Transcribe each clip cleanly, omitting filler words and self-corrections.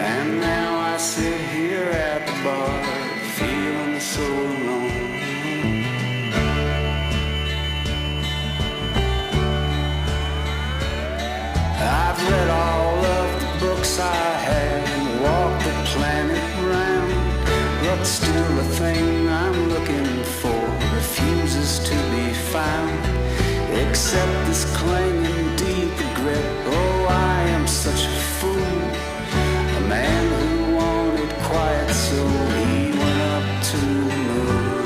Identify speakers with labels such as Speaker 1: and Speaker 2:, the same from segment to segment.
Speaker 1: And now I sit here at the bar, feeling so alone. I've read all of the books I had and walked the planet round, but still the thing I'm looking for refuses to be found, except this clanging deep grip. Oh, I am such a fool, a man who wanted quiet, so he went up to the moon.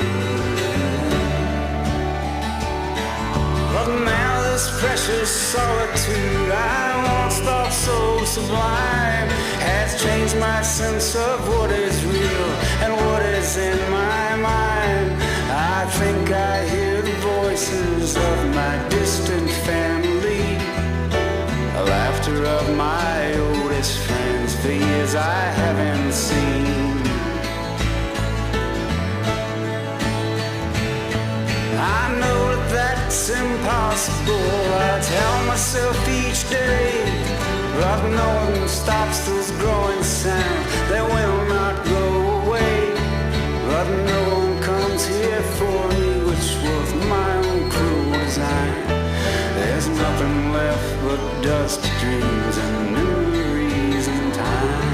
Speaker 1: But now this precious solitude I once thought so sublime has changed my sense of what is real and what is in my mind. I think I hear the voices of my distant family, the laughter of my oldest friends, the years I haven't seen. I know that that's impossible, I tell myself each day, but no one stops this growing sound that will not go away. But no one comes here for me, which was my own cruel design. There's nothing left but dust, dreams, and memories and time.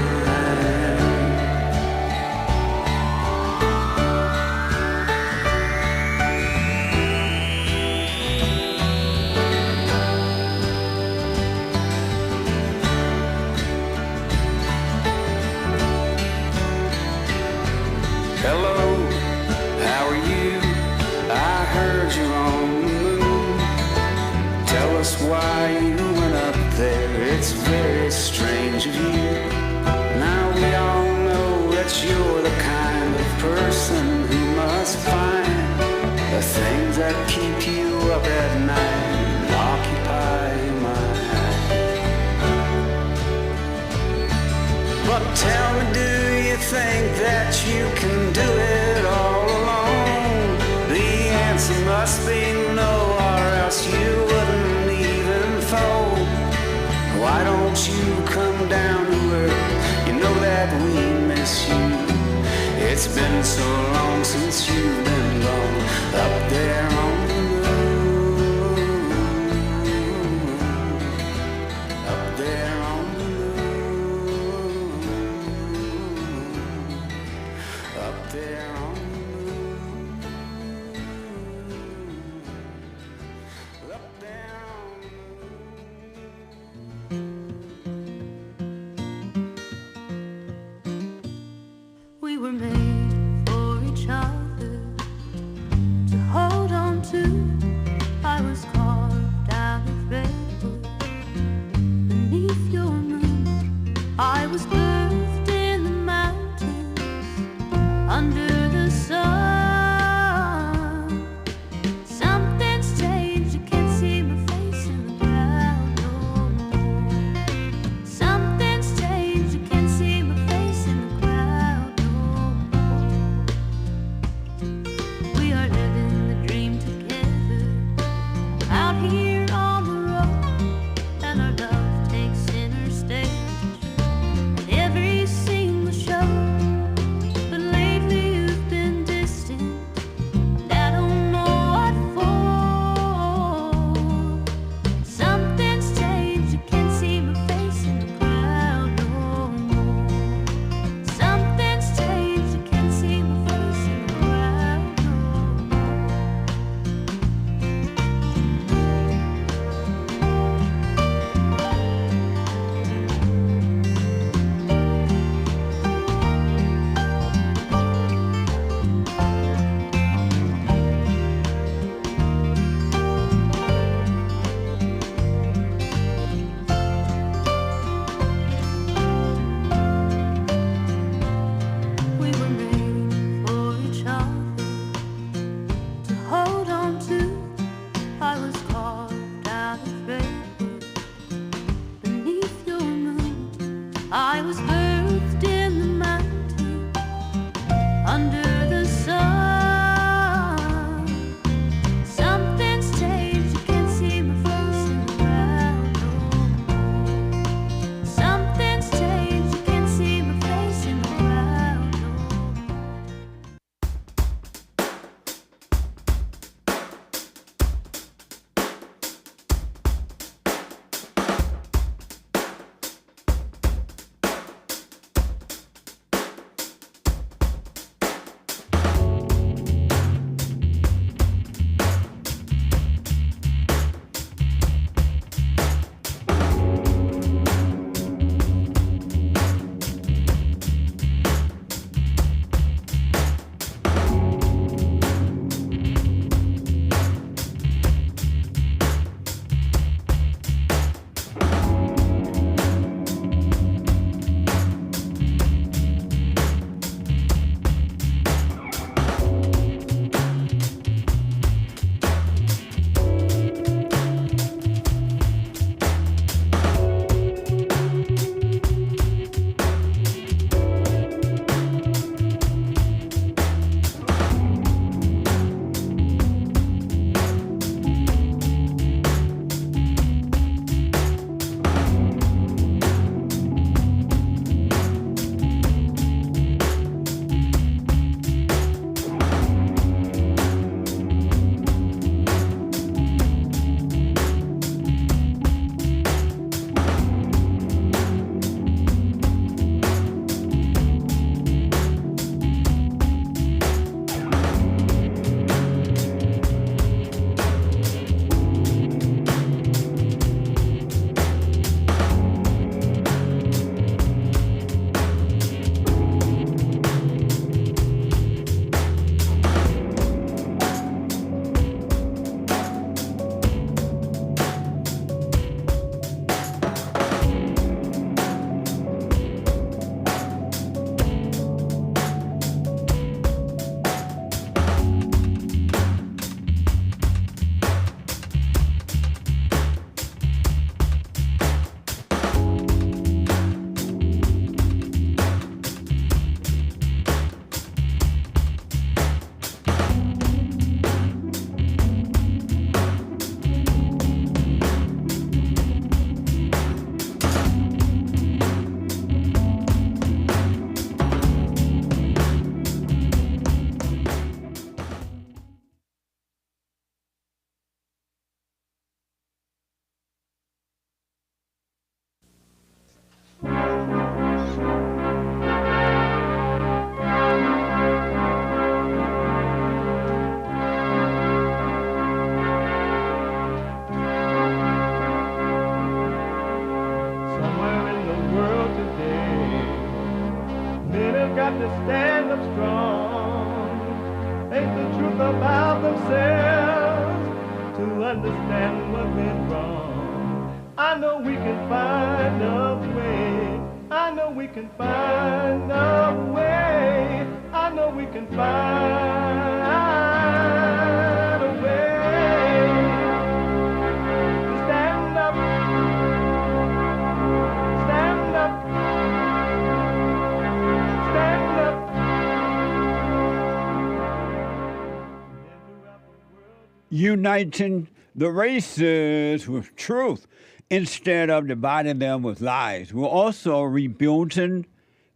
Speaker 1: Hello, how are you? I heard you're on the moon. Tell us why you went up there, it's very strange of you. Now we all know that you're the kind of person who must find the things that keep you up at night and occupy your mind. But tell me, do you think that you can do it all alone? The answer must be no, or else you wouldn't even fold. Why don't you come down to earth? You know that we miss you. It's been so long since you've been gone up there on the moon. Up there on the moon. Up there on the moon. Up there on the moon.
Speaker 2: We were made for each other to hold on to. I was carved out of redwood beneath your moon. I was birthed in the mountains under the sun. Something's changed, you can't see my face in the crowd no more. Something's changed, you can't see my face in the crowd no more. We are living the dream together out here on the road, and our love takes center stage at every single show. But lately you've been distant, and I don't know what for. Something's changed, you can't see my face in the crowd no more. Something's changed, you can't see my face in the crowd no more. We were made for each other to hold on to. I was carved out of redwood beneath your moon. I was birthed in the mountains under the sun. Something's changed, you can't see my face in the crowd no more. Something's changed, you can't see
Speaker 3: got to stand up strong. Think the truth about themselves to understand what went wrong. I know we can find a way. I know we can find a way. I know we can find a way to stand up, stand up, stand up.
Speaker 4: Uniting the races with truth instead of dividing them with lies. We're also rebuilding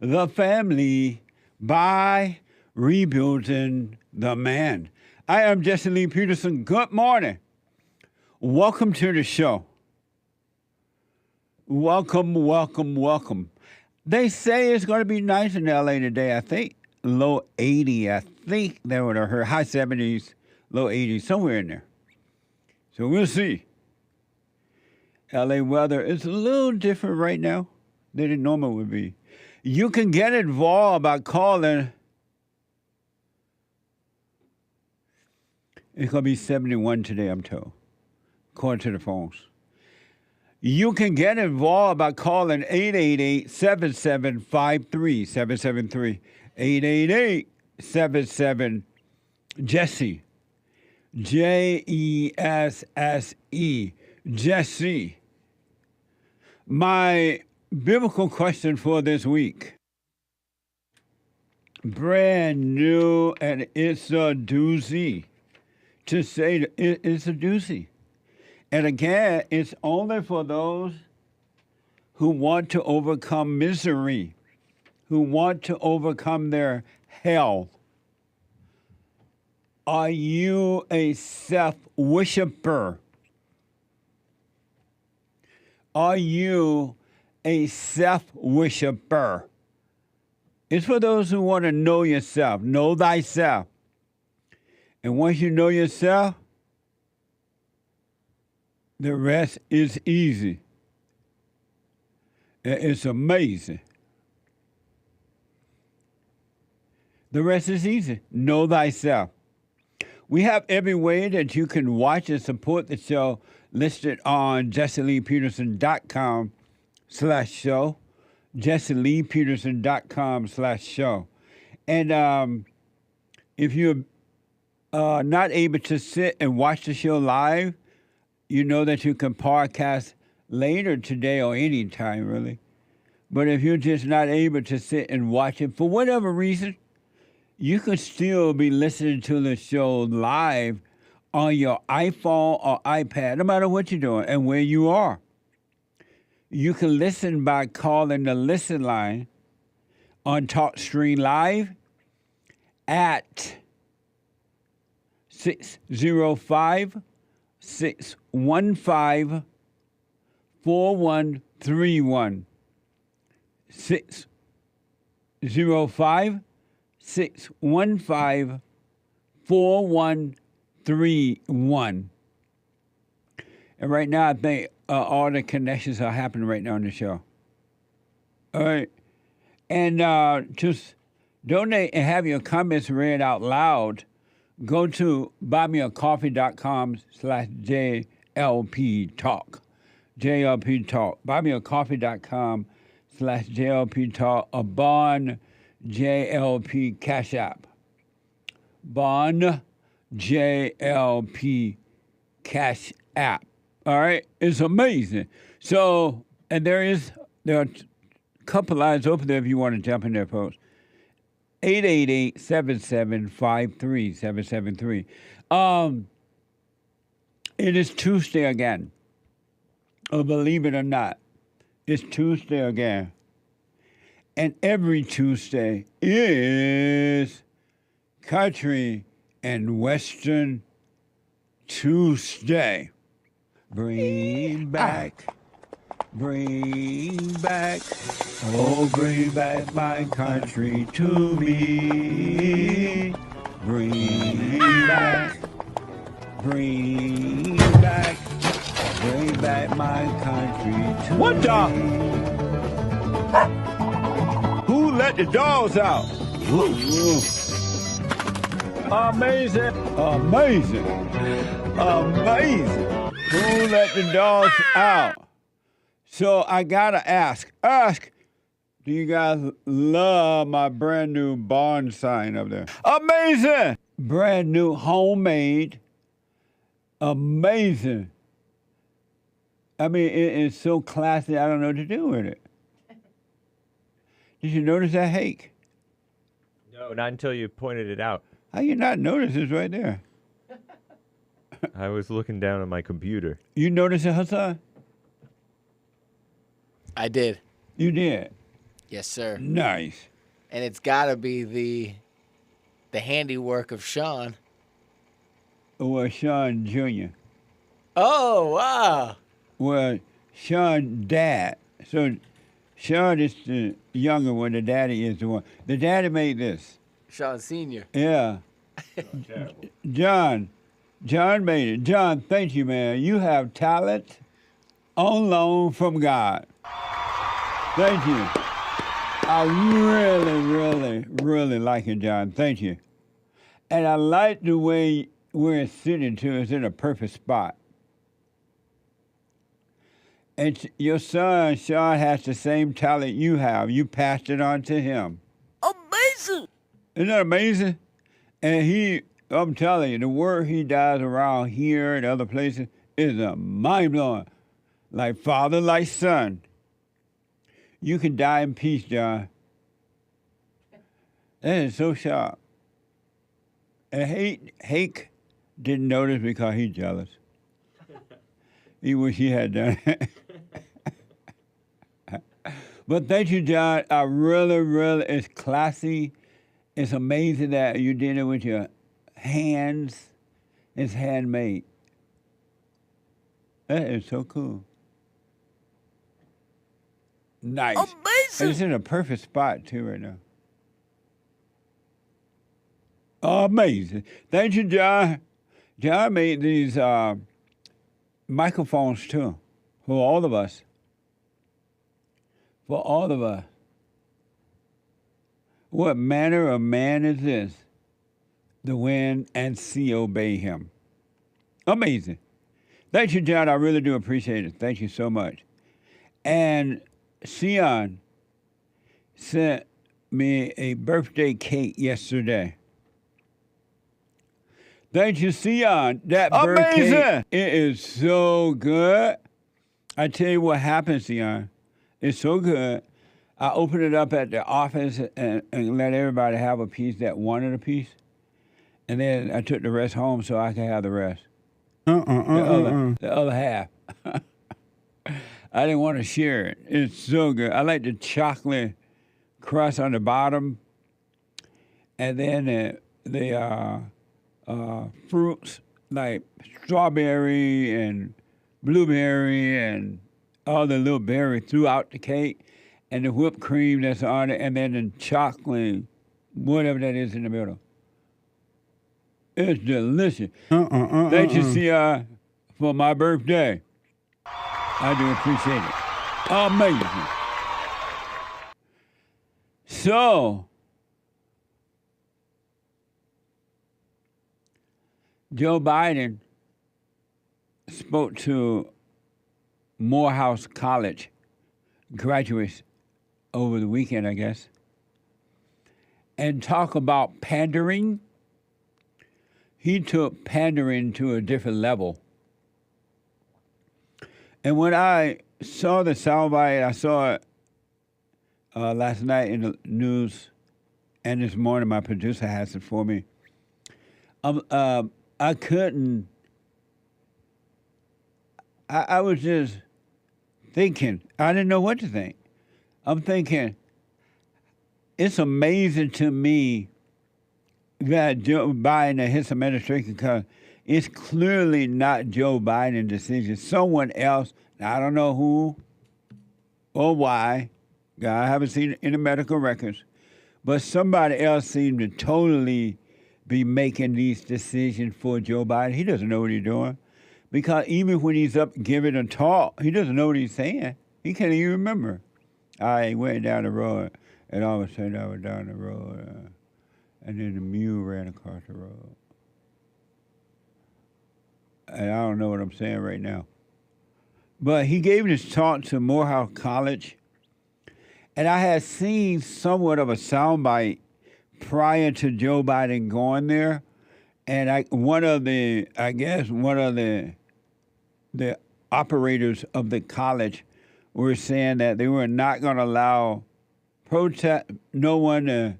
Speaker 4: the family by rebuilding the man. I am Jesse Lee Peterson. Good morning. Welcome to the show. Welcome, welcome, welcome. They say it's going to be nice in LA today, I think. Low 80, I think they would have heard. High 70s, low 80s, somewhere in there. So we'll see. LA weather is a little different right now than it normally would be. You can get involved by calling. It's going to be 71 today, I'm told, according to the phones. You can get involved by calling 888-7753-773. 888-77-JESSE. Jesse. Jesse. My biblical question for this week. Brand new, and it's a doozy. To say it's a doozy. And again, it's only for those who want to overcome misery, who want to overcome their hell. Are you a self-worshiper? Are you a self-worshiper? It's for those who want to know yourself, know thyself. And once you know yourself, the rest is easy. It's amazing. The rest is easy. Know thyself. We have every way that you can watch and support the show listed on jesseleepeterson.com/show, jesseleepeterson.com/show. And if you're not able to sit and watch the show live, you know that you can podcast later today or any time, really. But if you're just not able to sit and watch it for whatever reason, you could still be listening to the show live on your iPhone or iPad, no matter what you're doing and where you are. You can listen by calling the listen line on TalkStream Live at 605-615-4131. 605-615-4131. And right now, I think all the connections are happening right now on the show. All right. And just donate and have your comments read out loud. Go to buymeacoffee.com/JLP Talk. JLP Talk. Buymeacoffee.com/JLP Talk. A Bond JLP Cash App. Bond JLP Cash App. All right? It's amazing. So, and there are a couple lines open there if you want to jump in there, folks. 888-7753-773. It is Tuesday again. Oh, believe it or not, it's Tuesday again. And every Tuesday is Country and Western Tuesday. Bring back, oh, bring back my country to me. Bring back my country to me.
Speaker 3: What the? Who let
Speaker 4: let the dogs out. Amazing. Amazing. Amazing. Who let the dogs out? So I gotta ask, do you guys love my brand new barn sign up there? Amazing. Brand new, homemade. Amazing. I mean, it is so classy, I don't know what to do with it. Did you notice that, Hake?
Speaker 5: No, not until you pointed it out.
Speaker 4: How you not notice it's right there?
Speaker 5: I was looking down at my computer.
Speaker 4: You noticed it, Hassan?
Speaker 6: I did.
Speaker 4: You did?
Speaker 6: Yes, sir.
Speaker 4: Nice.
Speaker 6: And it's got to be the handiwork of Sean.
Speaker 4: Well, Sean Jr.
Speaker 6: Oh, wow.
Speaker 4: Well, Sean dad. So Sean is the younger one. The daddy is the one. The daddy made this.
Speaker 6: Sean Sr.
Speaker 4: Yeah. John made it. John, thank you, man. You have talent on loan from God. Thank you. I really like it, John. Thank you. And I like the way where it's sitting too. It's in a perfect spot. And your son, Sean, has the same talent you have. You passed it on to him.
Speaker 6: Amazing.
Speaker 4: Isn't that amazing? And I'm telling you, the work he does around here and other places is mind-blowing. Like father, like son. You can die in peace, John. That is so sharp. And Hake didn't notice because he's jealous. He wish he had done it. But thank you, John. I really, it's classy. It's amazing that you did it with your hands. It's handmade. That is so cool. Nice.
Speaker 6: Amazing.
Speaker 4: And it's in a perfect spot, too, right now. Amazing. Thank you, John. John made these microphones, too, for all of us. For all of us. What manner of man is this? The wind and sea obey him. Amazing. Thank you, John. I really do appreciate it. Thank you so much. And Sion sent me a birthday cake yesterday. Thank you, Sion. That birthday, it is so good. I tell you what happened, Sion. It's so good. I opened it up at the office and let everybody have a piece that wanted a piece. And then I took the rest home so I could have the rest. The other half. I didn't want to share it. It's so good. I like the chocolate crust on the bottom. And then the fruits like strawberry and blueberry and all the little berries throughout the cake, and the whipped cream that's on it, and then the chocolate, whatever that is in the middle. It's delicious. Thank you, Sia, for my birthday. I do appreciate it. Amazing. So, Joe Biden spoke to Morehouse College graduates over the weekend, I guess, and talk about pandering. He took pandering to a different level. And when I saw the soundbite, I saw it last night in the news, and this morning my producer has it for me. I couldn't. I was just thinking. I didn't know what to think. I'm thinking, it's amazing to me that Joe Biden and his administration, because it's clearly not Joe Biden's decision. Someone else, I don't know who or why, I haven't seen it in the medical records, but somebody else seemed to totally be making these decisions for Joe Biden. He doesn't know what he's doing. Because even when he's up giving a talk, he doesn't know what he's saying. He can't even remember. I went down the road. And all of a sudden I was down the road, and then the mule ran across the road. And I don't know what I'm saying right now. But he gave this talk to Morehouse College, and I had seen somewhat of a soundbite prior to Joe Biden going there. And one of the operators of the college were saying that they were not going to allow no one to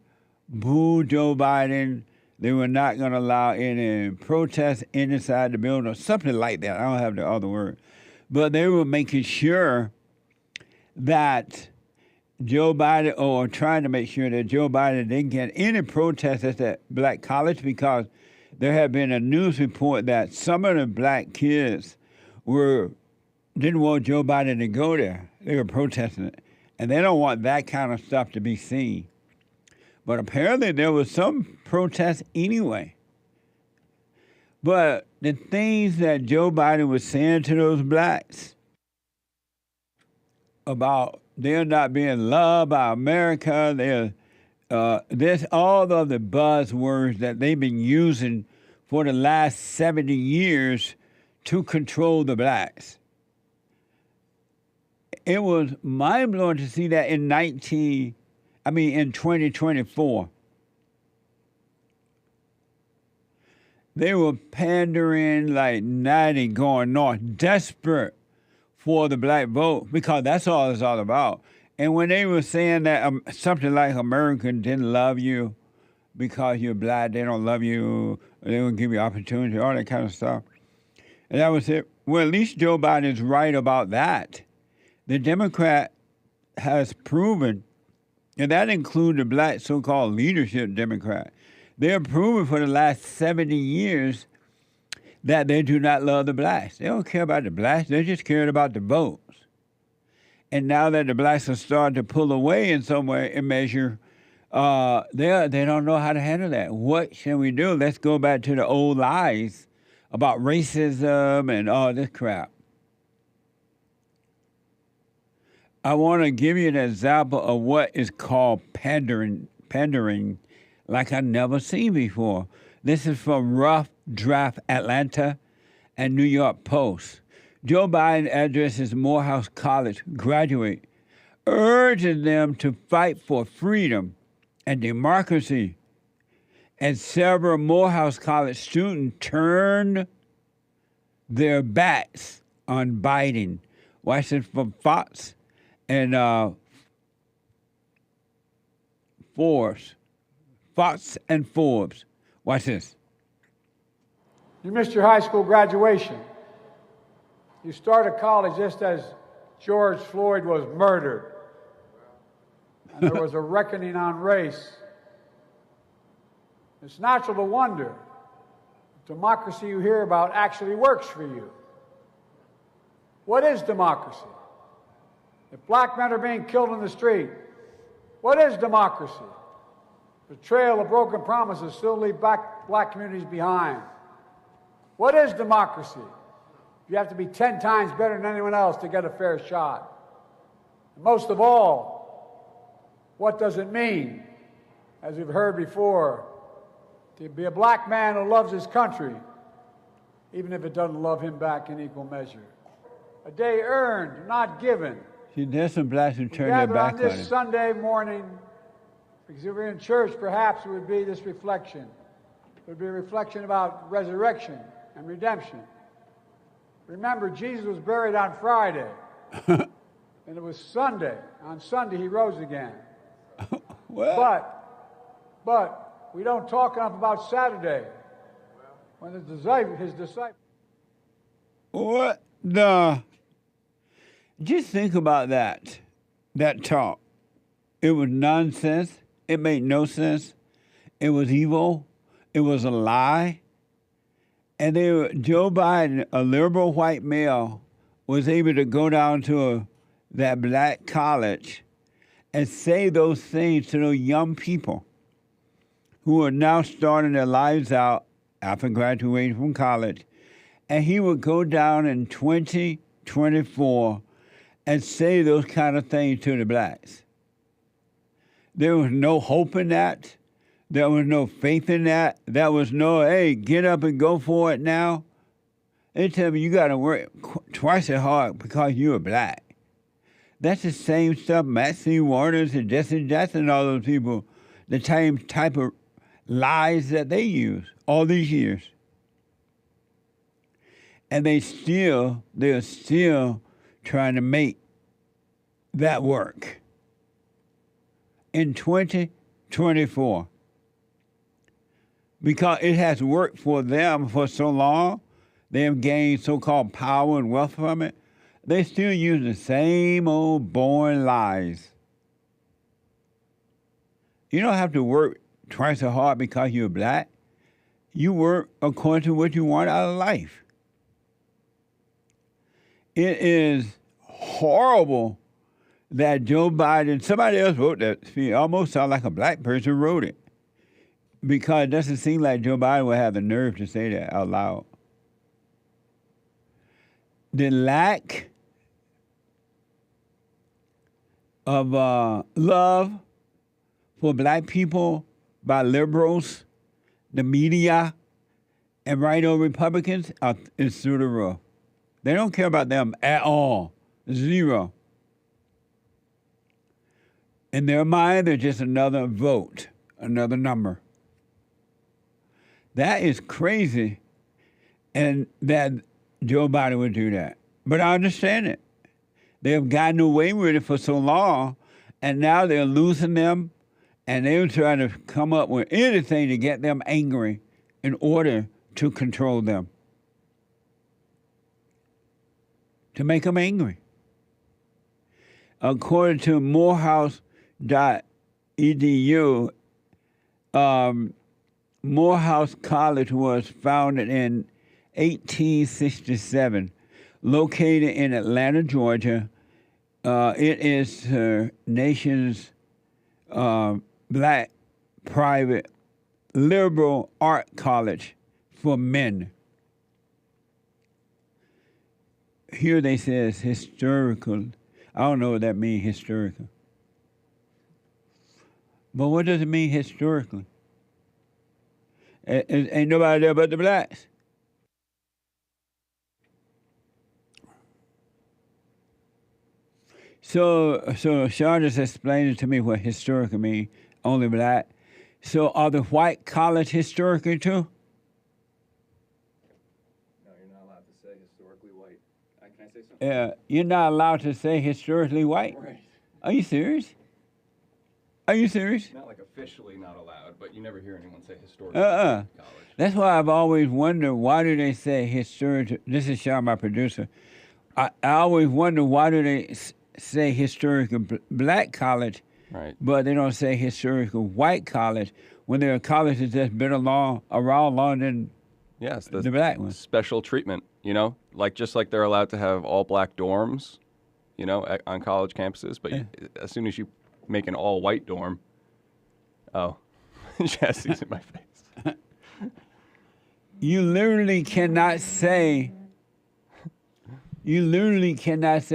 Speaker 4: boo Joe Biden. They were not going to allow any protests inside the building or something like that. I don't have the other word. But they were making sure that Joe Biden, or trying to make sure that Joe Biden didn't get any protests at that black college, because there had been a news report that some of the black kids didn't want Joe Biden to go there. They were protesting it. And they don't want that kind of stuff to be seen. But apparently there was some protest anyway. But the things that Joe Biden was saying to those blacks about they're not being loved by America, there's all of the buzzwords that they've been using for the last 70 years to control the blacks. It was mind-blowing to see that in 2024. They were pandering like 90 going north, desperate for the black vote, because that's all it's all about. And when they were saying that something like Americans didn't love you because you're black, they don't love you, they won't give you opportunity, all that kind of stuff. And that was it. Well, at least Joe Biden is right about that. The Democrat has proven, and that includes the black so-called leadership Democrat, they're proven for the last 70 years that they do not love the blacks. They don't care about the blacks. They just care about the votes. And now that the blacks are starting to pull away in some way and measure, they don't know how to handle that. What shall we do? Let's go back to the old lies about racism and all this crap. I want to give you an example of what is called pandering like I've never seen before. This is from Rough Draft Atlanta and New York Post. Joe Biden addresses Morehouse College graduate, urging them to fight for freedom and democracy. And several Morehouse College students turned their backs on Biden. Watch this from Fox and Forbes. Fox and Forbes. Watch this.
Speaker 7: You missed your high school graduation. You started college just as George Floyd was murdered. And there was a reckoning on race. It's natural to wonder if democracy you hear about actually works for you. What is democracy? If black men are being killed in the street, what is democracy? The trail of broken promises still leave black communities behind. What is democracy? You have to be 10 times better than anyone else to get a fair shot. And most of all, what does it mean, as we've heard before, to be a black man who loves his country, even if it doesn't love him back in equal measure? A day earned, not given.
Speaker 4: See, there's some blacks who turn their back on
Speaker 7: on this
Speaker 4: it.
Speaker 7: Sunday morning, because if we're in church, perhaps it would be this reflection. It would be a reflection about resurrection and redemption. Remember, Jesus was buried on Friday, and it was Sunday. On Sunday, he rose again. But we don't talk enough about Saturday, when his disciples.
Speaker 4: What the? Just think about that talk. It was nonsense. It made no sense. It was evil. It was a lie. And Joe Biden, a liberal white male, was able to go down to that black college and say those things to those young people who are now starting their lives out after graduating from college. And he would go down in 2024 and say those kind of things to the blacks. There was no hope in that. There was no faith in that. There was no, hey, get up and go for it now. They tell me you got to work twice as hard because you're black. That's the same stuff Maxine Waters and Jesse Jackson and all those people, the same type of lies that they use all these years. And they're still trying to make that work. In 2024, because it has worked for them for so long, they have gained so-called power and wealth from it, they still use the same old boring lies. You don't have to work twice as hard because you're black. You work according to what you want out of life. It is horrible that Joe Biden, somebody else wrote that. It almost sounds like a black person wrote it. Because it doesn't seem like Joe Biden would have the nerve to say that out loud. The lack of love for black people by liberals, the media, and right-wing Republicans is through the roof. They don't care about them at all. Zero. In their mind, they're just another vote, another number. That is crazy, and that Joe Biden would do that. But I understand it. They have gotten away with it for so long, and now they're losing them, and they're trying to come up with anything to get them angry in order to control them, to make them angry. According to Morehouse.edu, Morehouse College was founded in 1867, located in Atlanta, Georgia. It is the nation's black private liberal art college for men. Here they say it's historical. I don't know what that means, historical. But what does it mean historically? Ain't nobody there but the blacks. So Sean just explained to me what historical means, only black. So are the white college historically too?
Speaker 8: No, you're not allowed to say historically white. Can I say something?
Speaker 4: Yeah, you're not allowed to say historically white?
Speaker 8: Right.
Speaker 4: Are you serious? Are you serious?
Speaker 8: Not like officially not allowed, but you never hear anyone say historically
Speaker 4: Uh-uh.
Speaker 8: college.
Speaker 4: That's why I've always wondered, why do they say historical? This is Sean, my producer. I always wonder, why do they say historical black college,
Speaker 8: Right.
Speaker 4: but they don't say historical white college when there are colleges that's been around longer than
Speaker 8: Yes,
Speaker 4: the black ones.
Speaker 8: special treatment, like just like they're allowed to have all black dorms, on college campuses, but as soon as you make an all white dorm, Jesse's in my face.
Speaker 4: You literally cannot say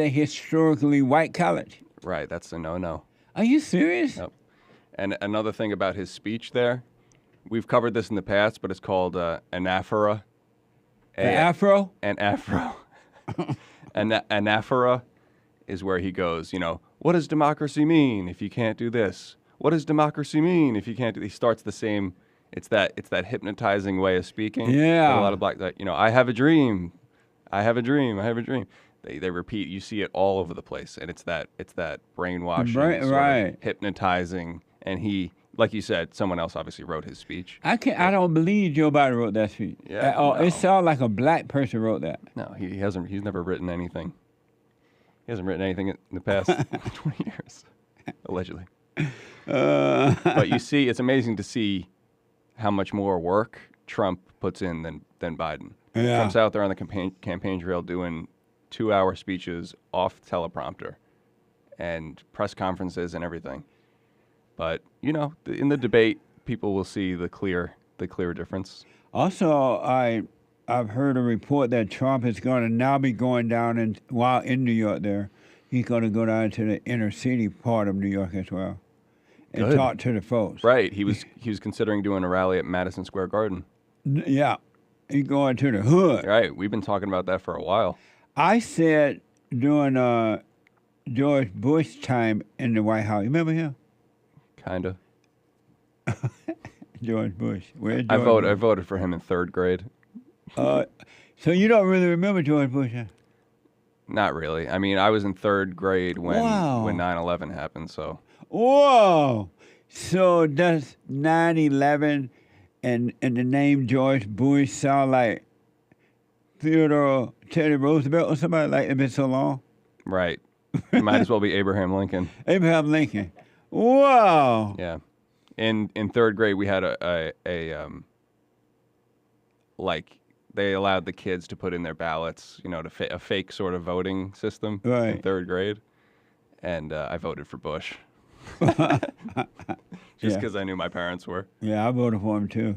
Speaker 4: historically white college.
Speaker 8: Right, that's a no-no.
Speaker 4: Are you serious?
Speaker 8: Yep. And another thing about his speech there, we've covered this in the past, but it's called anaphora.
Speaker 4: The afro?
Speaker 8: An afro. Anaphora is where he goes, what does democracy mean if you can't do this? What does democracy mean if you can't do this? He starts the same, it's that hypnotizing way of speaking.
Speaker 4: Yeah.
Speaker 8: A lot of black, I have a dream. I have a dream. I have a dream. They repeat, you see it all over the place. And it's that brainwashing, sort of hypnotizing. And he, like you said, someone else obviously wrote his speech.
Speaker 4: I don't believe Joe Biden wrote that speech.
Speaker 8: Yeah,
Speaker 4: No.
Speaker 8: no.
Speaker 4: It sounds like a black person wrote that.
Speaker 8: No, he hasn't. He's never written anything. He hasn't written anything in the past 20 years, allegedly. But you see, it's amazing to see how much more work Trump puts in than Biden.
Speaker 4: Yeah.
Speaker 8: Trump's out there on the campaign trail doing 2-hour speeches off teleprompter and press conferences and everything. But, in the debate, people will see the clear difference.
Speaker 4: Also, I've heard a report that Trump is going to now be going down, while in New York there, he's going to go down to the inner city part of New York as well. and
Speaker 8: Good.
Speaker 4: talk to the folks.
Speaker 8: Right. He was considering doing a rally at Madison Square Garden.
Speaker 4: Yeah. He going to the hood.
Speaker 8: Right. We've been talking about that for a while.
Speaker 4: I said during George Bush time in the White House. You remember him?
Speaker 8: Kind of.
Speaker 4: George Bush. Where's
Speaker 8: I
Speaker 4: George
Speaker 8: voted for him in 3rd grade.
Speaker 4: Bush? So you don't really remember George Bush, huh?
Speaker 8: Not really. I mean, I was in 3rd grade when
Speaker 4: Wow.
Speaker 8: 9/11 happened. So
Speaker 4: Whoa! So does 9/11 and the name George Bush sound like Theodore Teddy Roosevelt or somebody like it's been so long?
Speaker 8: right. It might as well be Abraham Lincoln.
Speaker 4: Abraham Lincoln. Wow!
Speaker 8: Yeah. In 3rd grade, we had like they allowed the kids to put in their ballots, a fake sort of voting system in
Speaker 4: Right.
Speaker 8: 3rd grade, and I voted for Bush, just
Speaker 4: Yeah.
Speaker 8: because I knew my parents were.
Speaker 4: Yeah, I voted for him too.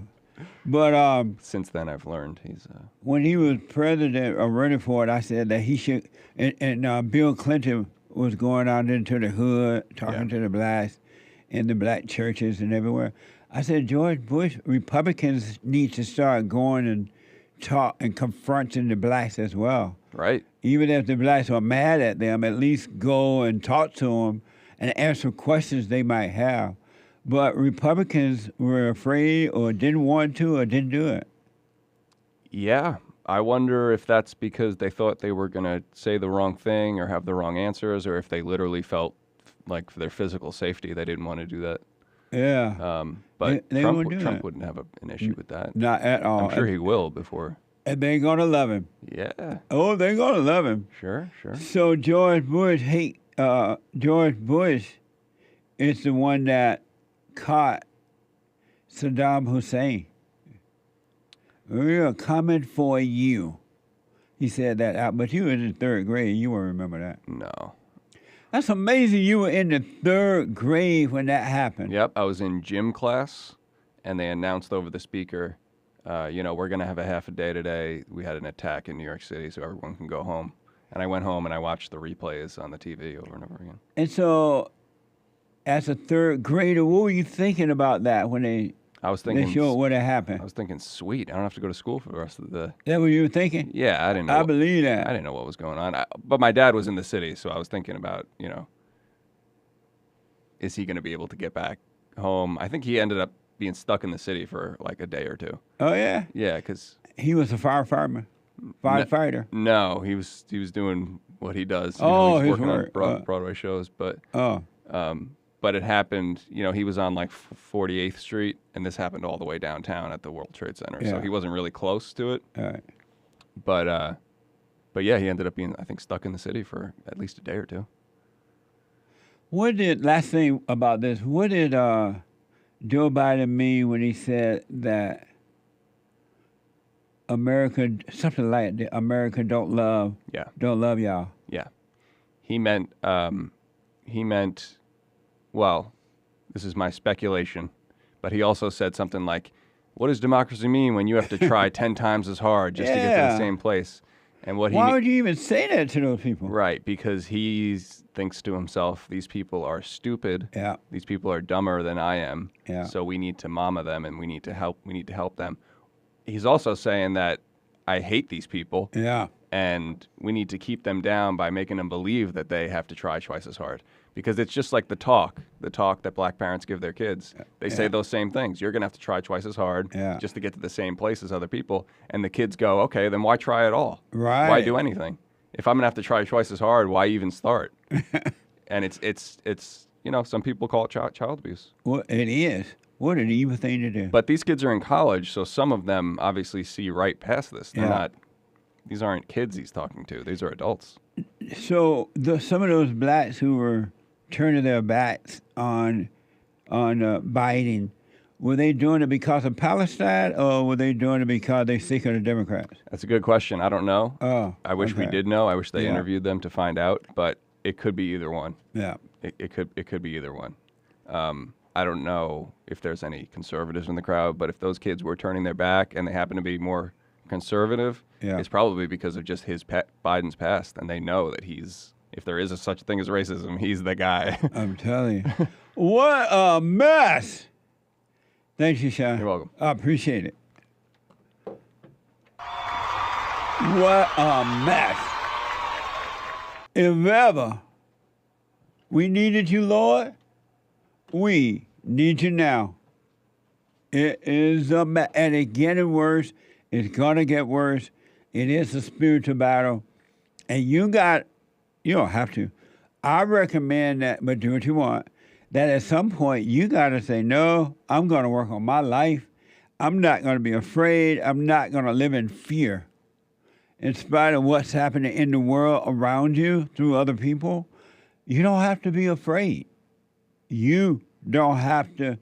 Speaker 4: But
Speaker 8: Since then, I've learned he's.
Speaker 4: when he was president or running for it, I said that he should. And Bill Clinton was going out into the hood, talking to the blacks in the black churches and everywhere. I said, George Bush, Republicans need to start going and talk and confronting the blacks as well.
Speaker 8: Right.
Speaker 4: Even if the blacks are mad at them, at least go and talk to them and answer questions they might have. But Republicans were afraid or didn't want to or didn't do it.
Speaker 8: Yeah. I wonder if that's because they thought they were going to say the wrong thing or have the wrong answers, or if they literally felt like for their physical safety they didn't want to do that.
Speaker 4: Yeah.
Speaker 8: But
Speaker 4: They
Speaker 8: Trump,
Speaker 4: won't do
Speaker 8: Trump
Speaker 4: that.
Speaker 8: wouldn't have an issue with that.
Speaker 4: Not at all.
Speaker 8: I'm sure he will before.
Speaker 4: And they're going to love him.
Speaker 8: Yeah.
Speaker 4: Oh, they're going to love him.
Speaker 8: Sure.
Speaker 4: So George Bush is the one that caught Saddam Hussein. Real comment for you. He said that out, but you were in 3rd grade. You won't remember that.
Speaker 8: No.
Speaker 4: That's amazing. You were in the 3rd grade when that happened.
Speaker 8: Yep, I was in gym class, and they announced over the speaker, we're going to have a half a day today. We had an attack in New York City, so everyone can go home. And I went home and I watched the replays on the TV over and over again.
Speaker 4: And so, as a 3rd grader, what were you thinking about that when they
Speaker 8: I was thinking,
Speaker 4: showed what had happened?
Speaker 8: I was thinking, sweet, I don't have to go to school for the rest of the.
Speaker 4: That what you were thinking?
Speaker 8: Yeah, I didn't know.
Speaker 4: I believe that.
Speaker 8: I didn't know what was going on. But my dad was in the city, so I was thinking about, is he going to be able to get back home? I think he ended up being stuck in the city for like a day or two.
Speaker 4: Oh yeah.
Speaker 8: Yeah, because
Speaker 4: He was a firefighter.
Speaker 8: no, he was doing what he does.
Speaker 4: Oh,
Speaker 8: he's
Speaker 4: his
Speaker 8: working
Speaker 4: work.
Speaker 8: on Broadway shows, but
Speaker 4: Oh.
Speaker 8: but it happened. He was on like 48th Street, and this happened all the way downtown at the World Trade Center. So
Speaker 4: Yeah.
Speaker 8: he wasn't really close to it.
Speaker 4: All right.
Speaker 8: But yeah, he ended up being, I think, stuck in the city for at least a day or two.
Speaker 4: Last thing about this, what did Joe Biden mean when he said that America, something like that, America don't love y'all?
Speaker 8: Yeah. He meant, well, this is my speculation, but he also said something like, what does democracy mean when you have to try 10 times as hard just to get to the
Speaker 4: Yeah.
Speaker 8: same place? And what
Speaker 4: Why would you even say that to those people?
Speaker 8: Right, because he thinks to himself, these people are stupid.
Speaker 4: Yeah.
Speaker 8: These people are dumber than I am.
Speaker 4: Yeah.
Speaker 8: So we need to mama them, and we need to help them. He's also saying that I hate these people.
Speaker 4: Yeah.
Speaker 8: And we need to keep them down by making them believe that they have to try twice as hard. Because it's just like the talk that black parents give their kids. They say those same things. You're going to have to try twice as hard just to get to the same place as other people. And the kids go, okay, then why try at all?
Speaker 4: Right.
Speaker 8: Why do anything? If I'm going to have to try twice as hard, why even start? And it's some people call it child abuse.
Speaker 4: Well, it is. What an evil thing to do.
Speaker 8: But these kids are in college, so some of them obviously see right past this. They're not. These aren't kids he's talking to. These are adults.
Speaker 4: So some of those blacks who were turning their backs on Biden, were they doing it because of Palestine, or were they doing it because they sick of the Democrats?
Speaker 8: That's a good question. I don't know.
Speaker 4: Oh,
Speaker 8: I wish we
Speaker 4: okay.
Speaker 8: did know. I wish they
Speaker 4: Yeah.
Speaker 8: interviewed them to find out. But it could be either one.
Speaker 4: Yeah.
Speaker 8: It could be either one. I don't know if there's any conservatives in the crowd, but if those kids were turning their back and they happen to be more conservative,
Speaker 4: Yeah.
Speaker 8: it's probably because of just Biden's past, and they know that he's If there is such a thing as racism, he's the guy.
Speaker 4: I'm telling you. What a mess. Thank you, Sean.
Speaker 8: You're welcome.
Speaker 4: I appreciate it. What a mess. If ever we needed you, Lord, we need you now. It is a mess, and it's getting worse. It's going to get worse. It is a spiritual battle. And you don't have to. I recommend that, but do what you want, that at some point you got to say, no, I'm going to work on my life. I'm not going to be afraid. I'm not going to live in fear. In spite of what's happening in the world around you through other people, you don't have to be afraid. You don't have to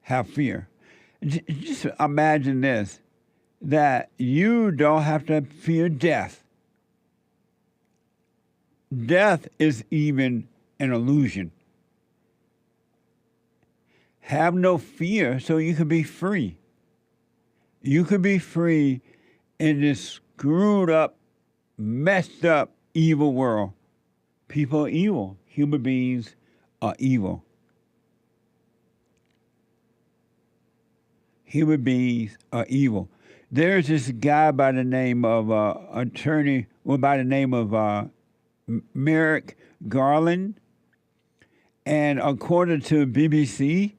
Speaker 4: have fear. Just imagine this, that you don't have to fear death. Death is even an illusion. Have no fear so you can be free. You can be free in this screwed up, messed up, evil world. People are evil. Human beings are evil. Human beings are evil. There's this guy by the name of Merrick Garland, and according to BBC,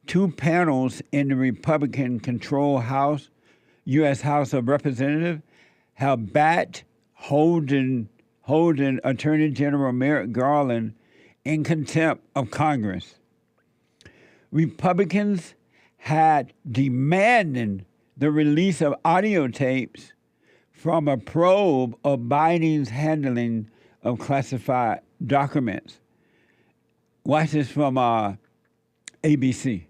Speaker 4: 2 panels in the Republican-controlled House, U.S. House of Representatives, have backed holding Attorney General Merrick Garland in contempt of Congress. Republicans had demanded the release of audio tapes from a probe of Biden's handling of classified documents. Watch this from ABC.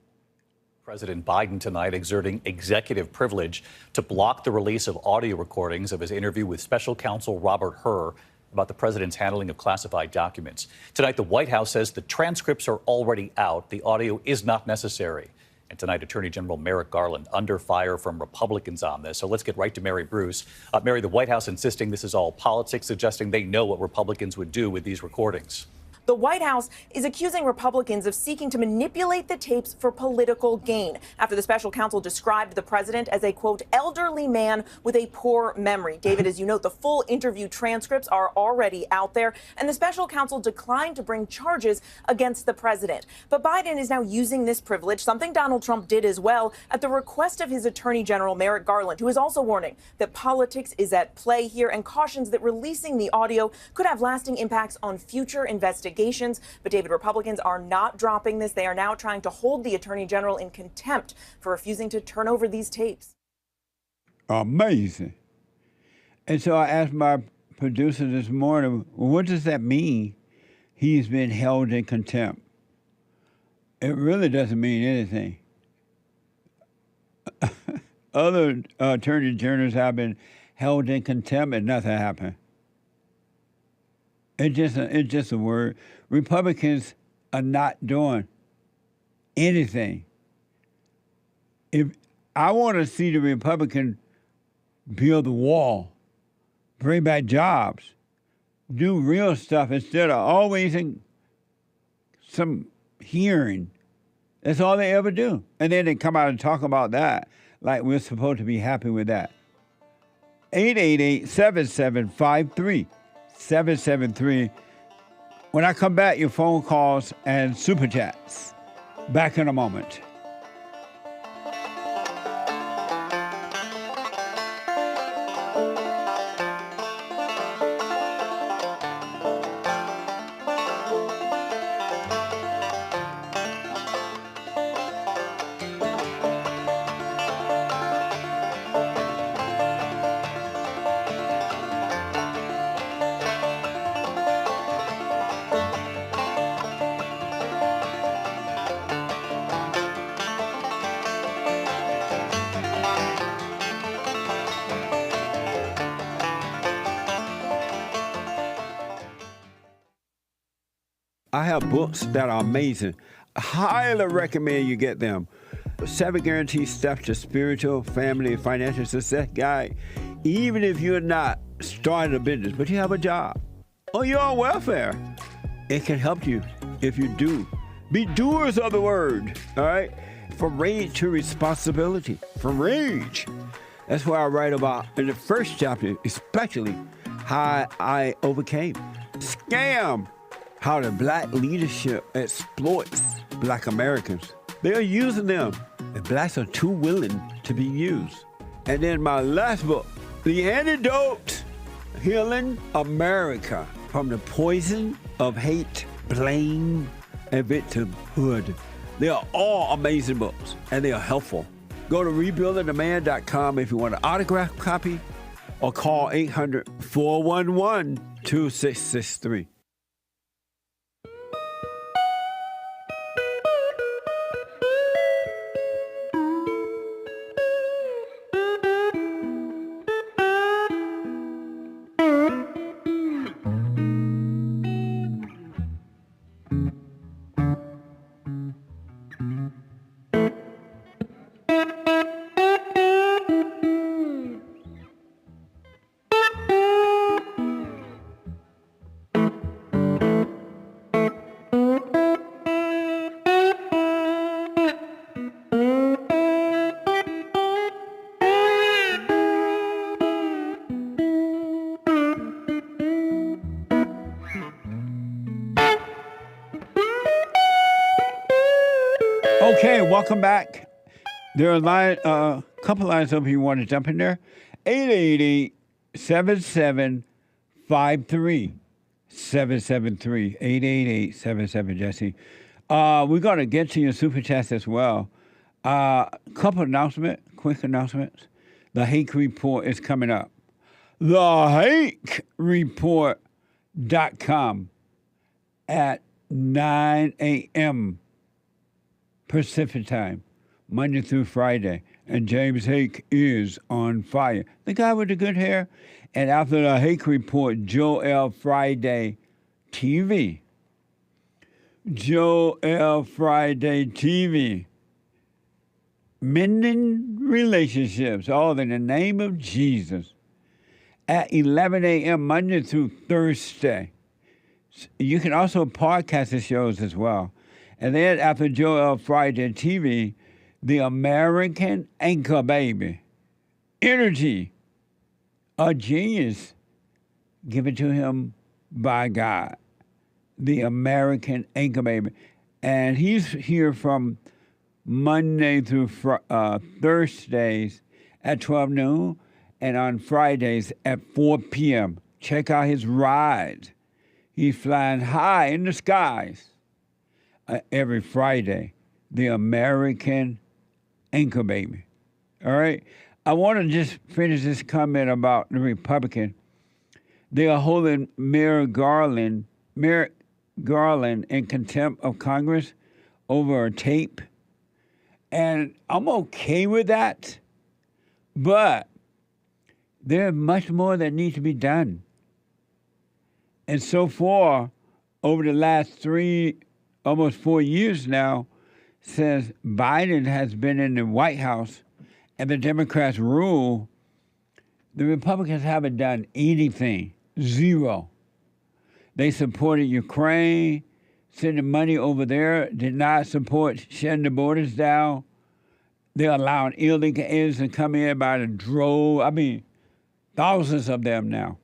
Speaker 9: President Biden tonight exerting executive privilege to block the release of audio recordings of his interview with special counsel Robert Hur about the president's handling of classified documents. Tonight, the White House says the transcripts are already out. The audio is not necessary. And tonight, Attorney General Merrick Garland under fire from Republicans on this. So let's get right to Mary Bruce. Mary, the White House insisting this is all politics, suggesting they know what Republicans would do with these recordings.
Speaker 10: The White House is accusing Republicans of seeking to manipulate the tapes for political gain after the special counsel described the president as a, quote, elderly man with a poor memory. David, as you note, the full interview transcripts are already out there, and the special counsel declined to bring charges against the president. But Biden is now using this privilege, something Donald Trump did as well, at the request of his Attorney General Merrick Garland, who is also warning that politics is at play here and cautions that releasing the audio could have lasting impacts on future investigations. But David, Republicans are not dropping this. They are now trying to hold the Attorney General in contempt for refusing to turn over these tapes.
Speaker 4: Amazing. And so I asked my producer this morning, well, what does that mean? He's been held in contempt. It really doesn't mean anything. Other attorney generals have been held in contempt and nothing happened. It's just a word. Republicans are not doing anything. If I want to see the Republican build the wall, bring back jobs, do real stuff instead of always in some hearing. That's all they ever do. And then they come out and talk about that like we're supposed to be happy with that. 888-7753. 773. When I come back, your phone calls and super chats. Back in a moment. I have books that are amazing. I highly recommend you get them. 7 Guaranteed Steps to Spiritual, Family, and Financial Success Guide. Even if you're not starting a business, but you have a job. or you're on welfare. It can help you if you do. Be doers of the word, all right? From rage to responsibility. From rage. That's what I write about in the first chapter, especially how I overcame. Scam. How the black leadership exploits black Americans. They are using them, and blacks are too willing to be used. And then my last book, The Antidote, Healing America from the Poison of Hate, Blame, and Victimhood. They are all amazing books, and they are helpful. Go to rebuildingtheman.com if you want an autographed copy, or call 800-411-2663. Okay, welcome back. There are a couple lines over you want to jump in there. 888-7753. 773. 888-77 Jesse. We're going to get to your super chats as well. Quick announcements. The Hake Report is coming up. TheHakeReport.com at 9 a.m. Pacific time, Monday through Friday. And James Hake is on fire. The guy with the good hair. And after the Hake Report, Joel Friday TV. Joel Friday TV. Mending relationships, all in the name of Jesus. At 11 a.m. Monday through Thursday. You can also podcast the shows as well. And then after Joel Friday TV, the American Anchor Baby. Energy. A genius given to him by God. The American Anchor Baby. And he's here from Monday through Thursdays at 12 noon and on Fridays at 4 p.m. Check out his ride. He's flying high in the skies. Every Friday, the American Anchor Baby. All right? I want to just finish this comment about the Republican. They are holding Merrick Garland in contempt of Congress over a tape. And I'm okay with that. But there's much more that needs to be done. And so far, over the last almost 4 years now, since Biden has been in the White House and the Democrats rule, the Republicans haven't done anything. Zero. They supported Ukraine, sending money over there, did not support shutting the borders down. They're allowing illegal aliens to come in by the drove. I mean, thousands of them now.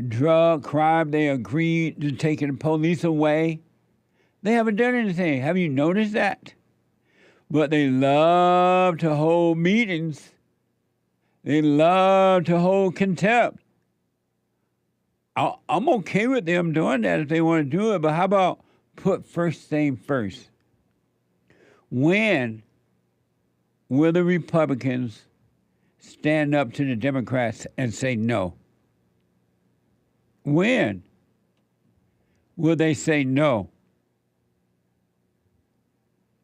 Speaker 4: Drug crime, they agreed to taking the police away. They haven't done anything. Have you noticed that? But they love to hold meetings. They love to hold contempt. I'm okay with them doing that if they want to do it, but how about put first thing first? When will the Republicans stand up to the Democrats and say no? When will they say no?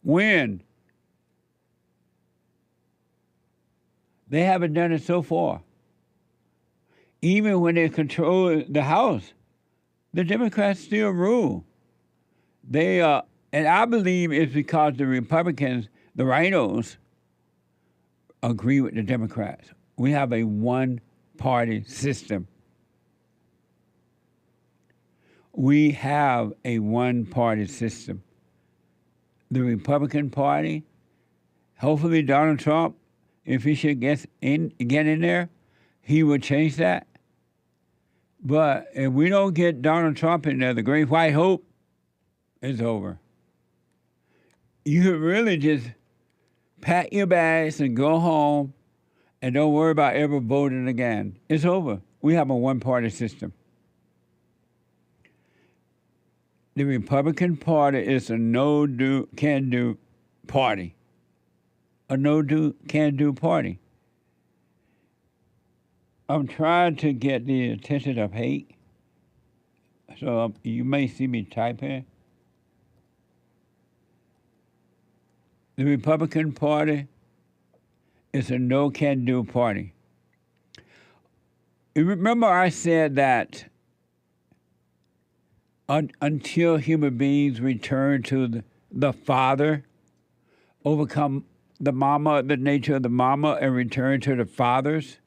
Speaker 4: When? They haven't done it so far. Even when they control the House, the Democrats still rule. And I believe it's because the Republicans, the rhinos, agree with the Democrats. We have a one-party system. we have a one-party system. The Republican Party, hopefully Donald Trump, if he should get in there, he would change that. But if we don't get Donald Trump in there, the great white hope is over. You could really just pack your bags and go home and don't worry about ever voting again. It's over. We have a one-party system. The Republican Party is a no-do, can-do party. A no-do, can-do party. I'm trying to get the attention of Hake, so you may see me typing. The Republican Party is a no can do party. You remember I said that until human beings return to the Father, overcome the nature of the mama, and return to the fathers,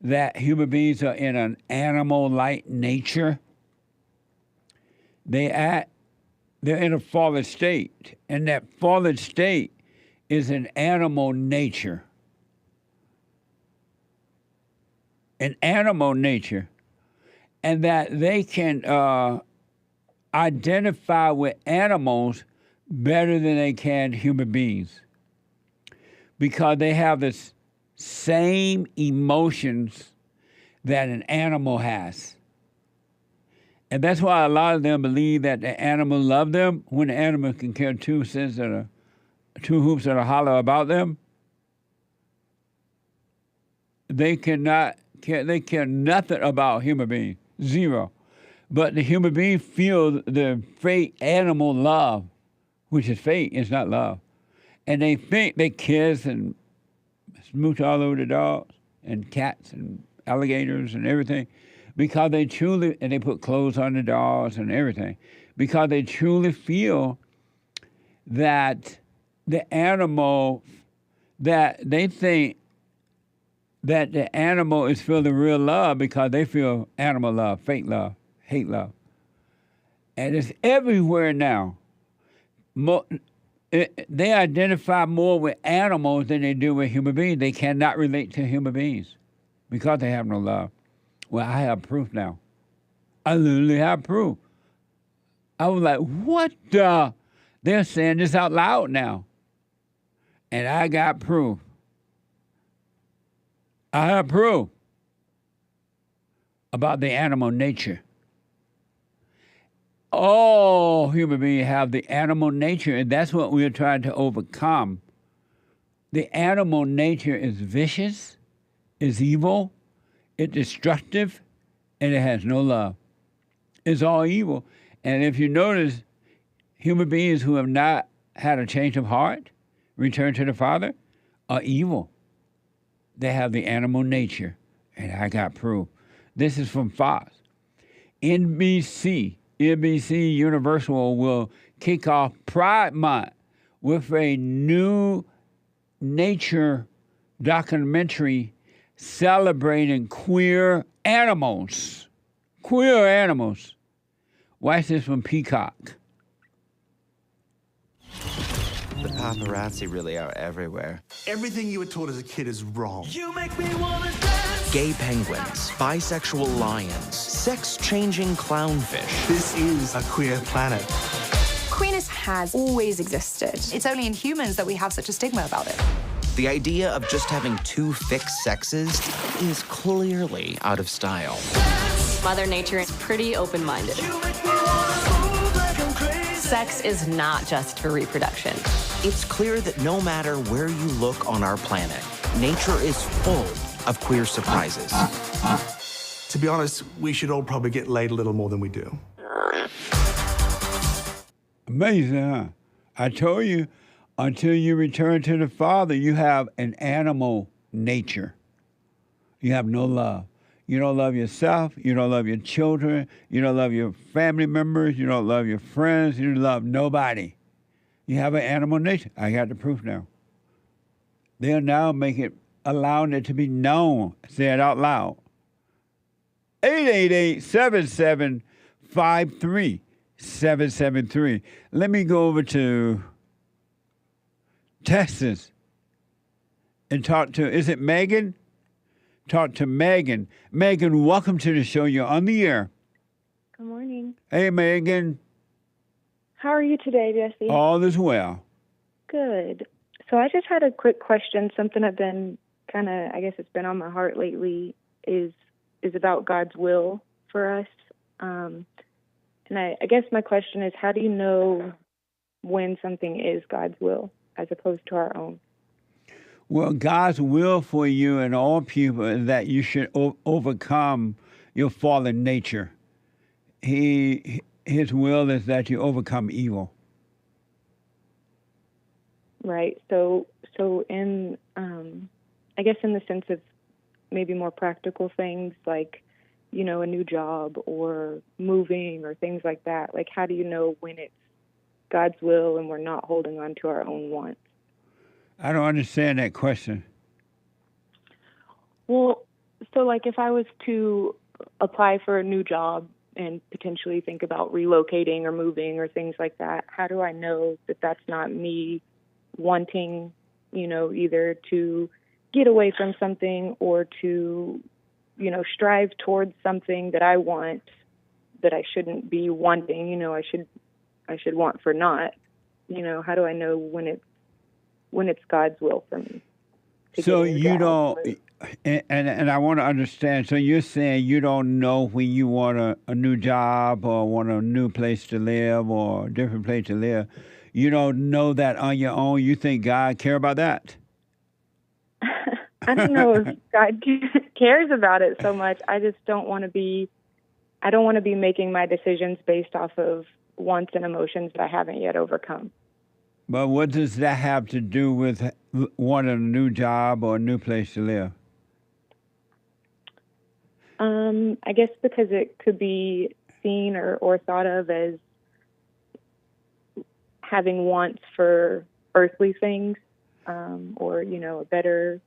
Speaker 4: that human beings are in an animal-like nature. They're in a fallen state, and that fallen state is an animal nature. An animal nature. And that they can identify with animals better than they can human beings, because they have the same emotions that an animal has. And that's why a lot of them believe that the animal love them when the animal can care two hoops that are hollow about them. They care nothing about human beings, zero. But the human being feel the fake animal love, which is fake, it's not love. And they think they kiss and smooch all over the dogs and cats and alligators and everything, because they truly, and they put clothes on the dogs and everything, because they truly feel that the animal, that they think that the animal is feeling real love because they feel animal love, fake love, hate love. And it's everywhere now. They identify more with animals than they do with human beings. They cannot relate to human beings because they have no love. Well, I have proof now. I literally have proof. I was like, what the? They're saying this out loud now. And I got proof. I have proof about the animal nature. All human beings have the animal nature, and that's what we're trying to overcome. The animal nature is vicious, is evil, it's destructive, and it has no love. It's all evil. And if you notice, human beings who have not had a change of heart, return to the Father, are evil. They have the animal nature, and I got proof. This is from Fox. NBC Universal will kick off Pride Month with a new nature documentary celebrating queer animals. Queer animals. Watch this from Peacock.
Speaker 11: The paparazzi really are everywhere.
Speaker 12: Everything you were taught as a kid is wrong.
Speaker 11: You make me wanna dance. Gay penguins, bisexual lions, sex-changing clownfish.
Speaker 12: This is a queer planet.
Speaker 13: Queerness has always existed. It's only in humans that we have such a stigma about it.
Speaker 11: The idea of just having two fixed sexes is clearly out of style.
Speaker 14: Mother Nature is pretty open-minded. Sex is not just for reproduction.
Speaker 11: It's clear that no matter where you look on our planet, nature is full of queer surprises.
Speaker 12: To be honest, we should all probably get laid a little more than we do.
Speaker 4: Amazing, huh? I told you, until you return to the Father, you have an animal nature. You have no love. You don't love yourself. You don't love your children. You don't love your family members. You don't love your friends. You love nobody. You have an animal nature. I got the proof now. They'll now allowing it to be known. Say it out loud. 888-77-4 53773. Let me go over to Texas and talk to, is it Megan? Talk to Megan. Megan, welcome to the show. You're on the air.
Speaker 15: Good morning.
Speaker 4: Hey, Megan.
Speaker 15: How are you today, Jesse?
Speaker 4: All is well.
Speaker 15: Good. So I just had a quick question. Something I've been kind of, I guess it's been on my heart lately is about God's will for us. And I guess my question is, how do you know when something is God's will as opposed to our own?
Speaker 4: Well, God's will for you and all people is that you should overcome your fallen nature. His will is that you overcome evil.
Speaker 15: Right. So in, I guess in the sense of maybe more practical things like, a new job or moving or things like that, like how do you know when it's God's will and we're not holding on to our own wants?
Speaker 4: I don't understand that question.
Speaker 15: Well, so like if I was to apply for a new job and potentially think about relocating or moving or things like that, how do I know that that's not me wanting, either to get away from something or to, strive towards something that I want that I shouldn't be wanting, I should want for not, how do I know when it's God's will for me?
Speaker 4: So you don't, and I want to understand, so you're saying you don't know when you want a new job or want a new place to live or a different place to live. You don't know that on your own. You think God care about that?
Speaker 15: I don't know if God cares about it so much. I just don't want to be making my decisions based off of wants and emotions that I haven't yet overcome.
Speaker 4: But what does that have to do with wanting a new job or a new place to live?
Speaker 15: I guess because it could be seen or thought of as having wants for earthly things, or, a better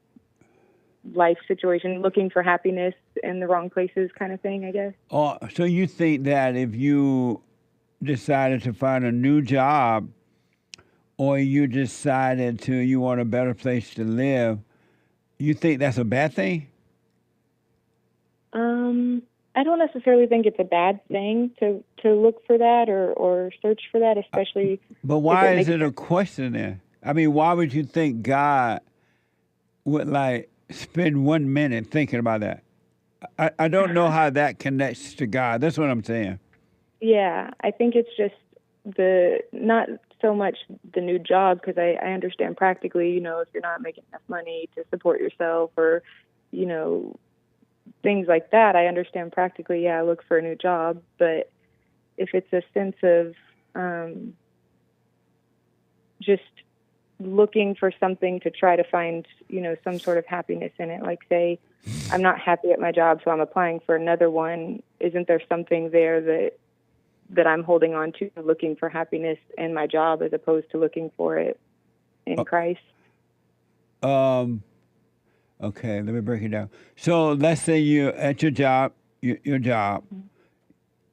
Speaker 15: life situation, looking for happiness in the wrong places kind of thing, I guess.
Speaker 4: Oh, so you think that if you decided to find a new job or you decided you want a better place to live, you think that's a bad thing?
Speaker 15: I don't necessarily think it's a bad thing to look for that or search for that, especially.
Speaker 4: But why is it a question then? I mean, why would you think God would spend 1 minute thinking about that? I don't know how that connects to God. That's what I'm saying.
Speaker 15: Yeah, I think it's just not so much the new job, because I understand practically, if you're not making enough money to support yourself or, things like that, I understand practically, I look for a new job. But if it's a sense of just looking for something to try to find, some sort of happiness in it, like say, I'm not happy at my job, so I'm applying for another one, isn't there something there that I'm holding on to, looking for happiness in my job as opposed to looking for it in Christ?
Speaker 4: Okay, let me break it down. So let's say you're at your job, your job. Mm-hmm.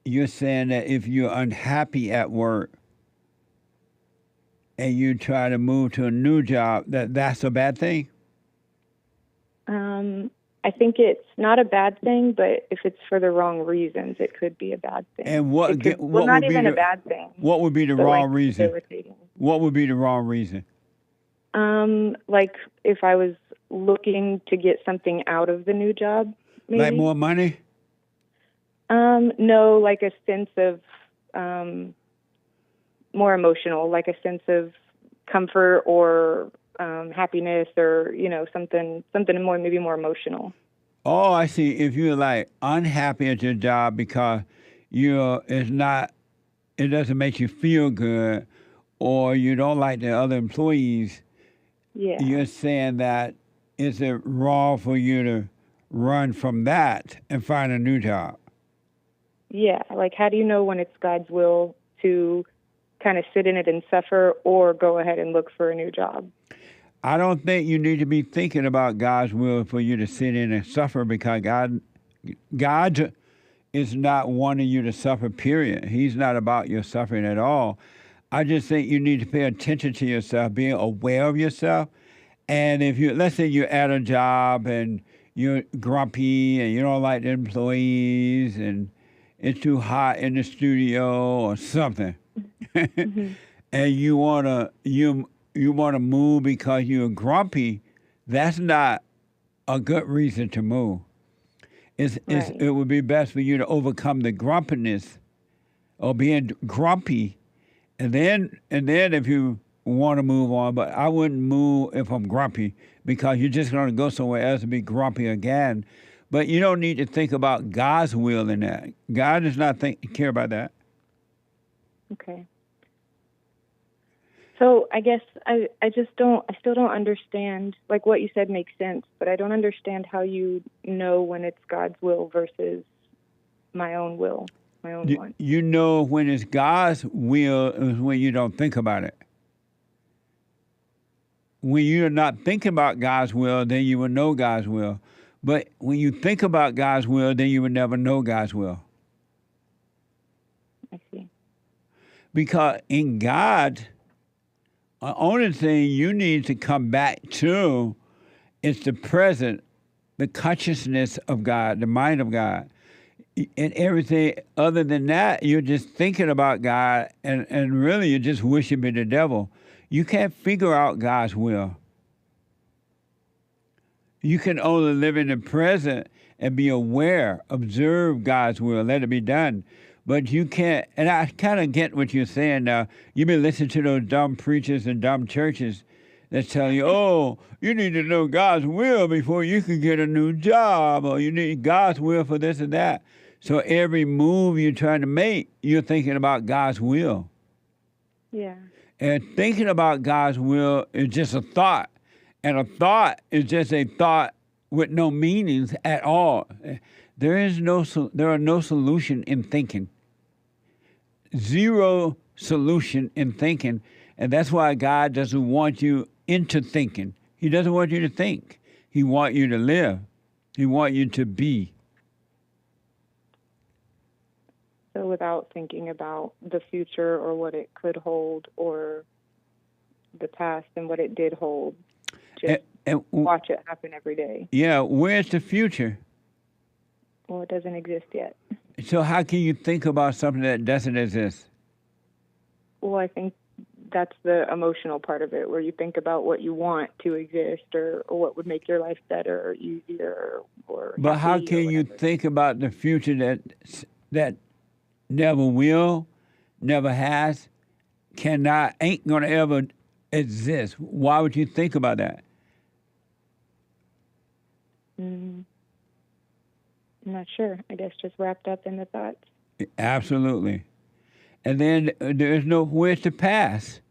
Speaker 4: You're saying that if you're unhappy at work and you try to move to a new job, that's a bad thing?
Speaker 15: I think it's not a bad thing, but if it's for the wrong reasons, it could be a bad thing.
Speaker 4: And what
Speaker 15: not
Speaker 4: would
Speaker 15: even
Speaker 4: be
Speaker 15: a bad thing.
Speaker 4: What would be the wrong reason?
Speaker 15: Irritating.
Speaker 4: What would be the wrong reason?
Speaker 15: Like if I was looking to get something out of the new job, maybe.
Speaker 4: Like more money?
Speaker 15: No, like a sense of more emotional, like a sense of comfort or happiness, or something maybe more emotional.
Speaker 4: Oh, I see. If you're unhappy at your job because it doesn't make you feel good, or you don't like the other employees,
Speaker 15: yeah,
Speaker 4: you're saying that is it wrong for you to run from that and find a new job?
Speaker 15: Yeah, like how do you know when it's God's will to kind of sit in it and suffer, or go ahead and look for a new job?
Speaker 4: I don't think you need to be thinking about God's will for you to sit in and suffer, because God is not wanting you to suffer, period. He's not about your suffering at all. I just think you need to pay attention to yourself, being aware of yourself. And if you, let's say you're at a job and you're grumpy and you don't like the employees and it's too hot in the studio or something, and you wanna move because you're grumpy, that's not a good reason to move. It would be best for you to overcome the grumpiness or being grumpy, and then if you want to move on. But I wouldn't move if I'm grumpy, because you're just going to go somewhere else and be grumpy again. But you don't need to think about God's will in that. God does not care about that.
Speaker 15: Okay. So I guess I still don't understand, like what you said makes sense, but I don't understand how you know when it's God's will versus my own will, my own want.
Speaker 4: You know when it's God's will is when you don't think about it. When you're not thinking about God's will, then you will know God's will. But when you think about God's will, then you will never know God's will.
Speaker 15: I see.
Speaker 4: Because in God, the only thing you need to come back to is the present, the consciousness of God, the mind of God. And everything other than that, you're just thinking about God, and really you're just worshiping the devil. You can't figure out God's will. You can only live in the present and be aware, observe God's will, let it be done. But you can't, and I kind of get what you're saying now. You've been listening to those dumb preachers and dumb churches that tell you, oh, you need to know God's will before you can get a new job, or you need God's will for this and that. So every move you're trying to make, you're thinking about God's will.
Speaker 15: Yeah.
Speaker 4: And thinking about God's will is just a thought. And a thought is just a thought with no meanings at all. There are no solution in thinking. Zero solution in thinking. And that's why God doesn't want you into thinking. He doesn't want you to think. He wants you to live. He wants you to be.
Speaker 15: So without thinking about the future or what it could hold or the past and what it did hold, just watch it happen every day.
Speaker 4: Yeah, where's the future?
Speaker 15: Well, it doesn't exist yet.
Speaker 4: So how can you think about something that doesn't exist?
Speaker 15: Well, I think that's the emotional part of it, where you think about what you want to exist or what would make your life better or easier or
Speaker 4: But how can you think about the future that never will, never has, cannot, ain't going to ever exist? Why would you think about that?
Speaker 15: I'm not sure. I guess just wrapped up in the thoughts.
Speaker 4: Absolutely. And then there's where's the past?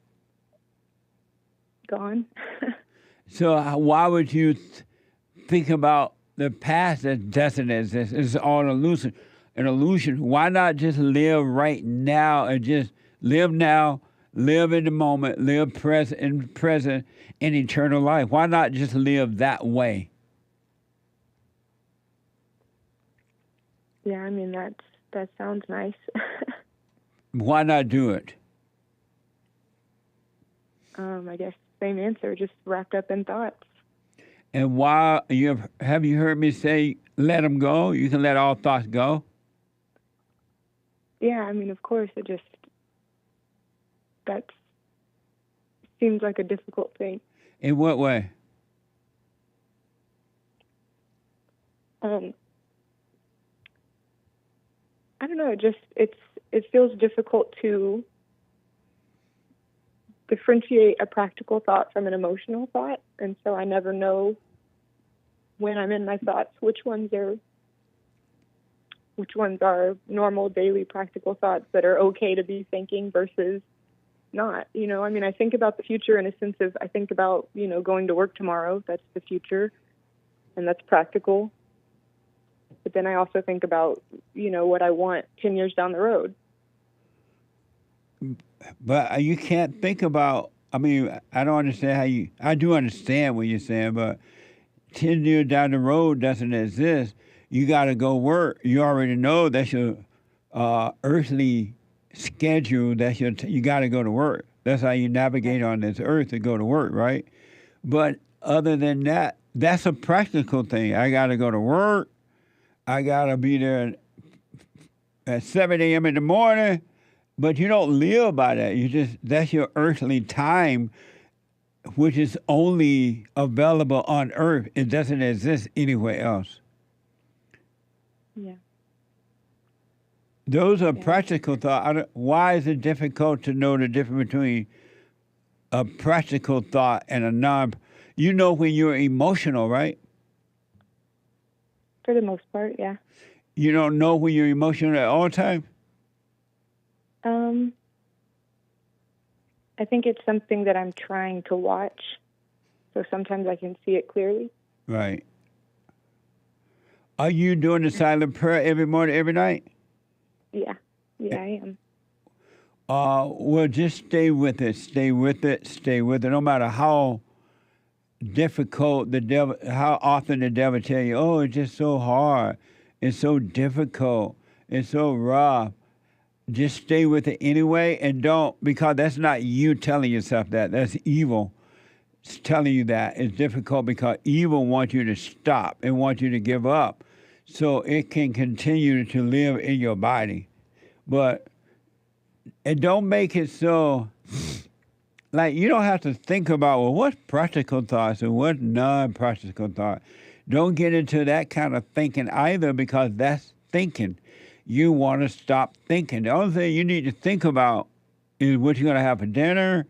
Speaker 15: Gone.
Speaker 4: So why would you think about the past that doesn't exist? It's all an illusion. Why not just live right now and just live now, live in the moment, live present in eternal life? Why not just live that way?
Speaker 15: Yeah, I mean, that sounds nice.
Speaker 4: Why not do it?
Speaker 15: I guess same answer, just wrapped up in thoughts.
Speaker 4: And why have you heard me say, let them go? You can let all thoughts go?
Speaker 15: Yeah, I mean, of course, that seems like a difficult thing.
Speaker 4: In what way?
Speaker 15: I don't know. It feels difficult to differentiate a practical thought from an emotional thought, and so I never know when I'm in my thoughts which ones are normal daily practical thoughts that are okay to be thinking versus not. You know, I mean, I think about the future in a sense of I think about going to work tomorrow. That's the future, and that's practical. But then I also think about, what I want 10 years down the road.
Speaker 4: But you can't think about, I mean, I don't understand I do understand what you're saying, but 10 years down the road doesn't exist. you got to go work. You already know that's your earthly schedule. That's you got to go to work. That's how you navigate on this earth, to go to work, right? But other than that, that's a practical thing. I got to go to work. I got to be there at 7 a.m. in the morning. But you don't live by that. That's your earthly time, which is only available on earth. It doesn't exist anywhere else.
Speaker 15: Yeah.
Speaker 4: Those are practical thoughts. Why is it difficult to know the difference between a practical thought and a non? You know when you're emotional, right?
Speaker 15: For the most part, yeah.
Speaker 4: You don't know when you're emotional at all times?
Speaker 15: I think it's something that I'm trying to watch. So sometimes I can see it clearly.
Speaker 4: Right. Are you doing the silent prayer every morning, every night?
Speaker 15: Yeah. Yeah, I am.
Speaker 4: Well, just stay with it. Stay with it. Stay with it. No matter how difficult the devil, how often the devil tell you, oh, it's just so hard. It's so difficult. It's so rough. Just stay with it anyway, and don't, because that's not you telling yourself that. That's evil. It's telling you that. It's difficult because evil wants you to stop and wants you to give up so it can continue to live in your body. But and don't make it so, like, you don't have to think about, well, what's practical thoughts and what's non-practical thought. Don't get into that kind of thinking either, because that's thinking. You want to stop thinking. The only thing you need to think about is what you're going to have for dinner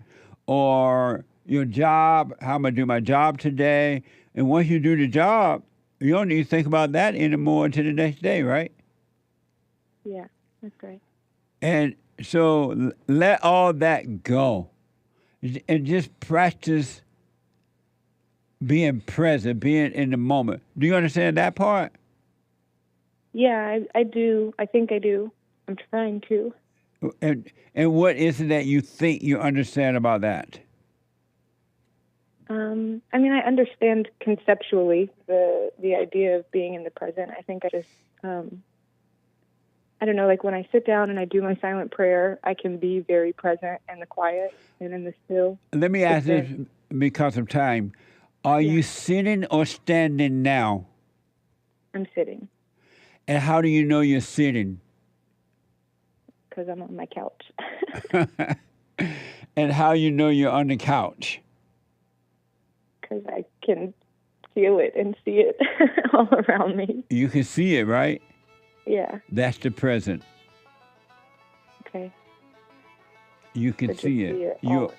Speaker 4: or your job, how I'm going to do my job today. And once you do the job, you don't need to think about that anymore until the next day, right?
Speaker 15: Yeah, that's right.
Speaker 4: And so let all that go and just practice being present, being in the moment. Do you understand that part?
Speaker 15: Yeah, I do. I think I do. I'm trying to.
Speaker 4: And what is it that you think you understand about that?
Speaker 15: I mean, I understand conceptually the idea of being in the present. I think I just, I don't know, like when I sit down and I do my silent prayer, I can be very present in the quiet and in the still.
Speaker 4: Let me ask this because of time. Are you sitting or standing now?
Speaker 15: I'm sitting.
Speaker 4: And how do you know you're sitting?
Speaker 15: Because I'm on my couch.
Speaker 4: And how you know you're on the couch?
Speaker 15: Because I can feel it and see it all around me.
Speaker 4: You can see it, right?
Speaker 15: Yeah.
Speaker 4: That's the present.
Speaker 15: Okay.
Speaker 4: You can see it.
Speaker 15: always.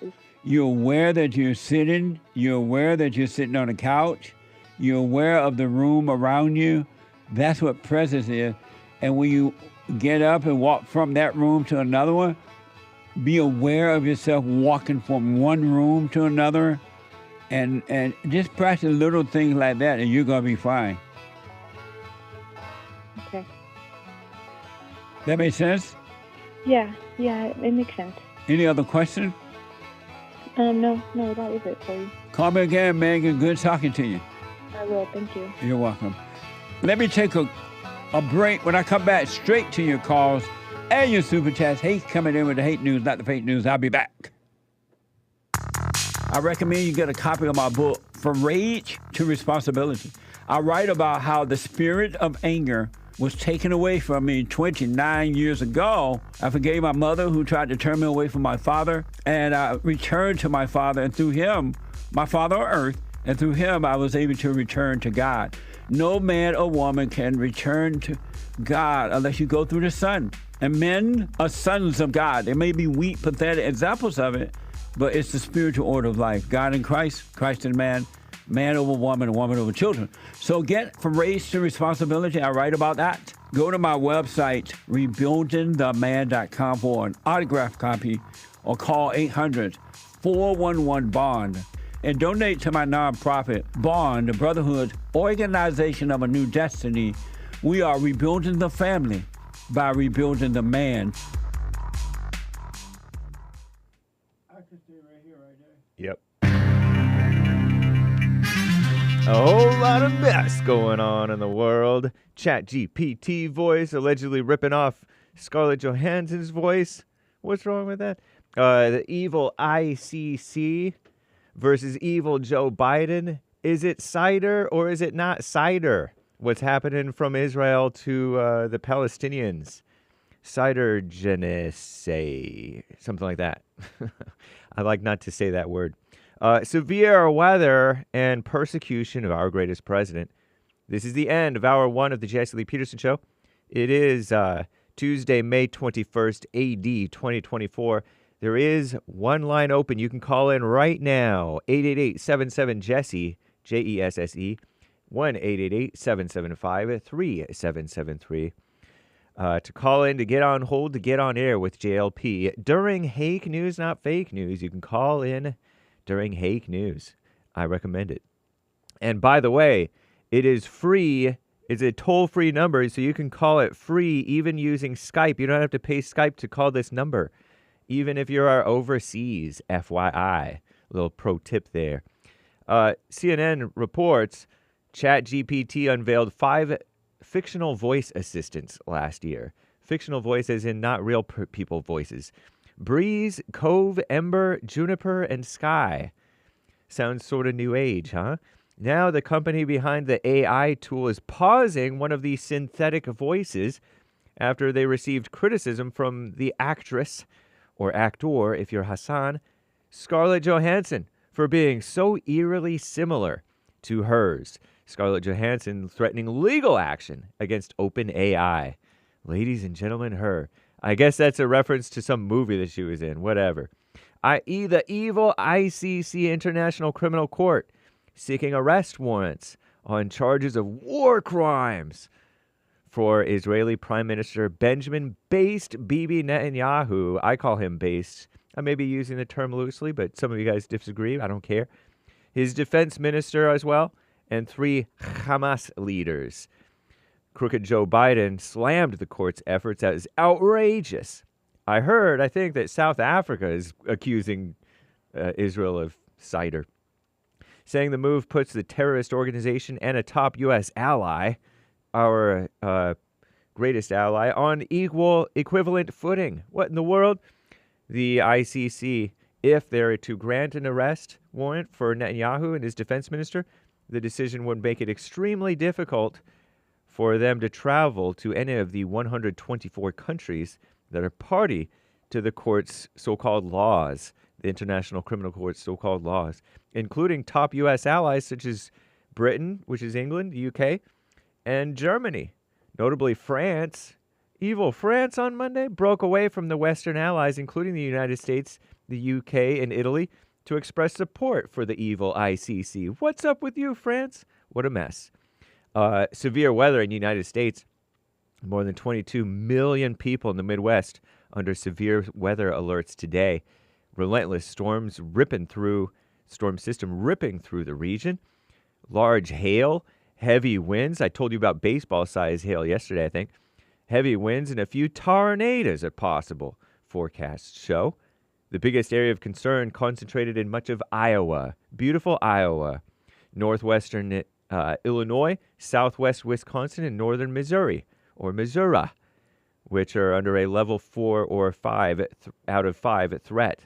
Speaker 4: You're aware that you're sitting. You're aware that you're sitting on a couch. You're aware of the room around you. That's what presence is. And when you get up and walk from that room to another one, be aware of yourself walking from one room to another, and just practice little things like that, and you're going to be fine.
Speaker 15: Okay.
Speaker 4: That makes sense?
Speaker 15: Yeah, it makes sense.
Speaker 4: Any other questions?
Speaker 15: No, that was it for you.
Speaker 4: Call me again, Megan. Good talking to you.
Speaker 15: I will, thank you.
Speaker 4: You're welcome. Let me take a break. When I come back, straight to your calls and your super chats. Hake coming in with the hate news, not the fake news. I'll be back. I recommend you get a copy of my book, From Rage to Responsibility. I write about how the spirit of anger was taken away from me 29 years ago. I forgave my mother who tried to turn me away from my father, and I returned to my father, and through him, my father on earth, and through him, I was able to return to God. No man or woman can return to God unless you go through the Son. And men are sons of God. There may be weak, pathetic examples of it, but it's the spiritual order of life. God in Christ, Christ in man, man over woman, and woman over children. So get From Rage to Responsibility. I write about that. Go to my website, rebuildingtheman.com, for an autographed copy, or call 800-411-BOND. And donate to my nonprofit, Bond, the Brotherhood Organization of a New Destiny. We are rebuilding the family by rebuilding the man. I can stay right here, right there.
Speaker 5: Yep. A whole lot of mess going on in the world. ChatGPT voice allegedly ripping off Scarlett Johansson's voice. What's wrong with that? The evil ICC versus evil Joe Biden. Is it cider or is it not cider? What's happening from Israel to the Palestinians? Cider genocide, something like that. I like not to say that word. Severe weather and persecution of our greatest president. This is the end of hour one of the Jesse Lee Peterson Show. It is Tuesday, May 21st, AD 2024. There is one line open. You can call in right now. 888-77-JESSE, Jesse, 1-888-775-3773. To call in, to get on hold, to get on air with JLP. During Hake News, not fake news, you can call in during Hake News. I recommend it. And by the way, it is free. It's a toll-free number, so you can call it free even using Skype. You don't have to pay Skype to call this number, even if you're overseas, FYI. A little pro tip there. CNN reports ChatGPT unveiled 5 fictional voice assistants last year. Fictional voice as in not real people voices. Breeze, Cove, Ember, Juniper, and Sky. Sounds sort of new age, huh? Now the company behind the AI tool is pausing one of these synthetic voices after they received criticism from the actress, or actor if you're Hassan, Scarlett Johansson, for being so eerily similar to hers. Scarlett Johansson threatening legal action against OpenAI. Ladies and gentlemen, her. I guess that's a reference to some movie that she was in, whatever. The evil ICC, International Criminal Court, seeking arrest warrants on charges of war crimes for Israeli Prime Minister Benjamin "Based" Bibi Netanyahu. I call him based. I may be using the term loosely, but some of you guys disagree. I don't care. His defense minister as well, and 3 Hamas leaders. Crooked Joe Biden slammed the court's efforts as outrageous. I think that South Africa is accusing Israel of cider, saying the move puts the terrorist organization and a top U.S. ally, our greatest ally, on equivalent footing. What in the world? The ICC, if they are to grant an arrest warrant for Netanyahu and his defense minister, the decision would make it extremely difficult for them to travel to any of the 124 countries that are party to the court's so-called laws, the International Criminal Court's so-called laws, including top U.S. allies such as Britain, which is England, the UK, and Germany. Notably, France. Evil France on Monday broke away from the Western allies, including the United States, the UK, and Italy, to express support for the evil ICC. What's up with you, France? What a mess. Severe weather in the United States. More than 22 million people in the Midwest under severe weather alerts today. Relentless storm system ripping through the region. Large hail, heavy winds. I told you about baseball-sized hail yesterday, I think. Heavy winds and a few tornadoes are possible, forecasts show. The biggest area of concern concentrated in much of Iowa. Beautiful Iowa. Northwestern Illinois, southwest Wisconsin, and northern Missouri, or Missouri, which are under a level 4 or 5 out of 5 threat.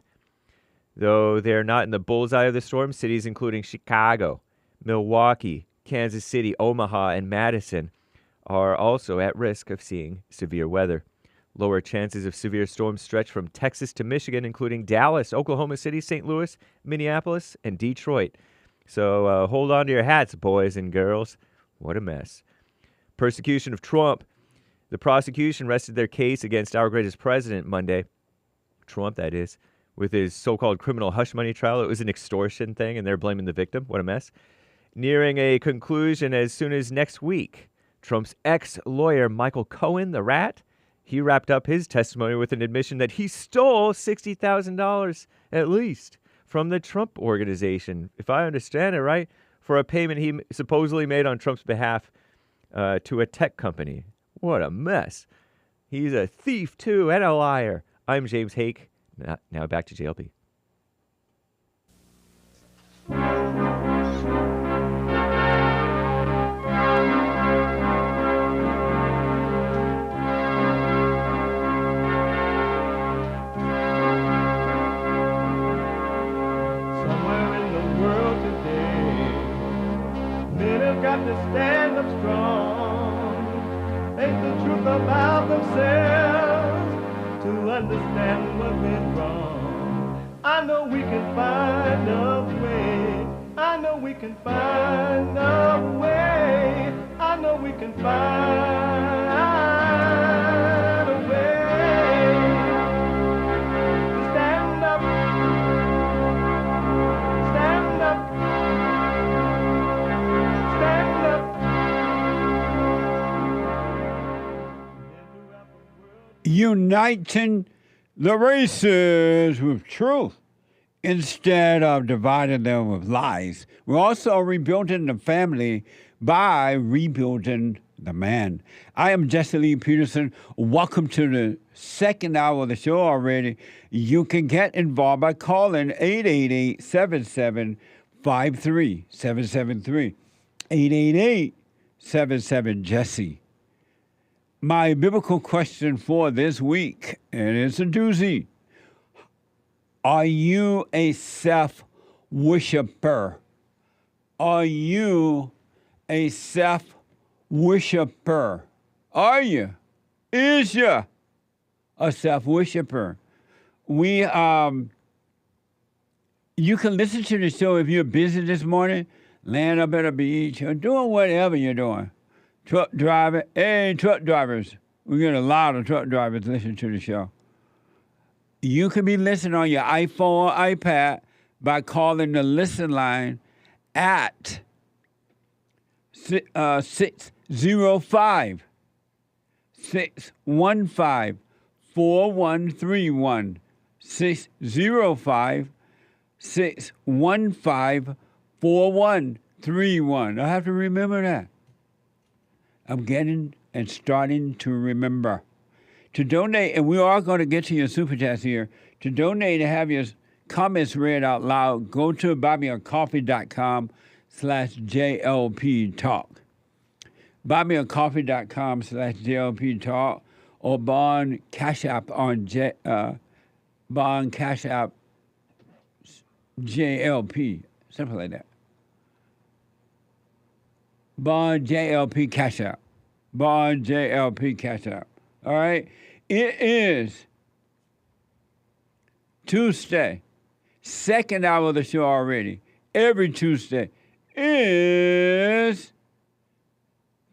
Speaker 5: Though they're not in the bullseye of the storm, cities including Chicago, Milwaukee, Kansas City, Omaha, and Madison are also at risk of seeing severe weather. Lower chances of severe storms stretch from Texas to Michigan, including Dallas, Oklahoma City, St. Louis, Minneapolis, and Detroit. So hold on to your hats, boys and girls. What a mess. Persecution of Trump. The prosecution rested their case against our greatest president Monday. Trump, that is, with his so-called criminal hush money trial. It was an extortion thing, and they're blaming the victim. What a mess. Nearing a conclusion as soon as next week. Trump's ex-lawyer, Michael Cohen, the rat, he wrapped up his testimony with an admission that he stole $60,000 at least from the Trump organization, if I understand it right, for a payment he supposedly made on Trump's behalf to a tech company. What a mess. He's a thief, too, and a liar. I'm James Hake. Now back to JLP.
Speaker 3: got to stand up strong. Ain't the truth about themselves to understand what went wrong. I know we can find a way. I know we can find a way. I know we can find a way to stand up, stand up, stand up.
Speaker 4: Uniting the races with truth instead of dividing them with lies. We're also rebuilding the family by rebuilding the man. I am Jesse Lee Peterson. Welcome to the second hour of the show already. You can get involved by calling 888-7753-773. 888-77-JESSE. My biblical question for this week, and it's a doozy. Are you a self-worshiper? Are you a self-worshiper? Are you? Is you a self-worshiper? You can listen to the show if you're busy this morning, laying up at a beach, or doing whatever you're doing. Truck driver, hey, truck drivers. We get a lot of truck drivers listening to the show. You can be listening on your iPhone or iPad by calling the listen line at 605-615-4131. 605-615-4131. I have to remember that. I'm getting and starting to remember. To donate, and we are going to get to your super chats here. To donate and have your comments read out loud, go to buymeacoffee.com/JLP Talk. Buymeacoffee.com/JLP Talk, or Bond Cash App on Bond Cash App JLP, something like that. Bond JLP Cash App. Bond JLP Cash App. All right? It is Tuesday, second hour of the show already. Every Tuesday is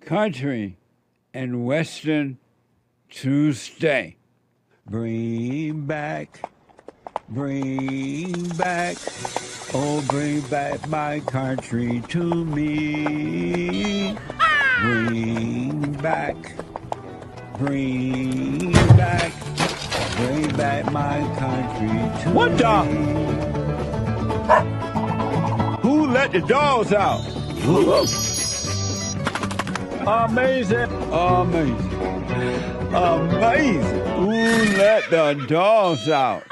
Speaker 4: Country and Western Tuesday. Bring back, oh, bring back my country to me. Bring back my country to What me. the? Who let the dogs out? Amazing. Who let the dogs out?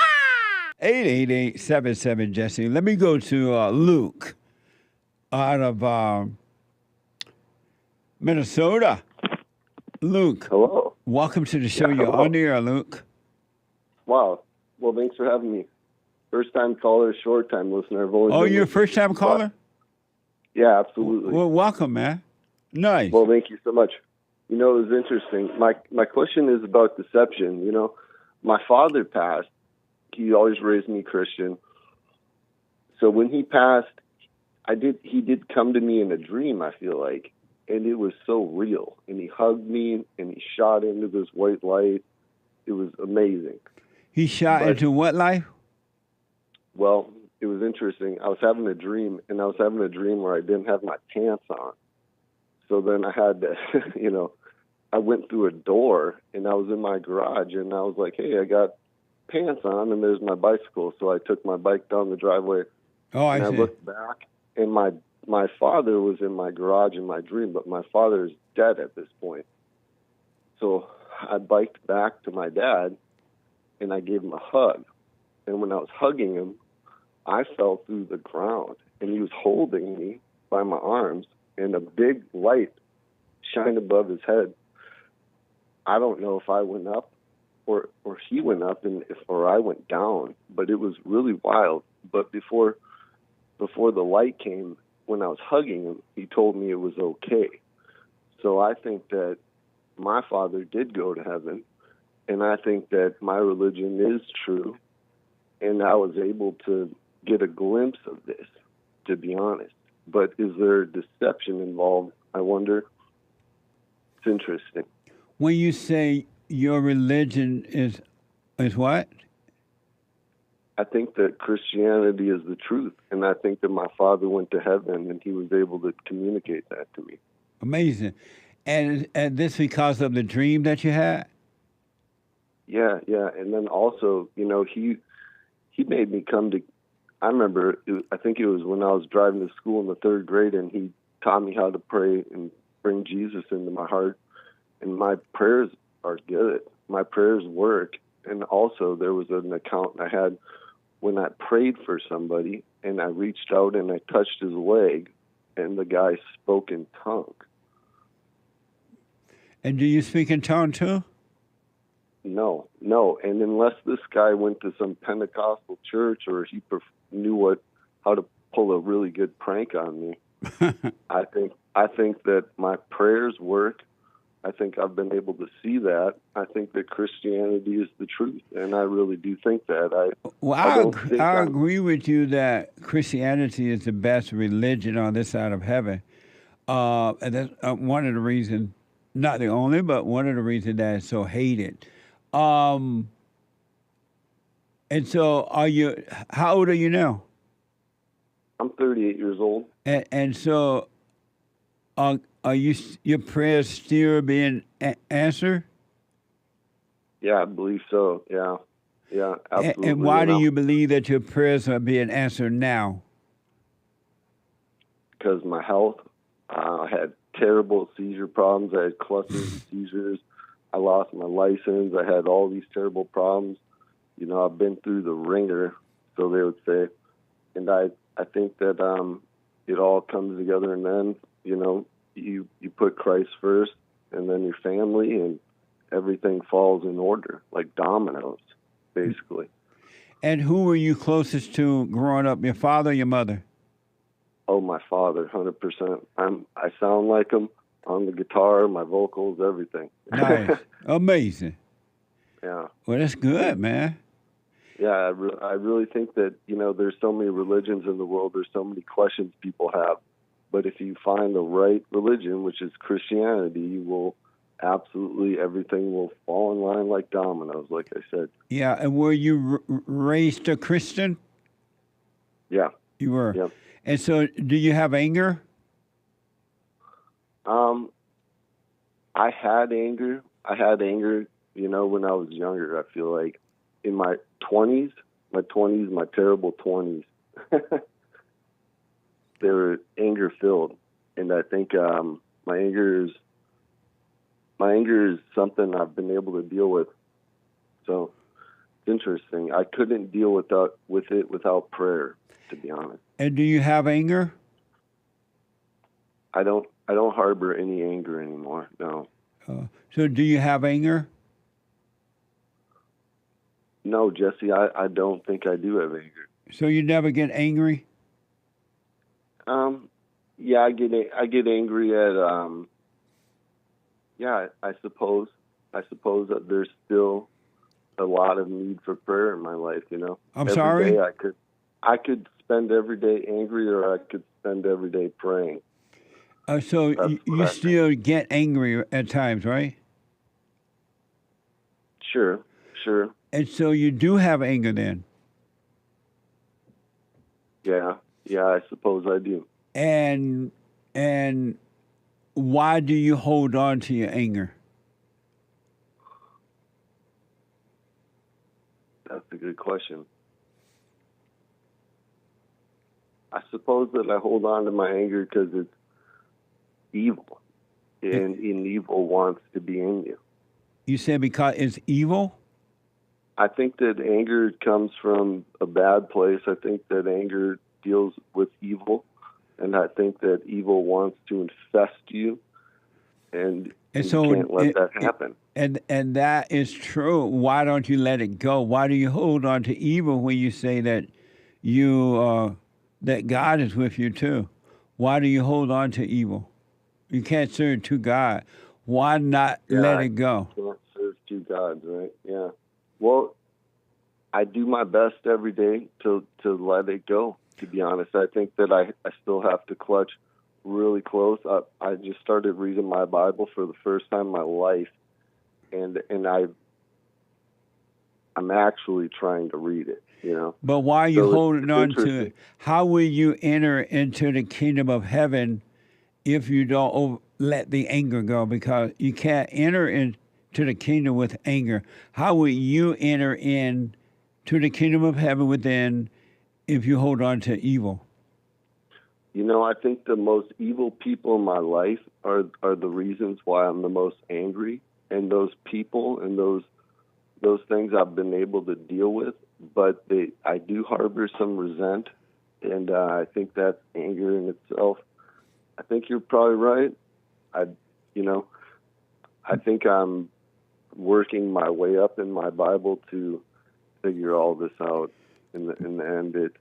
Speaker 4: 888-77-JESSE. Let me go to Luke out of Minnesota. Luke.
Speaker 16: Hello.
Speaker 4: Welcome to the show.
Speaker 16: Yeah,
Speaker 4: You're
Speaker 16: hello.
Speaker 4: on the air, Luke.
Speaker 16: Wow. Well, thanks for having me. First-time caller, short-time listener. I've always
Speaker 4: Oh,
Speaker 16: been
Speaker 4: you're a
Speaker 16: listening.
Speaker 4: first-time caller?
Speaker 16: Yeah, absolutely.
Speaker 4: Well, welcome, man. Nice.
Speaker 16: Well, thank you so much. You know, it was interesting. My question is about deception. You know, my father passed. He always raised me Christian. So when he passed, he did come to me in a dream, I feel like. And it was so real. And he hugged me and he shot into this white light. It was amazing.
Speaker 4: He shot into what life?
Speaker 16: Well, it was interesting. I was having a dream, and I was having a dream where I didn't have my pants on. So then I had to, I went through a door, and I was in my garage, and I was like, hey, I got pants on, and there's my bicycle. So I took my bike down the driveway,
Speaker 4: I
Speaker 16: and I
Speaker 4: see.
Speaker 16: looked back, and my father was in my garage in my dream, but my father is dead at this point. So I biked back to my dad, and I gave him a hug. And when I was hugging him, I fell through the ground, and he was holding me by my arms, and a big light shined above his head. I don't know if I went up or he went up or I went down, but it was really wild. But before the light came, when I was hugging him, he told me it was okay. So I think that my father did go to heaven, and I think that my religion is true, and I was able to get a glimpse of this, to be honest. But is there deception involved? I wonder. It's interesting.
Speaker 4: When you say your religion is what?
Speaker 16: I think that Christianity is the truth, and I think that my father went to heaven, and he was able to communicate that to me.
Speaker 4: Amazing. And this because of the dream that you had?
Speaker 16: Yeah. And then also, he made me come to, I remember, I think it was when I was driving to school in the 3rd grade, and he taught me how to pray and bring Jesus into my heart. And my prayers are good. My prayers work. And also there was an account I had when I prayed for somebody, and I reached out and I touched his leg, and the guy spoke in tongue.
Speaker 4: And do you speak in tongue too?
Speaker 16: No. And unless this guy went to some Pentecostal church or he knew how to pull a really good prank on me, I think that my prayers work. I think I've been able to see that. I think that Christianity is the truth, and I really do think that.
Speaker 4: I agree with you that Christianity is the best religion on this side of heaven. And that's one of the reasons, not the only, but one of the reasons that it's so hated. And so how old are you now?
Speaker 16: I'm 38 years old.
Speaker 4: And so are your prayers still being answered?
Speaker 16: Yeah, I believe so. Yeah, absolutely.
Speaker 4: And why do you believe that your prayers are being answered now?
Speaker 16: Because my health, I had terrible seizure problems. I had clusters of seizures. I lost my license. I had all these terrible problems. I've been through the ringer, so they would say. And I think that it all comes together, and then, you put Christ first, and then your family, and everything falls in order, like dominoes, basically.
Speaker 4: And who were you closest to growing up, your father or your mother?
Speaker 16: Oh, my father, 100%. I sound like him on the guitar, my vocals, everything.
Speaker 4: Nice. Amazing.
Speaker 16: Yeah.
Speaker 4: Well, that's good, man.
Speaker 16: Yeah, I really think that, there's so many religions in the world, there's so many questions people have. But if you find the right religion, which is Christianity, you will absolutely, everything will fall in line like dominoes, like I said.
Speaker 4: Yeah, and were you raised a Christian?
Speaker 16: Yeah.
Speaker 4: You were?
Speaker 16: Yep.
Speaker 4: And so do you have anger?
Speaker 16: I had anger. When I was younger. I feel like in my 20s, my terrible 20s, they were anger-filled. And I think my anger is something I've been able to deal with. So it's interesting. I couldn't deal with it without prayer, to be honest.
Speaker 4: And do you have anger?
Speaker 16: I don't harbor any anger anymore. No.
Speaker 4: So do you have anger?
Speaker 16: No, Jesse, I don't think I do have anger.
Speaker 4: So you never get angry?
Speaker 16: Yeah, I get angry at I suppose that there's still a lot of need for prayer in my life,
Speaker 4: I'm
Speaker 16: every
Speaker 4: sorry?
Speaker 16: Day I could spend every day angry, or I could spend every day praying.
Speaker 4: So you still get angry at times, right?
Speaker 16: Sure.
Speaker 4: And so you do have anger then?
Speaker 16: Yeah, I suppose I do.
Speaker 4: And why do you hold on to your anger?
Speaker 16: That's a good question. I suppose that I hold on to my anger because it's evil, and evil wants to be in you.
Speaker 4: You said because it's evil?
Speaker 16: I think that anger comes from a bad place. I think that anger deals with evil, and I think that evil wants to infest you, and
Speaker 4: so
Speaker 16: you can't let that happen.
Speaker 4: And that is true. Why don't you let it go? Why do you hold on to evil when you say that that God is with you too? Why do you hold on to evil? You can't serve two gods. Why not let it go?
Speaker 16: Can't serve two gods, right? Yeah. Well, I do my best every day to let it go, to be honest. I think that I still have to clutch really close. I just started reading my Bible for the first time in my life, and I'm actually trying to read it, you know.
Speaker 4: But why are you
Speaker 16: So
Speaker 4: holding
Speaker 16: it's
Speaker 4: on to
Speaker 16: interesting.
Speaker 4: it? How will you enter into the kingdom of heaven if you don't let the anger go? Because you can't enter into the kingdom with anger. How will you enter in to the kingdom of heaven within if you hold on to evil?
Speaker 16: You know, I think the most evil people in my life are the reasons why I'm the most angry, and those people and those things I've been able to deal with, but I do harbor some resent, and I think that's anger in itself. I think you're probably right. I think I'm working my way up in my Bible to figure all this out. In the end, it's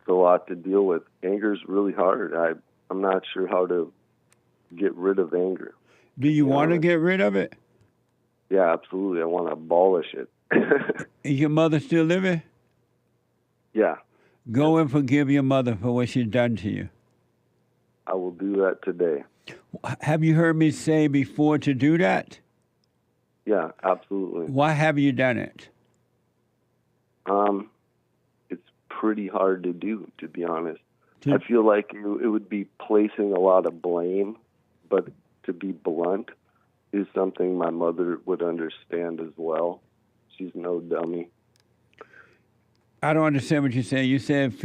Speaker 16: a lot to deal with. Anger is really hard. I'm not sure how to get rid of anger.
Speaker 4: Do you want to get rid of it?
Speaker 16: Yeah, absolutely. I want to abolish it.
Speaker 4: Is your mother still living?
Speaker 16: Yeah,
Speaker 4: Go and forgive your mother for what she's done to you.
Speaker 16: I will do that today.
Speaker 4: Have you heard me say before to do that?
Speaker 16: Yeah, absolutely.
Speaker 4: Why have you done it?
Speaker 16: It's pretty hard to do, to be honest. I feel like it would be placing a lot of blame, but to be blunt, is something my mother would understand as well. She's no dummy.
Speaker 4: I don't understand what you're saying. You said you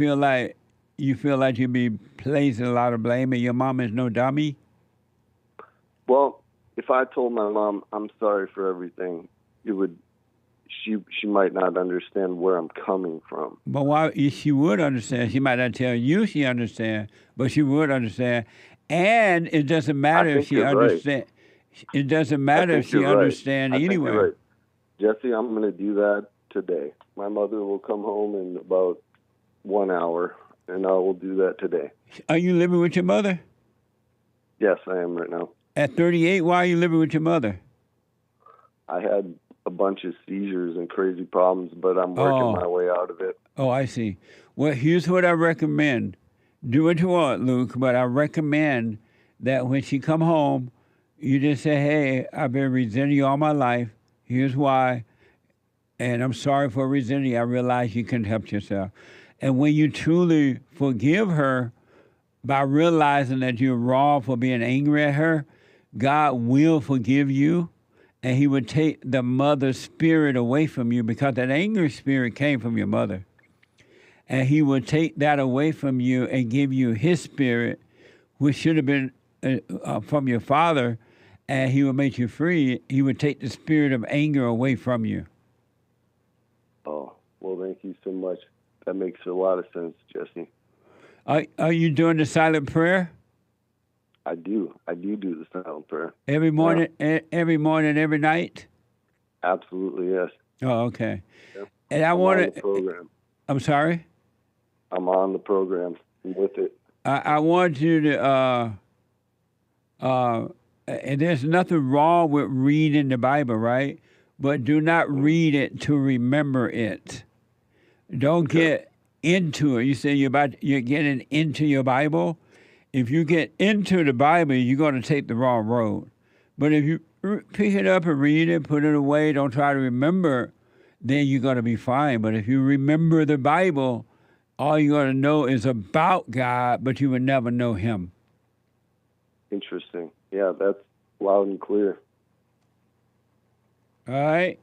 Speaker 4: feel like you'd be placing a lot of blame and your mom is no dummy?
Speaker 16: Well, if I told my mom I'm sorry for everything, she might not understand where I'm coming from.
Speaker 4: But why? She would understand. She might not tell you she understands, but she would understand. And it doesn't matter if she understands. It doesn't matter if she understands anyway.
Speaker 16: You're right. Jesse, I'm going to do that today. My mother will come home in about 1 hour, and I will do that today.
Speaker 4: Are you living with your mother?
Speaker 16: Yes, I am right now.
Speaker 4: At 38, why are you living with your mother?
Speaker 16: I had a bunch of seizures and crazy problems, but I'm working my way out of it.
Speaker 4: Oh, I see. Well, here's what I recommend. Do what you want, Luke, but I recommend that when she come home, you just say, hey, I've been resenting you all my life. Here's why. And I'm sorry for resenting you. I realize you couldn't help yourself. And when you truly forgive her by realizing that you're wrong for being angry at her, God will forgive you, and he would take the mother's spirit away from you, because that anger spirit came from your mother. And he would take that away from you and give you his spirit, which should have been from your father, and he would make you free. He would take the spirit of anger away from you.
Speaker 16: Oh, well, thank you so much. That makes a lot of sense, Jesse.
Speaker 4: Are you doing the silent prayer?
Speaker 16: I do the silent prayer.
Speaker 4: Every morning, every night?
Speaker 16: Absolutely, yes.
Speaker 4: Oh, okay.
Speaker 16: Yep.
Speaker 4: And I
Speaker 16: I'm
Speaker 4: want
Speaker 16: on the program.
Speaker 4: I'm sorry?
Speaker 16: I'm on the program. I'm with it.
Speaker 4: I want you to, and there's nothing wrong with reading the Bible, right? But do not read it to remember it. Don't get into it. You say you're getting into your Bible. If you get into the Bible, you're going to take the wrong road. But if you pick it up and read it, put it away, don't try to remember, then you're going to be fine. But if you remember the Bible, all you're going to know is about God, but you will never know him.
Speaker 16: Interesting. Yeah, that's loud and clear.
Speaker 4: All right?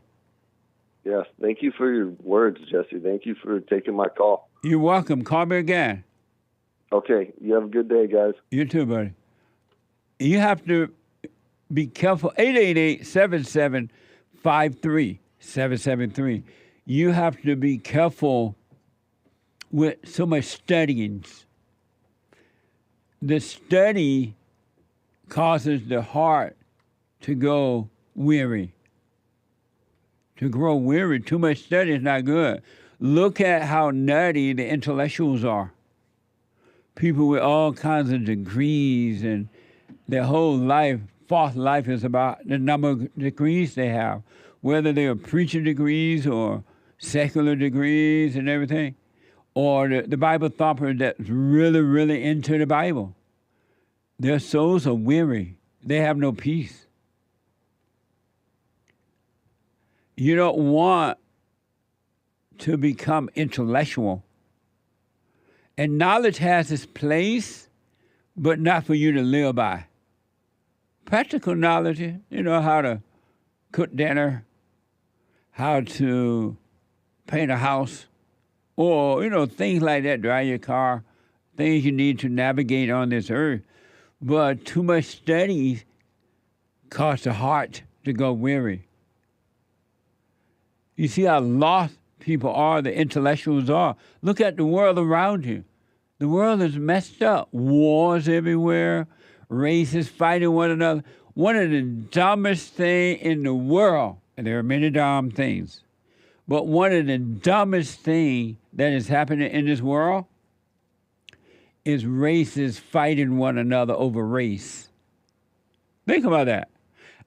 Speaker 16: Yes. Thank you for your words, Jesse. Thank you for taking my call.
Speaker 4: You're welcome. Call me again.
Speaker 16: Okay. You have a good day, guys.
Speaker 4: You too, buddy. You have to be careful. 888-7753-773. You have to be careful with so much studying. The study causes the heart to go weary. To grow weary. Too much study is not good. Look at how nutty the intellectuals are. people with all kinds of degrees, and their whole life, false life, is about the number of degrees they have, whether they are preacher degrees or secular degrees and everything, or the Bible thumper that's really, really into the Bible. Their souls are weary. They have no peace. You don't want to become intellectual. And knowledge has its place, but not for you to live by. Practical knowledge, you know, how to cook dinner, how to paint a house, or, you know, things like that, drive your car, things you need to navigate on this earth. But too much study causes the heart to go weary. You see how lost people are, the intellectuals are. Look at the world around you. The world is messed up. Wars everywhere, races fighting one another. One of the dumbest things in the world, and there are many dumb things, but one of the dumbest things that is happening in this world is races fighting one another over race. Think about that.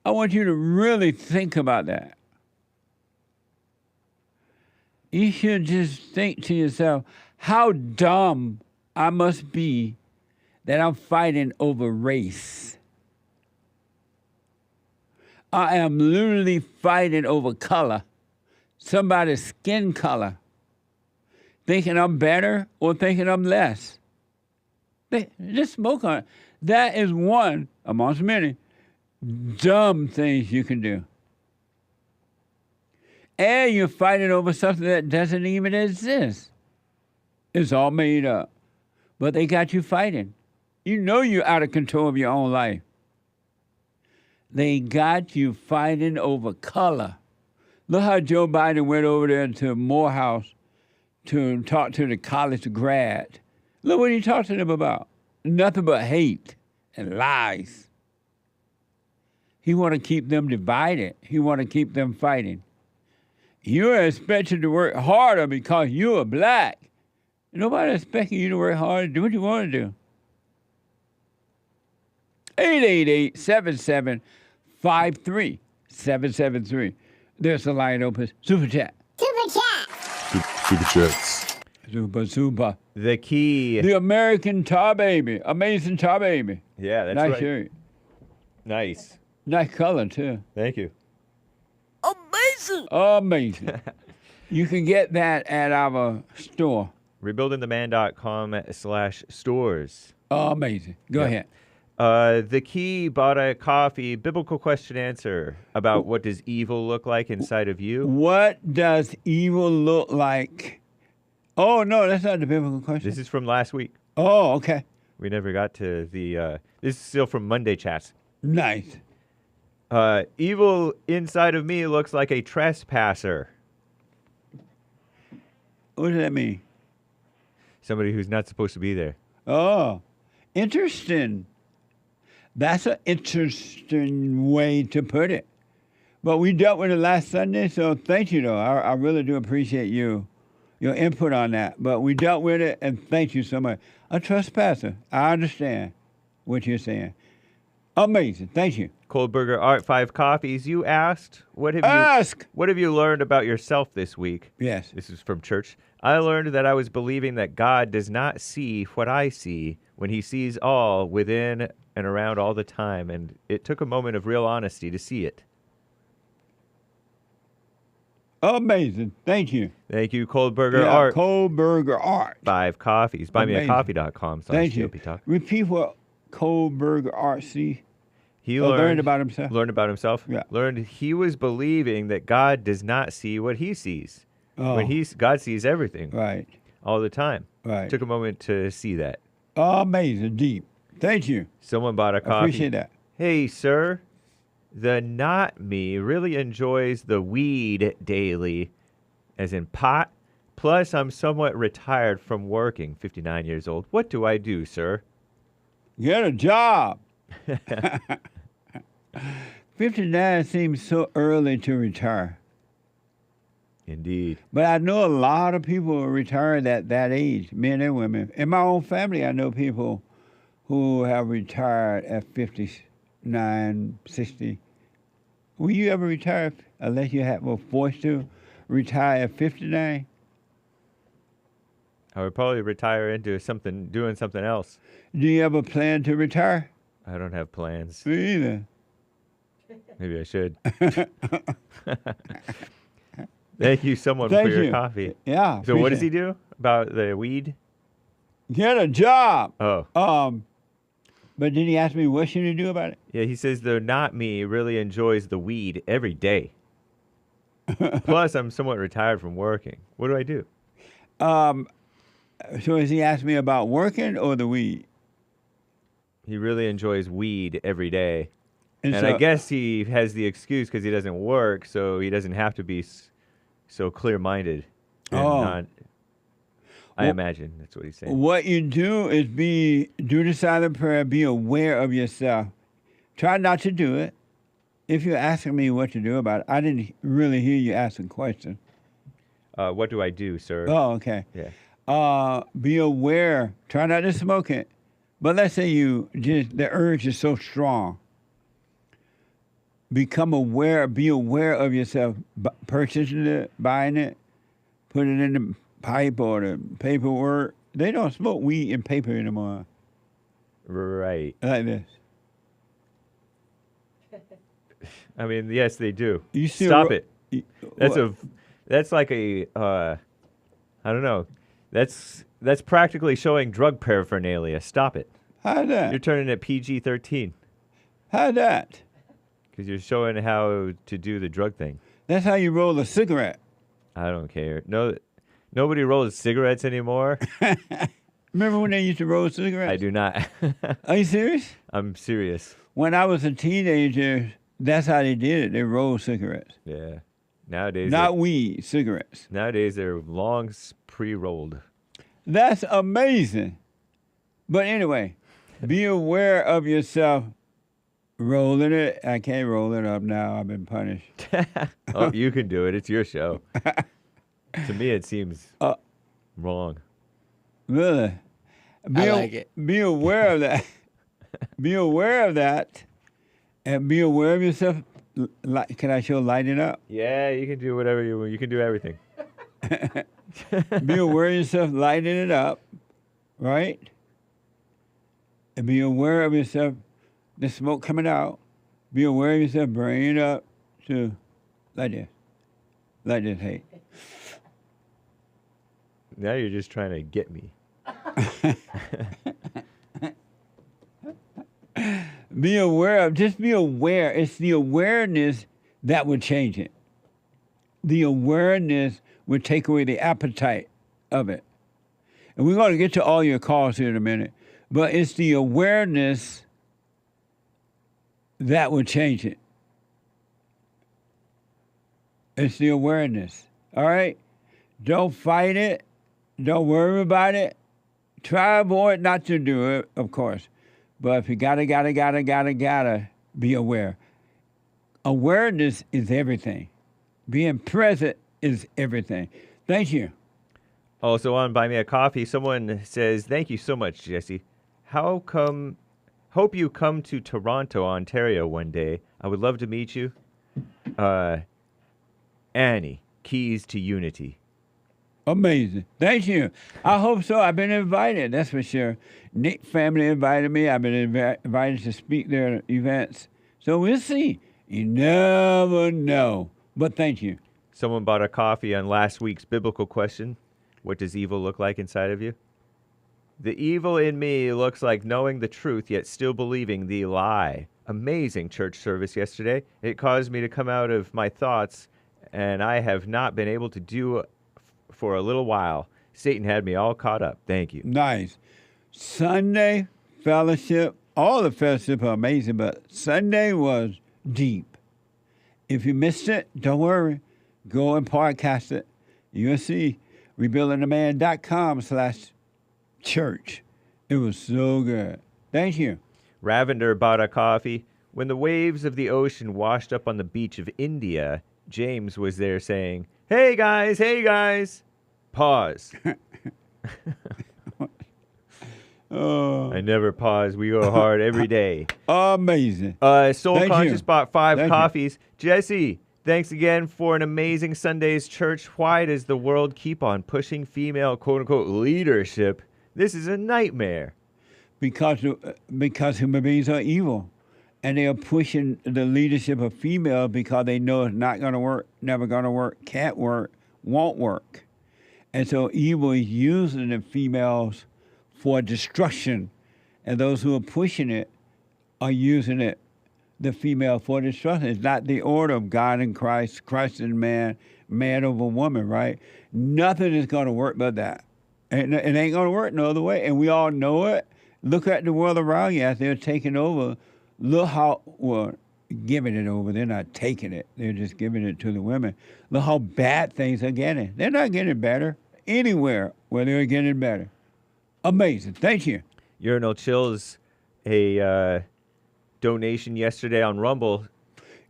Speaker 4: I want you to really think about that. You should just think to yourself, how dumb I must be that I'm fighting over race. I am literally fighting over color, somebody's skin color, thinking I'm better or thinking I'm less. Just smoke on it. That is one, amongst many, dumb things you can do. And you're fighting over something that doesn't even exist. It's all made up. But they got you fighting. You know you're out of control of your own life. They got you fighting over color. Look how Joe Biden went over there to Morehouse to talk to the college grad. Look what he talked to them about. Nothing but hate and lies. He want to keep them divided. He want to keep them fighting. You're expected to work harder because you are black. Nobody expecting you to work harder. Do what you want to do. 888-77-53-773. There's the line open. Super chat.
Speaker 17: Super chat.
Speaker 8: Super chats.
Speaker 4: Super.
Speaker 5: The key.
Speaker 4: The American tar baby. Amazing tar baby.
Speaker 5: Yeah, that's
Speaker 4: nice
Speaker 5: right.
Speaker 4: Shirt.
Speaker 5: Nice.
Speaker 4: Nice color, too.
Speaker 5: Thank you.
Speaker 4: Amazing. You can get that at our store.
Speaker 5: Rebuildingtheman.com/stores.
Speaker 4: Amazing. Go ahead.
Speaker 5: The Key bought a coffee. Biblical question answer about what does evil look like inside of you?
Speaker 4: What does evil look like? Oh, no, that's not the biblical question.
Speaker 5: This is from last week.
Speaker 4: Oh, okay.
Speaker 5: We never got to the... this is still from Monday chats.
Speaker 4: Nice.
Speaker 5: Evil inside of me looks like a trespasser.
Speaker 4: What does that mean?
Speaker 5: Somebody who's not supposed to be there.
Speaker 4: Oh, interesting. That's an interesting way to put it. But we dealt with it last Sunday, so thank you, though. I really do appreciate your input on that. But we dealt with it, and thank you so much. A trespasser. I understand what you're saying. Amazing. Thank you.
Speaker 5: Cold Burger Art 5 Coffees. You asked, what have you learned about yourself this week?
Speaker 4: Yes.
Speaker 5: This is from church. I learned that I was believing that God does not see what I see when he sees all within and around all the time. And it took a moment of real honesty to see it.
Speaker 4: Amazing. Thank you.
Speaker 5: Thank you, Cold Burger Art.
Speaker 4: Cold Burger Art.
Speaker 5: 5 Coffees. BuyMeACoffee.com.
Speaker 4: Thank you. Repeat what Cold Burger Art see.
Speaker 5: He
Speaker 4: learned about himself.
Speaker 5: Learned about himself.
Speaker 4: Yeah.
Speaker 5: Learned he was believing that God does not see what he sees.
Speaker 4: Oh.
Speaker 5: God sees everything.
Speaker 4: Right.
Speaker 5: All the time.
Speaker 4: Right.
Speaker 5: Took a moment to see that.
Speaker 4: Amazing. Deep. Thank you.
Speaker 5: Someone bought a coffee.
Speaker 4: Appreciate that.
Speaker 5: Hey, sir. The not me really enjoys the weed daily, as in pot. Plus, I'm somewhat retired from working, 59 years old. What do I do, sir?
Speaker 4: Get a job. 59 seems so early to retire.
Speaker 5: Indeed.
Speaker 4: But I know a lot of people retired at that age, men and women. In my own family, I know people who have retired at 59, 60. Will you ever retire unless you were forced to retire at 59?
Speaker 5: I would probably retire into doing something else.
Speaker 4: Do you ever plan to retire?
Speaker 5: I don't have plans.
Speaker 4: Me either.
Speaker 5: Maybe I should. Thank you, someone,
Speaker 4: Thank
Speaker 5: for your
Speaker 4: you.
Speaker 5: coffee.
Speaker 4: Yeah.
Speaker 5: So what does
Speaker 4: appreciate
Speaker 5: he do about the weed?
Speaker 4: Get a job.
Speaker 5: Oh.
Speaker 4: But did he ask me what should he do about it?
Speaker 5: Yeah, he says the not me really enjoys the weed every day. Plus, I'm somewhat retired from working. What do I do?
Speaker 4: So has he asked me about working or the weed?
Speaker 5: He really enjoys weed every day. And
Speaker 4: so,
Speaker 5: I guess he has the excuse because he doesn't work, so he doesn't have to be so clear-minded. I imagine that's what he's saying.
Speaker 4: What you do is do the silent prayer, be aware of yourself. Try not to do it. If you're asking me what to do about it, I didn't really hear you ask a question.
Speaker 5: What do I do, sir?
Speaker 4: Oh, okay.
Speaker 5: Yeah.
Speaker 4: Be aware. Try not to smoke it. But let's say the urge is so strong. Become aware, be aware of yourself, purchasing it, buying it, put it in the pipe or the paperwork. They don't smoke weed in paper anymore.
Speaker 5: Right.
Speaker 4: Like this.
Speaker 5: I mean, yes, they do.
Speaker 4: You still
Speaker 5: Stop it. That's like a, I don't know. That's practically showing drug paraphernalia. Stop it.
Speaker 4: How's that?
Speaker 5: You're turning it PG-13.
Speaker 4: How's that?
Speaker 5: Because you're showing how to do the drug thing.
Speaker 4: That's how you roll a cigarette.
Speaker 5: I don't care. No, nobody rolls cigarettes anymore.
Speaker 4: Remember when they used to roll cigarettes?
Speaker 5: I do not.
Speaker 4: Are you serious?
Speaker 5: I'm serious.
Speaker 4: When I was a teenager, that's how they did it. They rolled cigarettes.
Speaker 5: Yeah. Nowadays.
Speaker 4: Not weed, cigarettes.
Speaker 5: Nowadays, they're long pre-rolled.
Speaker 4: That's amazing. But anyway, be aware of yourself. Rolling it. I can't roll it up now. I've been punished.
Speaker 5: Oh, you can do it. It's your show. To me, it seems wrong.
Speaker 4: Really?
Speaker 6: I like it.
Speaker 4: Be aware of that. Be aware of that. And be aware of yourself. Can I show lighting up?
Speaker 5: Yeah, you can do whatever you can do everything.
Speaker 4: Be aware of yourself lighting it up. Right? And be aware of yourself. The smoke coming out. Be aware of yourself, bring it up to like this. Like this, Hake.
Speaker 5: Now you're just trying to get me.
Speaker 4: Be aware. It's the awareness that would change it. The awareness would take away the appetite of it. And we're going to get to all your calls here in a minute. But it's the awareness that would change it. It's the awareness. All right? Don't fight it. Don't worry about it. Try avoid not to do it, of course. But if you gotta be aware. Awareness is everything. Being present is everything. Thank you.
Speaker 5: Also on Buy Me a Coffee, someone says, thank you so much, Jesse. Hope you come to Toronto, Ontario one day. I would love to meet you. Annie, Keys to Unity.
Speaker 4: Amazing. Thank you. I hope so. I've been invited, that's for sure. Nick family invited me. I've been invited to speak their events. So we'll see. You never know. But thank you.
Speaker 5: Someone bought a coffee on last week's biblical question. What does evil look like inside of you? The evil in me looks like knowing the truth, yet still believing the lie. Amazing church service yesterday. It caused me to come out of my thoughts, and I have not been able to do for a little while. Satan had me all caught up. Thank you.
Speaker 4: Nice. Sunday fellowship, all the fellowship are amazing, but Sunday was deep. If you missed it, don't worry. Go and podcast it. You'll see. rebuildingtheman.com/church. It was so good. Thank you.
Speaker 5: Ravender bought a coffee. When the waves of the ocean washed up on the beach of India, James was there saying, Hey guys. Pause.
Speaker 4: Oh,
Speaker 5: I never pause. We go hard every day.
Speaker 4: amazing.
Speaker 5: Soul
Speaker 4: Thank
Speaker 5: Conscious
Speaker 4: you.
Speaker 5: bought 5
Speaker 4: Thank you.
Speaker 5: coffees. Jesse, thanks again for an amazing Sunday's church. Why does the world keep on pushing female quote-unquote leadership? This is a nightmare.
Speaker 4: Because human beings are evil. And they are pushing the leadership of female because they know it's not going to work, never going to work, can't work, won't work. And so evil is using the females for destruction. And those who are pushing it are using it, the female, for destruction. It's not the order of God and Christ, Christ and man, man over woman, right? Nothing is going to work but that. And it ain't going to work no other way. And we all know it. Look at the world around you as they're taking over. Look how, well, giving it over. They're not taking it. They're just giving it to the women. Look how bad things are getting. They're not getting better anywhere where they're getting better. Amazing. Thank you.
Speaker 5: Urinal Chills, a donation yesterday on Rumble.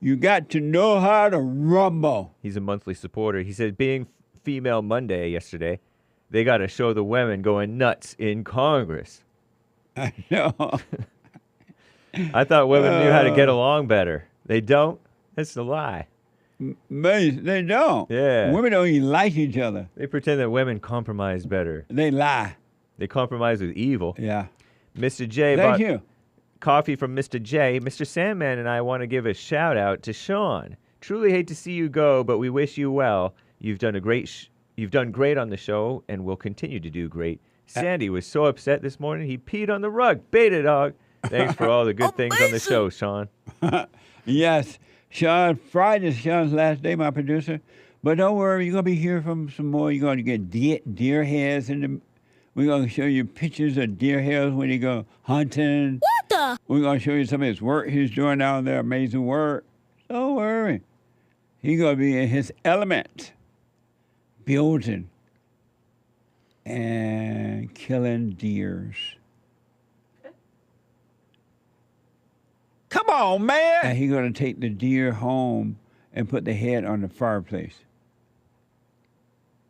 Speaker 4: You got to know how to rumble.
Speaker 5: He's a monthly supporter. He said, being Female Monday yesterday, they got to show the women going nuts in Congress.
Speaker 4: I know.
Speaker 5: I thought women knew how to get along better. They don't? That's a lie.
Speaker 4: They don't.
Speaker 5: Yeah.
Speaker 4: Women don't even like each other.
Speaker 5: They pretend that women compromise better.
Speaker 4: They lie.
Speaker 5: They compromise with evil.
Speaker 4: Yeah.
Speaker 5: Mr. J
Speaker 4: Thank
Speaker 5: bought
Speaker 4: you.
Speaker 5: coffee from Mr. J. Mr. Sandman and I want to give a shout out to Sean. Truly hate to see you go, but we wish you well. You've done great on the show and will continue to do great. Sandy was so upset this morning he peed on the rug. Beta dog. Thanks for all the good things on the show, Sean.
Speaker 4: Yes. Sean, Friday's Sean's last day, my producer. But don't worry, you're going to be hearing from some more. You're going to get deer hairs in the... We're going to show you pictures of deer hairs when you go hunting.
Speaker 2: What the?
Speaker 4: We're going to show you some of his work he's doing down there. Amazing work. Don't worry. He's going to be in his element. Building. And killing deers. Come on, man! And he's going to take the deer home and put the head on the fireplace.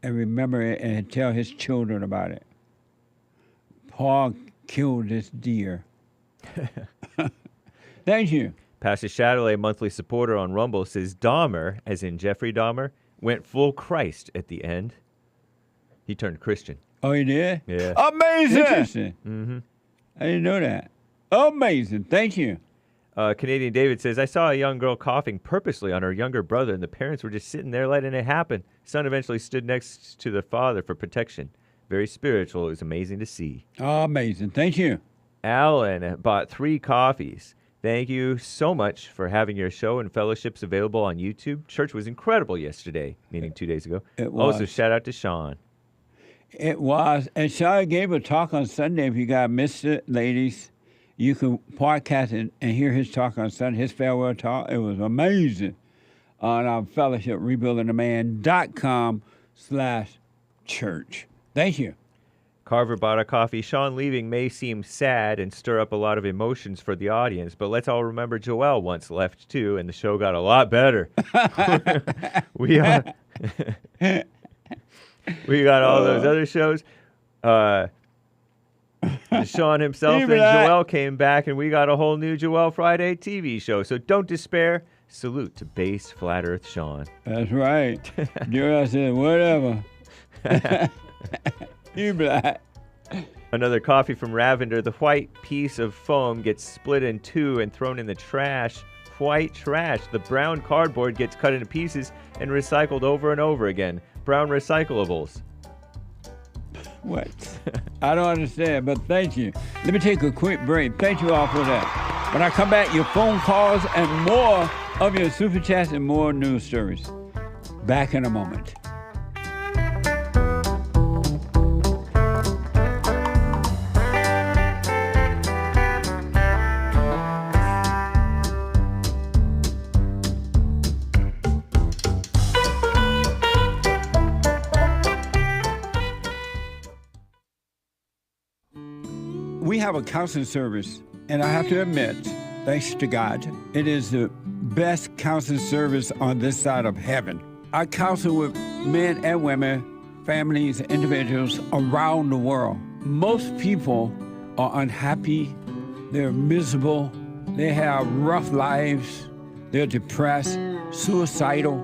Speaker 4: And remember it and tell his children about it. Paul killed this deer. Thank you.
Speaker 5: Pastor Shadowley, monthly supporter on Rumble, says Dahmer, as in Jeffrey Dahmer, went full Christ at the end. He turned Christian.
Speaker 4: Oh, he did?
Speaker 5: Yeah.
Speaker 4: Amazing! Interesting.
Speaker 5: Mm-hmm.
Speaker 4: I didn't know that. Amazing. Thank you.
Speaker 5: Canadian David says, I saw a young girl coughing purposely on her younger brother, and the parents were just sitting there letting it happen. Son eventually stood next to the father for protection. Very spiritual. It was amazing to see.
Speaker 4: Amazing. Thank you.
Speaker 5: Alan bought 3 coffees. Thank you so much for having your show and fellowships available on YouTube. Church was incredible yesterday, meaning 2 days ago.
Speaker 4: It was.
Speaker 5: Also, shout out to Sean.
Speaker 4: It was. And Sean gave a talk on Sunday. If you guys missed it, ladies, you can podcast and hear his talk on Sunday, his farewell talk. It was amazing on our fellowship, rebuildingtheman.com/church. Thank you.
Speaker 5: Carver bought a coffee. Sean leaving may seem sad and stir up a lot of emotions for the audience, but let's all remember Joelle once left too, and the show got a lot better. We got all those other shows. Sean himself and Joelle came back, and we got a whole new Joelle Friday TV show. So don't despair. Salute to base Flat Earth Sean.
Speaker 4: That's right. Joelle said, whatever. You black.
Speaker 5: Another coffee from Ravender. The white piece of foam gets split in 2 and thrown in the trash. White trash. The brown cardboard gets cut into pieces and recycled over and over again. Brown recyclables.
Speaker 4: What? I don't understand, but thank you. Let me take a quick break. Thank you all for that. When I come back, your phone calls and more of your super chats and more news stories. Back in a moment. We have a counseling service, and I have to admit, thanks to God, it is the best counseling service on this side of heaven. I counsel with men and women, families, individuals around the world. Most people are unhappy, they're miserable, they have rough lives, they're depressed, suicidal,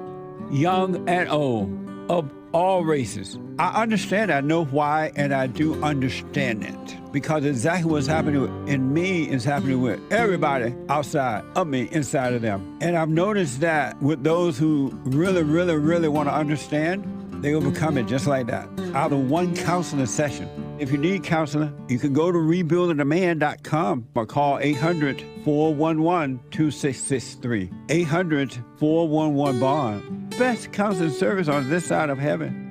Speaker 4: young and old, of all races. I understand, I know why, and I do understand it. Because exactly what's happening in me is happening with everybody outside of me, inside of them. And I've noticed that with those who really, really, really want to understand, they overcome it just like that, out of one counseling session. If you need counseling, you can go to rebuildingtheman.com or call 800-411-2663. 800-411-BOND. Best counseling service on this side of heaven.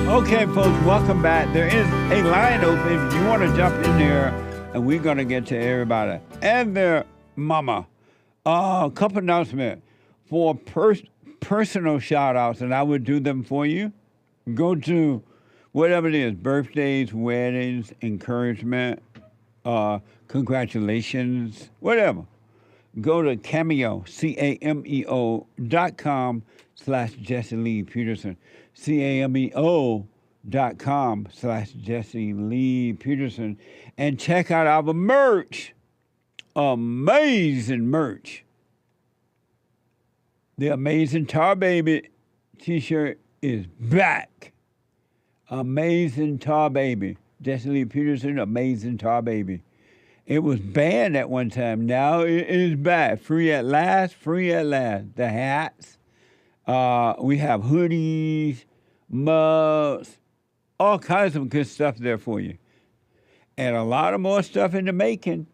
Speaker 4: Okay, folks, welcome back. There is a line open if you want to jump in there, and we're going to get to everybody and their mama. A couple announcements for personal shout-outs, and I would do them for you. Go to whatever it is, birthdays, weddings, encouragement, congratulations, whatever. Go to Cameo, CAMEO.com/Jesse Lee Peterson. CAMEO.com/Jesse Lee Peterson, and check out our merch. Amazing merch. The Amazing Tar Baby t-shirt is back. Amazing Tar Baby. Jesse Lee Peterson, Amazing Tar Baby. It was banned at one time. Now it is back. Free at last, free at last. The hats. We have hoodies, mugs, all kinds of good stuff there for you. And a lot of more stuff in the making.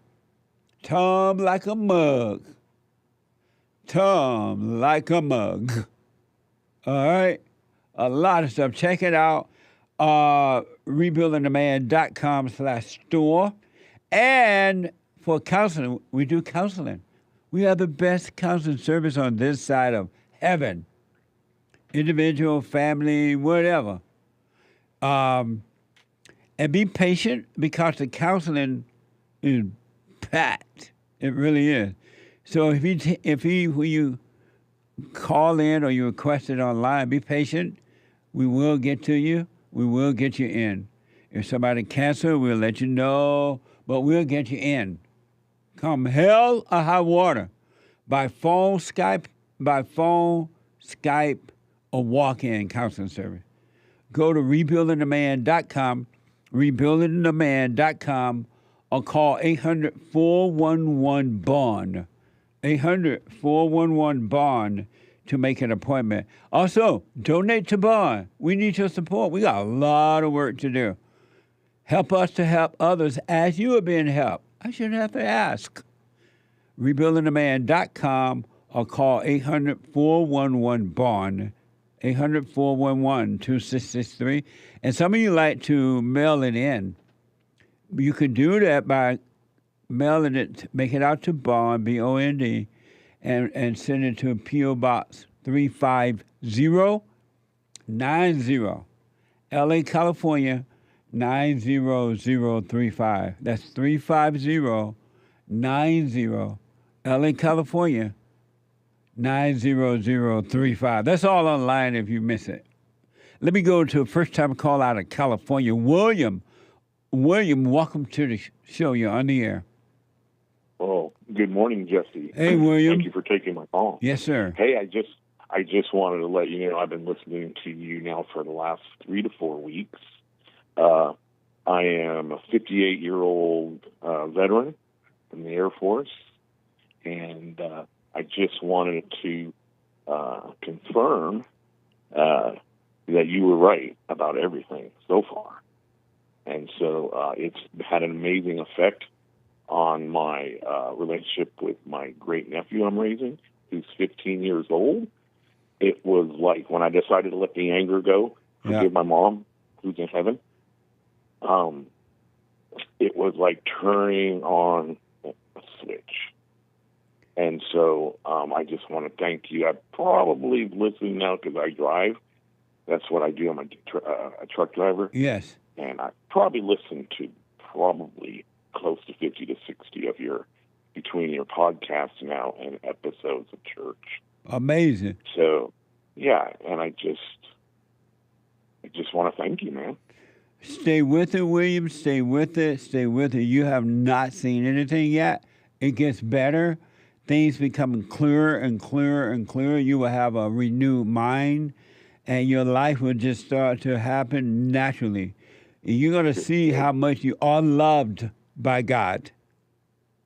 Speaker 4: Tom like a mug. Tom like a mug. All right? A lot of stuff. Check it out. Rebuildingtheman.com/store. And for counseling, we do counseling. We have the best counseling service on this side of heaven. Individual, family, whatever. And be patient because the counseling is packed. It really is. So if you call in or you request it online, be patient. We will get to you. We will get you in. If somebody cancels, we'll let you know, but we'll get you in. Come hell or high water. By phone, Skype, or walk-in counseling service. Go to rebuildingtheman.com, rebuildingtheman.com, or call 800-411-BOND, 800-411-BOND to make an appointment. Also, donate to Bond. We need your support. We got a lot of work to do. Help us to help others as you are being helped. I shouldn't have to ask. Rebuildingtheman.com or call 800-411-BOND, 800-411-2663. And some of you like to mail it in. You could do that by mailing it, make it out to Bond, B-O-N-D, and send it to P.O. Box 35090, L.A., California, 90035. That's 35090, L.A., California, 90035. That's all online if you miss it. Let me go to a first-time call out of California. William, welcome to the show. You're on the air.
Speaker 17: Oh, good morning, Jesse.
Speaker 4: Hey, William.
Speaker 17: Thank you for taking my call.
Speaker 4: Yes, sir.
Speaker 17: Hey, I just wanted to let you know I've been listening to you now for the last 3 to 4 weeks. I am a 58-year-old veteran from the Air Force, and I just wanted to confirm that you were right about everything so far. And so it's had an amazing effect on my relationship with my great-nephew I'm raising, who's 15 years old. It was like when I decided to let the anger go, forgive my mom, who's in heaven, it was like turning on a switch. And so I just want to thank you. I'm probably listening now because I drive. That's what I do. I'm a truck driver.
Speaker 4: Yes.
Speaker 17: And I probably listen to probably close to 50 to 60 of between your podcasts now and episodes of church.
Speaker 4: Amazing.
Speaker 17: So, yeah, and I just want to thank you, man.
Speaker 4: Stay with it, William. Stay with it. Stay with it. You have not seen anything yet. It gets better. Things becoming clearer and clearer and clearer. You will have a renewed mind, and your life will just start to happen naturally. You're going to see how much you are loved by God.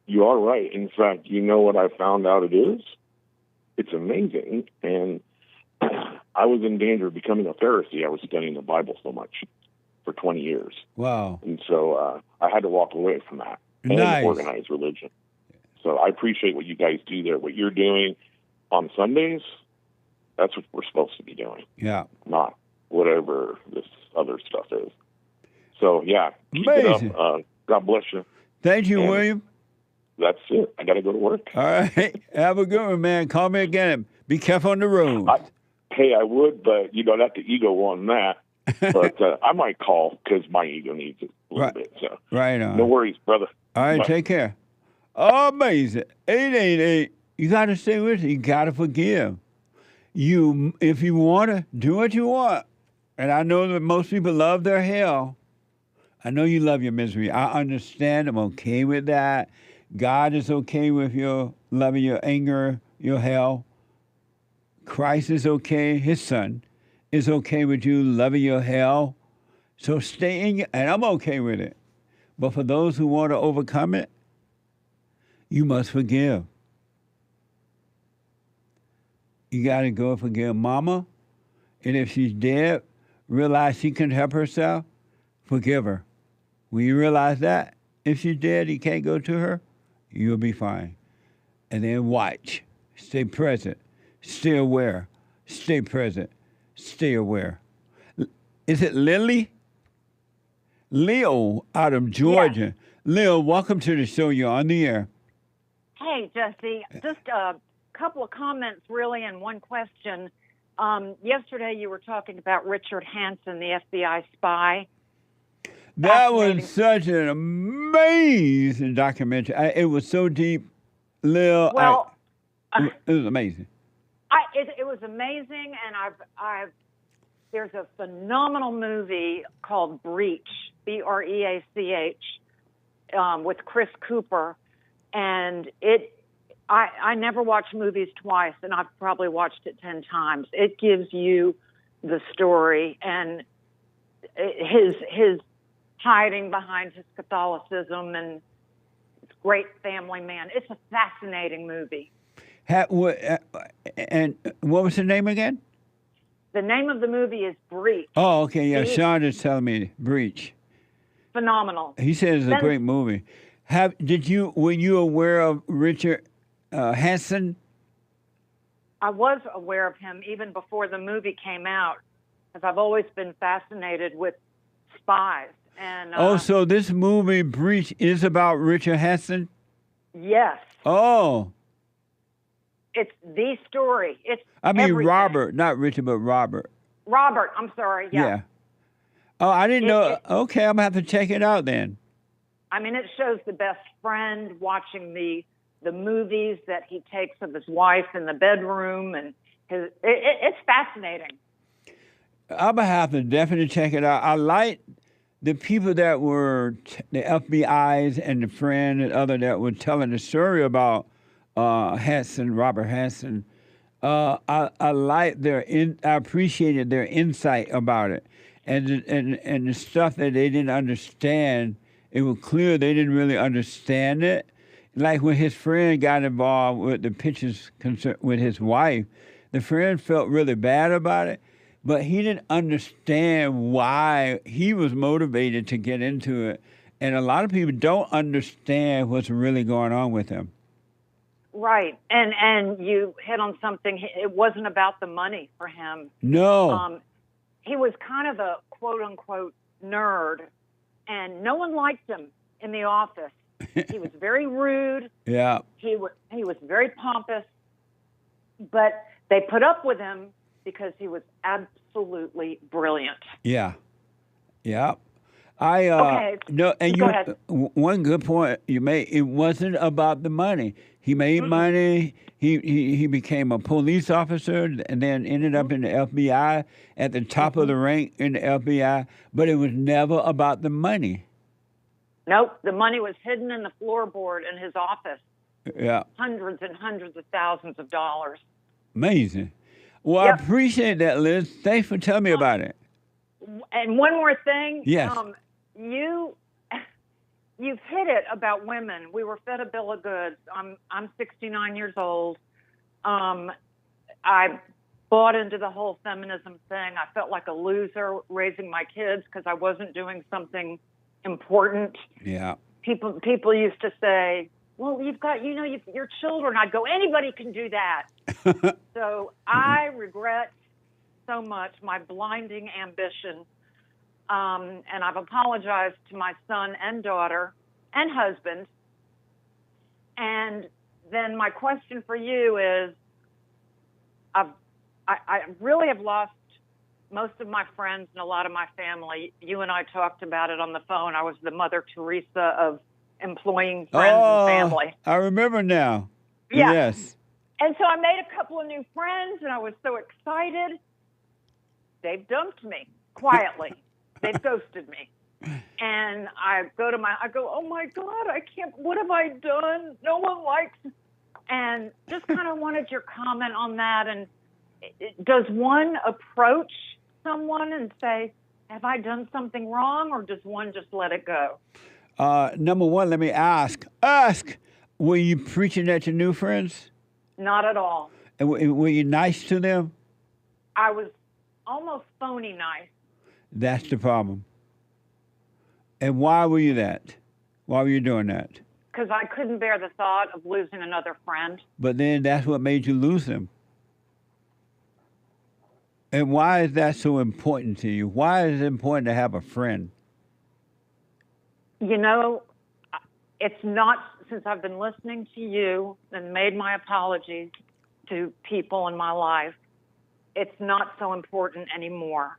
Speaker 17: You are right. In fact, you know what I found out it is? It's amazing. And I was in danger of becoming a Pharisee. I was studying the Bible so much for 20 years.
Speaker 4: Wow.
Speaker 17: And so I had to walk away from that and organized religion. So I appreciate what you guys do there. What you're doing on Sundays, that's what we're supposed to be doing.
Speaker 4: Yeah.
Speaker 17: Not whatever this other stuff is. So, yeah, keep
Speaker 4: Amazing.
Speaker 17: it up. God bless you.
Speaker 4: Thank you,
Speaker 17: And
Speaker 4: William.
Speaker 17: That's it. I got to go to work.
Speaker 4: All right. Have a good one, man. Call me again. Be careful on the road.
Speaker 17: I would, but, not the ego on that. But I might call because my ego needs it a little bit. So
Speaker 4: Right on.
Speaker 17: no worries, brother.
Speaker 4: All right,
Speaker 17: Bye.
Speaker 4: take care. Amazing. 888. You got to stay with it. You got to forgive. If you want to, do what you want. And I know that most people love their hell. I know you love your misery. I understand. I'm okay with that. God is okay with your loving your anger, your hell. Christ is okay. His son is okay with you loving your hell. So stay in and I'm okay with it. But for those who want to overcome it, you must forgive. You got to go forgive Mama. And if she's dead, realize she can help herself, forgive her. When you realize that, if she's dead, you can't go to her, you'll be fine. And then watch. Stay present. Stay aware. Stay present. Stay aware. Is it Lily? Leo out of Georgia. Leo, welcome to the show. You're on the air.
Speaker 18: Hey, Jesse. Just a couple of comments, really, and one question. Yesterday, you were talking about Richard Hansen, the FBI spy.
Speaker 4: That was such an amazing documentary. It was so deep, Lil.
Speaker 18: Well,
Speaker 4: it was amazing.
Speaker 18: It was amazing, and there's a phenomenal movie called Breach, Breach, with Chris Cooper, and I never watch movies twice, and I've probably watched it 10 times. It gives you the story and his hiding behind his Catholicism and great family man. It's a fascinating movie.
Speaker 4: And what was the name again?
Speaker 18: The name of the movie is Breach.
Speaker 4: Oh, okay, yeah. Sean is telling me Breach.
Speaker 18: Phenomenal.
Speaker 4: He says it's a great movie. Were you aware of Richard Hansen?
Speaker 18: I was aware of him even before the movie came out, because I've always been fascinated with spies. And
Speaker 4: so this movie Breach is about Richard Hansen?
Speaker 18: Yes.
Speaker 4: Oh.
Speaker 18: It's the story. It's
Speaker 4: everything.
Speaker 18: Robert,
Speaker 4: not Richard, but Robert.
Speaker 18: Robert, I'm sorry. Yeah.
Speaker 4: Oh, I didn't know. Okay, I'm going to have to check it out then.
Speaker 18: I mean, it shows the best friend watching the movies that he takes of his wife in the bedroom, and it's fascinating.
Speaker 4: I'm going to have to definitely check it out. I like the people that were the FBI's and the friend and other that were telling the story about Robert Hansen. I like I appreciated their insight about it, and the stuff that they didn't understand. It was clear they didn't really understand it. Like when his friend got involved with the pictures with his wife, the friend felt really bad about it, but he didn't understand why he was motivated to get into it. And a lot of people don't understand what's really going on with him.
Speaker 18: Right. And you hit on something. It wasn't about the money for him.
Speaker 4: No.
Speaker 18: He was kind of a quote unquote nerd, and no one liked him in the office. He was very rude.
Speaker 4: Yeah.
Speaker 18: He was very pompous, but they put up with him because he was absolutely brilliant.
Speaker 4: Yeah. Yeah.
Speaker 18: Okay.
Speaker 4: No, and
Speaker 18: Go ahead.
Speaker 4: One good point you made. It wasn't about the money. He made money. He became a police officer and then ended up in the FBI at the top of the rank in the FBI. But it was never about the money.
Speaker 18: Nope, the money was hidden in the floorboard in his office.
Speaker 4: Yeah.
Speaker 18: Hundreds and hundreds of thousands of dollars.
Speaker 4: Amazing. Well,
Speaker 18: Yep.
Speaker 4: I appreciate that, Liz. Thanks for telling me about it.
Speaker 18: And one more thing.
Speaker 4: Yes.
Speaker 18: You've hit it about women. We were fed a bill of goods. I'm 69 years old. I bought into the whole feminism thing. I felt like a loser raising my kids because I wasn't doing something important.
Speaker 4: Yeah.
Speaker 18: People used to say, well, you've got, your children. I'd go, anybody can do that. So I regret so much my blinding ambition. And I've apologized to my son and daughter and husband. And then my question for you is, I really have lost most of my friends and a lot of my family. You and I talked about it on the phone. I was the Mother Teresa of employing friends and family.
Speaker 4: I remember now.
Speaker 18: Yeah.
Speaker 4: Yes.
Speaker 18: And so I made a couple of new friends, and I was so excited. They've dumped me quietly. They've ghosted me. And I go, oh my God, I can't, what have I done? No one likes me. And just kind of wanted your comment on that. And does one approach someone and say, have I done something wrong? Or does one just let it go?
Speaker 4: Number one, let me ask, were you preaching at your new friends?
Speaker 18: Not at all.
Speaker 4: And were you nice to them?
Speaker 18: I was almost phony nice.
Speaker 4: That's the problem. And why were you that? Why were you doing that?
Speaker 18: Because I couldn't bear the thought of losing another friend.
Speaker 4: But then that's what made you lose them. And why is that so important to you? Why is it important to have a friend?
Speaker 18: It's not, since I've been listening to you and made my apologies to people in my life, it's not so important anymore.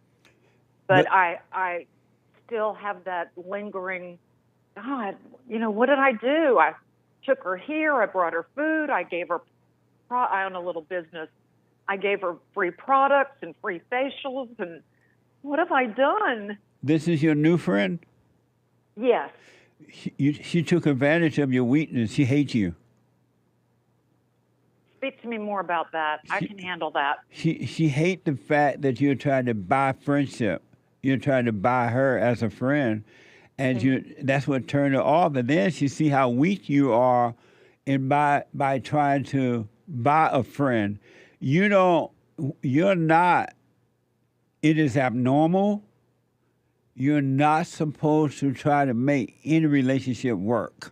Speaker 18: But I still have that lingering, God, what did I do? I took her here. I brought her food. I gave her, I own a little business. I gave her free products and free facials. And what have I done?
Speaker 4: This is your new friend?
Speaker 18: Yes.
Speaker 4: She took advantage of your weakness. She hates you.
Speaker 18: Speak to me more about that. I can handle that.
Speaker 4: She hates the fact that you're trying to buy friendship. You're trying to buy her as a friend, and that's what turned her off. And then she see how weak you are, and by trying to buy a friend, you're not. It is abnormal. You're not supposed to try to make any relationship work.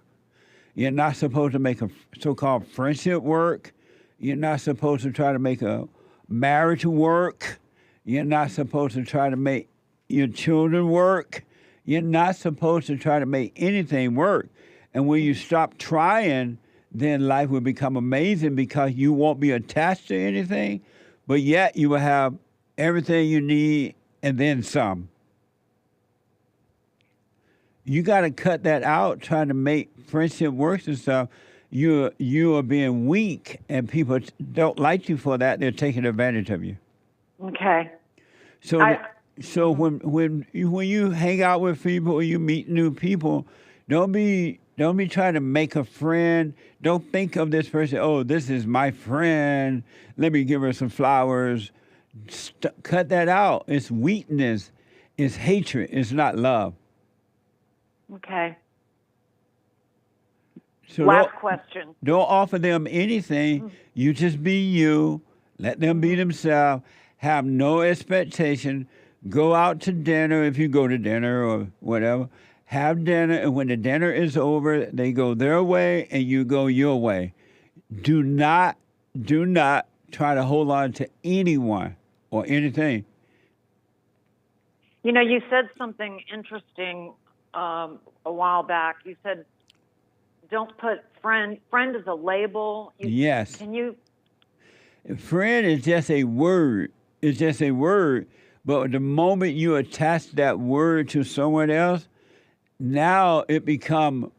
Speaker 4: You're not supposed to make a so-called friendship work. You're not supposed to try to make a marriage work. You're not supposed to try to make your children work. You're not supposed to try to make anything work. And when you stop trying, then life will become amazing because you won't be attached to anything, but yet you will have everything you need and then some. You got to cut that out, trying to make friendship work and stuff. You are being weak, and people don't like you for that. They're taking advantage of you.
Speaker 18: Okay.
Speaker 4: So when you hang out with people or you meet new people, don't be trying to make a friend. Don't think of this person, oh, this is my friend. Let me give her some flowers. Cut that out. It's weakness. It's hatred. It's not love.
Speaker 18: Okay.
Speaker 4: So
Speaker 18: Last question.
Speaker 4: Don't offer them anything. You just be you. Let them be themselves. have no expectation. Go out to dinner if you go to dinner or whatever. Have dinner, and when the dinner is over, they go their way and you go your way. Do not try to hold on to anyone or anything.
Speaker 18: You know, you said something interesting a while back. You said, don't put friend as a label.
Speaker 4: Yes.
Speaker 18: Can you?
Speaker 4: Friend is just a word. It's just a word. But the moment you attach that word to someone else, now it becomes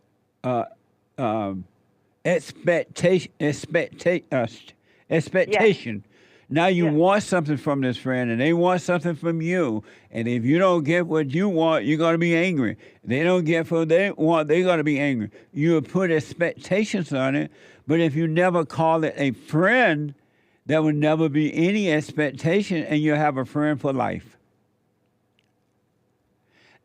Speaker 4: expectation. Now you want something from this friend, and they want something from you. And if you don't get what you want, you're going to be angry. They don't get what they want, they're going to be angry. You put expectations on it, but if you never call it a friend, there will never be any expectation, and you'll have a friend for life.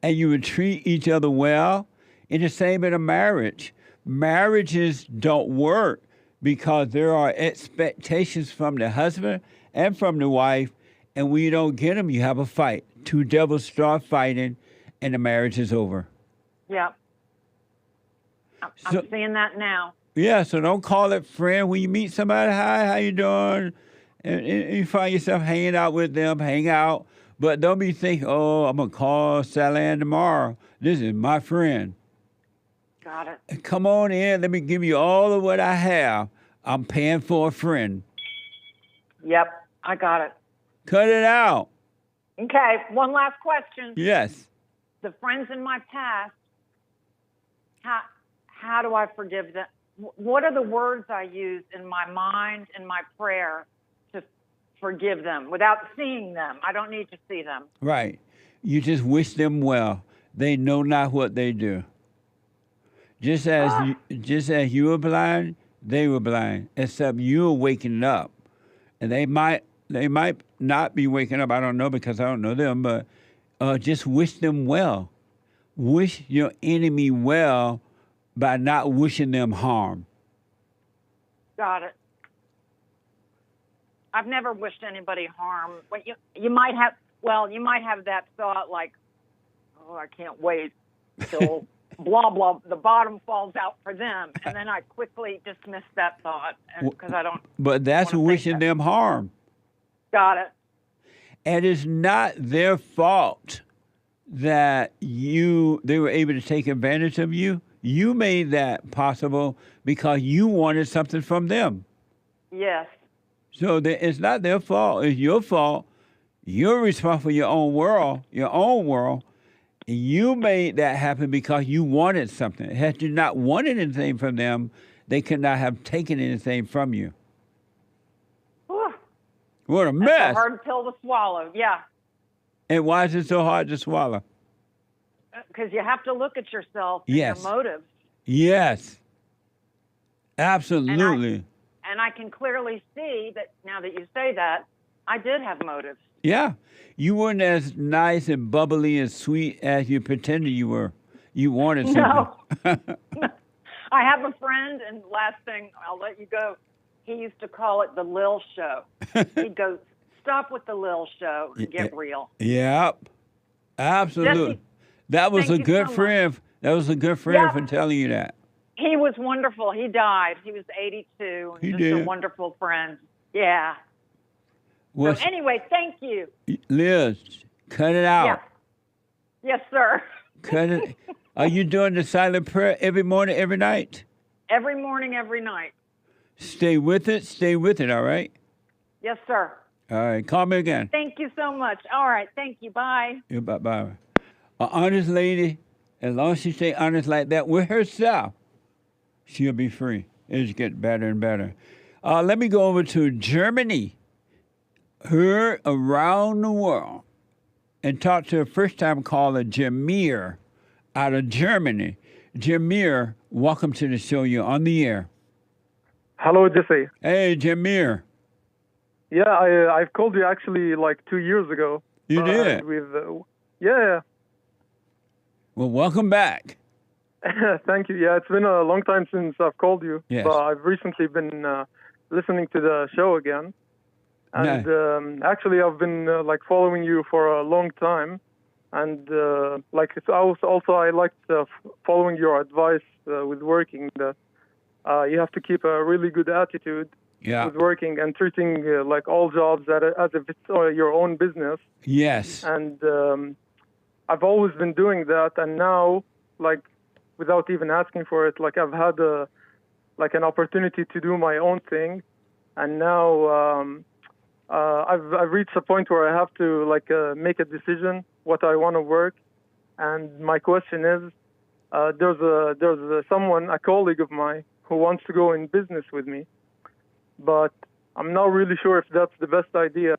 Speaker 4: And you would treat each other well. And the same in a marriage. Marriages don't work because there are expectations from the husband and from the wife, and when you don't get them, you have a fight. Two devils start fighting, and the marriage is over.
Speaker 18: Yeah. I'm seeing that now.
Speaker 4: Yeah, so don't call it friend. When you meet somebody, hi, how you doing? And you find yourself hanging out with them, hang out. But don't be thinking, oh, I'm going to call Sally Ann tomorrow. This is my friend.
Speaker 18: Got it.
Speaker 4: Come on in. Let me give you all of what I have. I'm paying for a friend.
Speaker 18: Yep, I got it.
Speaker 4: Cut it out.
Speaker 18: Okay, one last question.
Speaker 4: Yes.
Speaker 18: The friends in my past, how do I forgive them? What are the words I use in my mind, in my prayer, to forgive them without seeing them? I don't need to see them.
Speaker 4: Right. You just wish them well. They know not what they do. Just as you were blind, they were blind, except you were waking up. And they might not be waking up. I don't know because I don't know them, but just wish them well. Wish your enemy well by not wishing them harm.
Speaker 18: Got it. I've never wished anybody harm. But you might have that thought like, oh, I can't wait till blah, blah, the bottom falls out for them. And then I quickly dismiss that thought because I don't.
Speaker 4: But that's wishing them harm.
Speaker 18: Got it.
Speaker 4: And it's not their fault that they were able to take advantage of you. You made that possible because you wanted something from them.
Speaker 18: Yes.
Speaker 4: So it's not their fault. It's your fault. You're responsible for your own world. You made that happen because you wanted something. Had you not wanted anything from them, they could not have taken anything from you.
Speaker 18: Whew.
Speaker 4: What a mess.
Speaker 18: That's a hard pill to swallow, yeah.
Speaker 4: And why is it so hard to swallow?
Speaker 18: Because you have to look at yourself and
Speaker 4: Yes.
Speaker 18: your motives.
Speaker 4: Yes. Absolutely.
Speaker 18: And I can clearly see that now that you say that, I did have motives.
Speaker 4: Yeah. You weren't as nice and bubbly and sweet as you pretended you were. You wanted something.
Speaker 18: No. I have a friend, and last thing, I'll let you go. He used to call it the Lil Show. He'd go, stop with the Lil Show and get real.
Speaker 4: Yep. Absolutely.
Speaker 18: Jesse,
Speaker 4: that was a
Speaker 18: thank you
Speaker 4: good
Speaker 18: so
Speaker 4: friend. That was a good friend
Speaker 18: Yep.
Speaker 4: for telling you that.
Speaker 18: He was wonderful. He died. He was 82.
Speaker 4: He
Speaker 18: just
Speaker 4: did.
Speaker 18: a wonderful friend. Yeah.
Speaker 4: Well,
Speaker 18: So anyway, thank you.
Speaker 4: Liz, cut it out.
Speaker 18: Yeah. Yes, sir.
Speaker 4: Cut it. Are you doing the silent prayer every morning, every night?
Speaker 18: Every morning, every night.
Speaker 4: Stay with it, all right?
Speaker 18: Yes, sir.
Speaker 4: All right, call me again.
Speaker 18: Thank you so much. All right. Thank you. Bye.
Speaker 4: Yeah, bye-bye. An honest lady, as long as she stay honest like that with herself, she'll be free. It'll get better and better. Let me go over to Germany. Heard around the world and talk to a first-time caller, Jameer, out of Germany. Jameer, welcome to the show. You're on the air.
Speaker 19: Hello, Jesse.
Speaker 4: Hey, Jameer.
Speaker 19: Yeah, I've called you actually like 2 years ago.
Speaker 4: You did?
Speaker 19: Yeah.
Speaker 4: Well, welcome back.
Speaker 19: Thank you. Yeah, it's been a long time since I've called you.
Speaker 4: Yes.
Speaker 19: But I've recently been listening to the show again. And actually, I've been like following you for a long time, and like it's also I liked following your advice with working that you have to keep a really good attitude with working and treating like all jobs as if it's your own business.
Speaker 4: Yes.
Speaker 19: And I've always been doing that, and now, like, without even asking for it, like I've had like an opportunity to do my own thing, and now I've reached a point where I have to like make a decision what I want to work. And my question is, there's someone, a colleague of mine, who wants to go in business with me, but I'm not really sure if that's the best idea.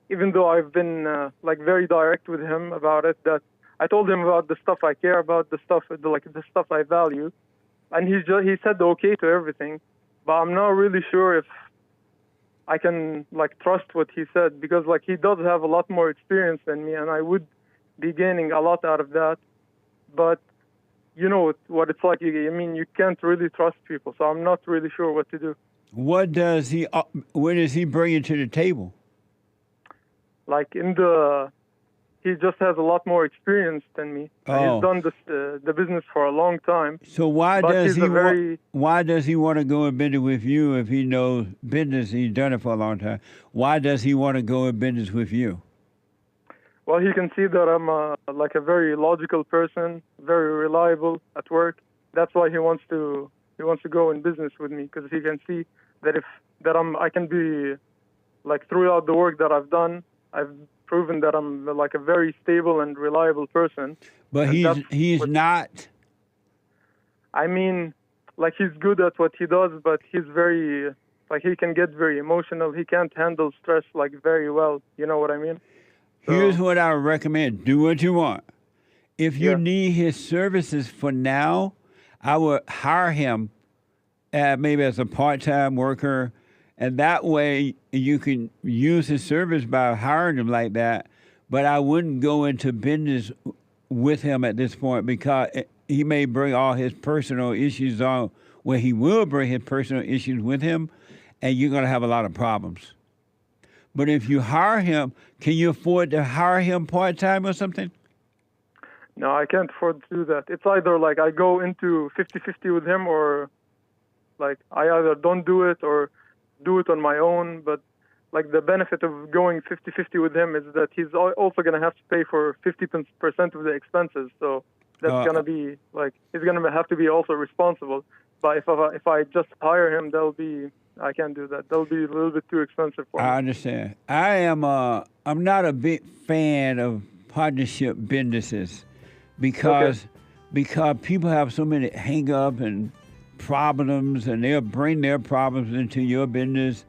Speaker 19: Even though I've been like very direct with him about it, that I told him about the stuff I care about, the stuff I value, and he said okay to everything. But I'm not really sure if I can like trust what he said, because like he does have a lot more experience than me, and I would be gaining a lot out of that. But you know what it's like. I mean, you can't really trust people, so I'm not really sure what to do.
Speaker 4: What does he bring to the table?
Speaker 19: Like he just has a lot more experience than me. He's done the business for a long time.
Speaker 4: So why does he want to go in business with you if he knows business? He's done it for a long time. Why does he want to go in business with you?
Speaker 19: Well, he can see that I'm like a very logical person, very reliable at work. That's why he wants to go in business with me, because he can see that I can be like, throughout the work that I've done, I've proven that I'm like a very stable and reliable person.
Speaker 4: But he's not.
Speaker 19: I mean, like, he's good at what he does, but he's very, like, he can get very emotional. He can't handle stress like very well. You know what I mean? So,
Speaker 4: here's what I would recommend. Do what you want. If you need his services for now, I would hire him maybe as a part-time worker, and that way you can use his service by hiring him like that. But I wouldn't go into business with him at this point, because he may bring all his personal issues on, where he will bring his personal issues with him, and you're going to have a lot of problems. But if you hire him, can you afford to hire him part-time or something?
Speaker 19: No, I can't afford to do that. It's either like I go into 50-50 with him, or like I either don't do it or do it on my own. But like the benefit of going 50-50 with him is that he's also going to have to pay for 50% of the expenses. So that's going to be like, he's going to have to be also responsible. But if I just hire him, I can't do that. That'll be a little bit too expensive for me.
Speaker 4: I understand. I'm not a big fan of partnership businesses, because people have so many hang-ups and problems, and they'll bring their problems into your business,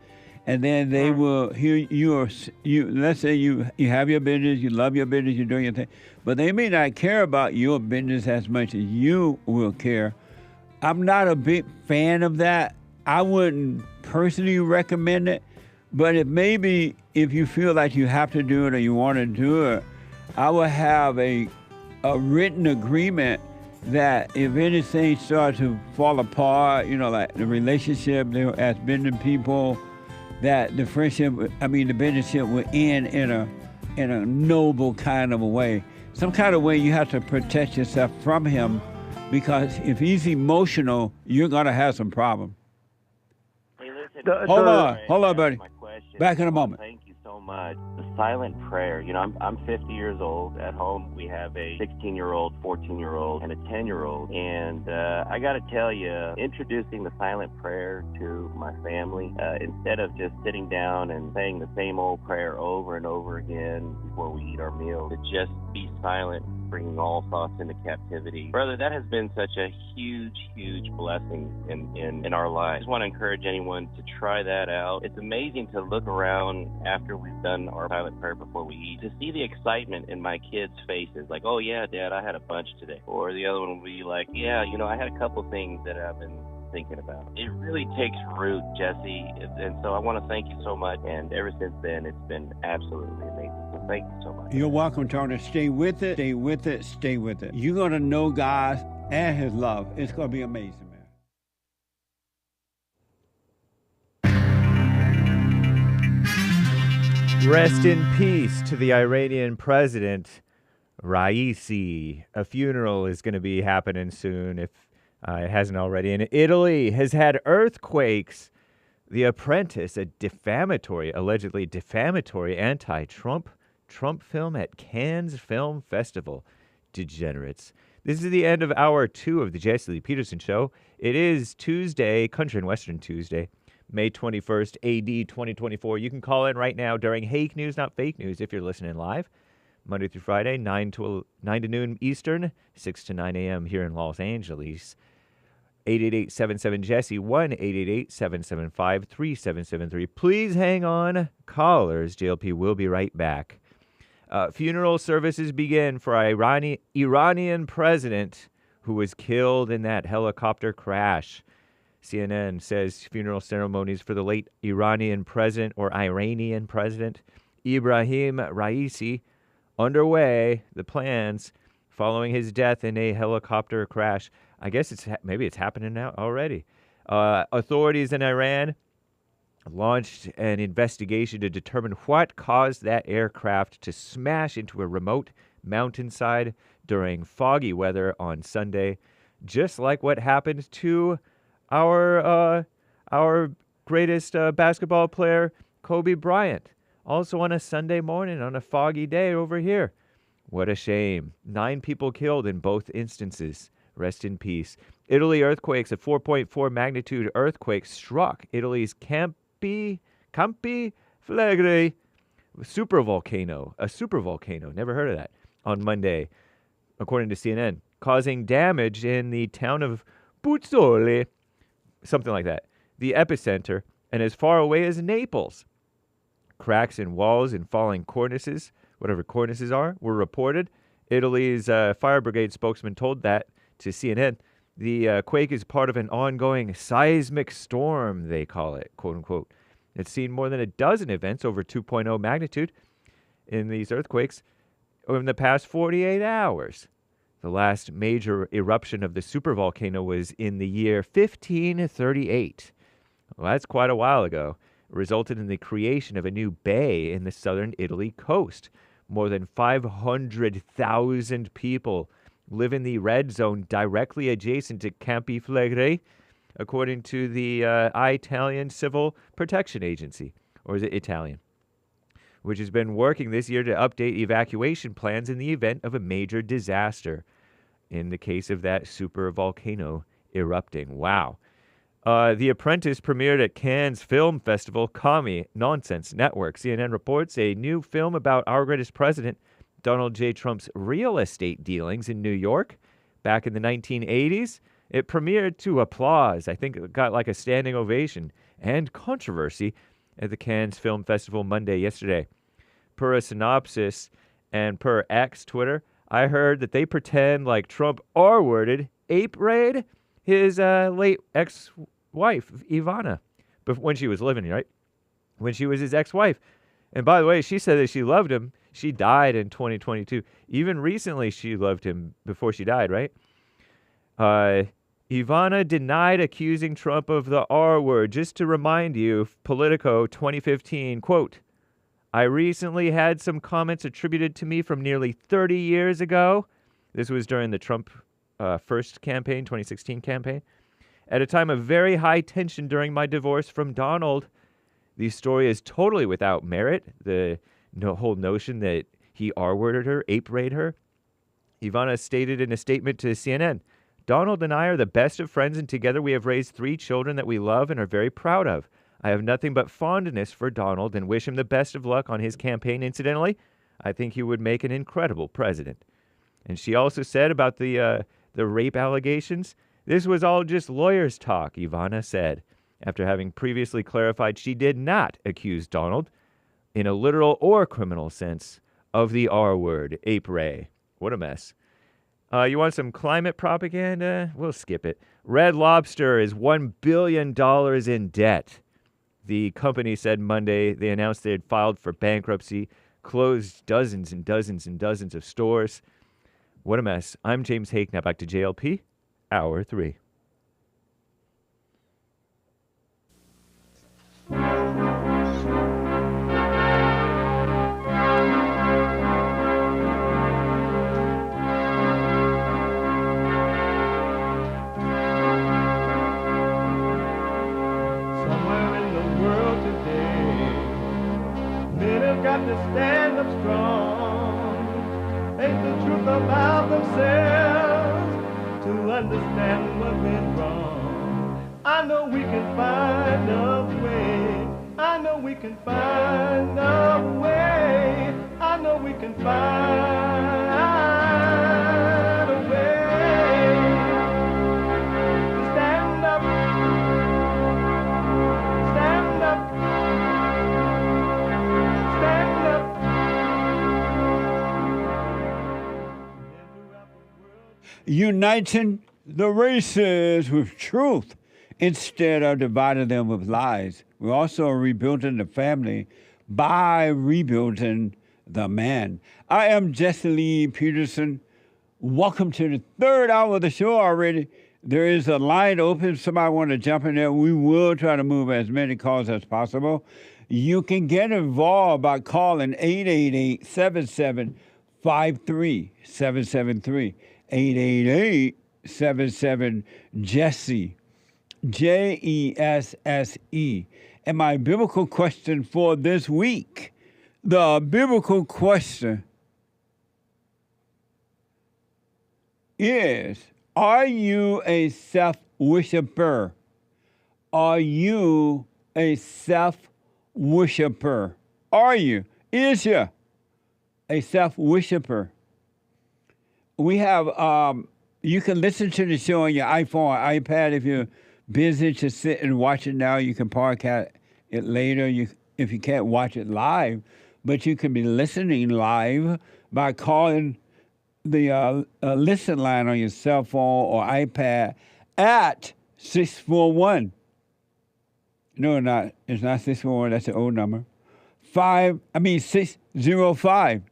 Speaker 4: and then they will hear you. Let's say you have your business, you love your business, you're doing your thing, but they may not care about your business as much as you will care. I'm not a big fan of that. I wouldn't personally recommend it, but if you feel like you have to do it or you want to do it, I would have a written agreement that if anything starts to fall apart, like the relationship as business people, that the business will end in a noble kind of a way. Some kind of way you have to protect yourself from him, because if he's emotional, you're going to have some problems. Hold on, buddy. Back in a moment.
Speaker 20: Thank you so much. The silent prayer. I'm 50 years old. At home, we have a 16-year-old, 14-year-old, and a 10-year-old. And I got to tell you, introducing the silent prayer to my family, instead of just sitting down and saying the same old prayer over and over again before we eat our meal, to just be silent, bringing all thoughts into captivity. Brother, that has been such a huge, huge blessing in our lives. I just want to encourage anyone to try that out. It's amazing to look around after we've done our silent prayer before we eat, to see the excitement in my kids' faces, like, oh yeah, Dad, I had a bunch today. Or the other one will be like, yeah, I had a couple things that I've been thinking about. It really takes root, Jesse, and so I want to thank you so much. And ever since then, it's been absolutely amazing. So thank you so much.
Speaker 4: You're welcome, Tony. Stay with it. Stay with it. Stay with it. You're going to know God and His love. It's going to be amazing, man.
Speaker 5: Rest in peace to the Iranian president, Raisi. A funeral is going to be happening soon, if it hasn't already. And Italy has had earthquakes. The Apprentice, a allegedly defamatory anti-Trump film at Cannes Film Festival. Degenerates. This is the end of hour 2 of the Jesse Lee Peterson Show. It is Tuesday, Country and Western Tuesday, May 21st, AD 2024. You can call in right now during Hake News, Not Fake News, if you're listening live. Monday through Friday, 9 to noon Eastern, 6 to 9 a.m. here in Los Angeles. 888-77-JESSE, 1-888-775-3773. Please hang on, callers. JLP will be right back. Funeral services begin for Iranian president who was killed in that helicopter crash. CNN says funeral ceremonies for the late Iranian president Ibrahim Raisi underway. The plans following his death in a helicopter crash. I guess maybe it's happening now already. Authorities in Iran launched an investigation to determine what caused that aircraft to smash into a remote mountainside during foggy weather on Sunday, just like what happened to our greatest basketball player, Kobe Bryant, also on a Sunday morning on a foggy day over here. What a shame. 9 people killed in both instances. Rest in peace. Italy earthquakes, a 4.4 magnitude earthquake struck Italy's Campi Flegrei supervolcano, a supervolcano, never heard of that, on Monday, according to CNN, causing damage in the town of Puzzoli, something like that, the epicenter, and as far away as Naples. Cracks in walls and falling cornices, whatever cornices are, were reported. Italy's fire brigade spokesman told that to CNN. The quake is part of an ongoing seismic storm, they call it, quote unquote. It's seen more than a dozen events over 2.0 magnitude in these earthquakes in the past 48 hours. The last major eruption of the supervolcano was in the year 1538. Well, that's quite a while ago. It resulted in the creation of a new bay in the southern Italy coast. More than 500,000 people live in the red zone directly adjacent to Campi Flegrei, according to the Italian Civil Protection Agency, or is it Italian, which has been working this year to update evacuation plans in the event of a major disaster in the case of that super volcano erupting. Wow. The Apprentice premiered at Cannes Film Festival. Commie Nonsense Network. CNN reports a new film about our greatest president, Donald J. Trump's real estate dealings in New York back in the 1980s. It premiered to applause. I think it got like a standing ovation and controversy at the Cannes Film Festival yesterday. Per a synopsis and per X Twitter, I heard that they pretend like Trump R-worded, ape-rayed his late ex-wife, Ivana, when she was living, right? When she was his ex-wife. And by the way, she said that she loved him. She died in 2022. Even recently, she loved him before she died, right? Ivana denied accusing Trump of the R word. Just to remind you, Politico 2015, quote, I recently had some comments attributed to me from nearly 30 years ago. This was during the Trump first campaign, 2016 campaign. At a time of very high tension during my divorce from Donald. The story is totally without merit. The whole notion that he R-worded her, ape-rayed her. Ivana stated in a statement to CNN, Donald and I are the best of friends, and together we have raised 3 children that we love and are very proud of. I have nothing but fondness for Donald and wish him the best of luck on his campaign. Incidentally, I think he would make an incredible president. And she also said about the rape allegations, this was all just lawyers' talk, Ivana said, after having previously clarified she did not accuse Donald, in a literal or criminal sense, of the R word, ape-ray. What a mess. You want some climate propaganda? We'll skip it. Red Lobster is $1 billion in debt. The company said Monday they announced they had filed for bankruptcy, closed dozens and dozens and dozens of stores. What a mess. I'm James Hake. Now back to JLP, Hour 3.
Speaker 3: got to stand up strong. Ain't the truth about themselves to understand what went wrong. I know we can find a way. I know we can find a way. I know we can find a way to stand up, stand up, stand up.
Speaker 4: Uniting the races with truth instead of dividing them with lies. We're also rebuilding the family by rebuilding the man. I am Jesse Lee Peterson. Welcome to the third hour of the show already. There is a line open. Somebody want to jump in there. We will try to move as many calls as possible. You can get involved by calling 888-7753-773. 888-77-JESSE. JESSE. And my biblical question for this week, the biblical question is, are you a self-worshiper? Are you a self-worshiper? Are you? Is you a self-worshiper? We have, you can listen to the show on your iPhone or iPad. If you're busy to sit and watch it now, you can podcast it later if you can't watch it live. But you can be listening live by calling the listen line on your cell phone or iPad at 641. No, not. It's not 641. That's the old number. 605.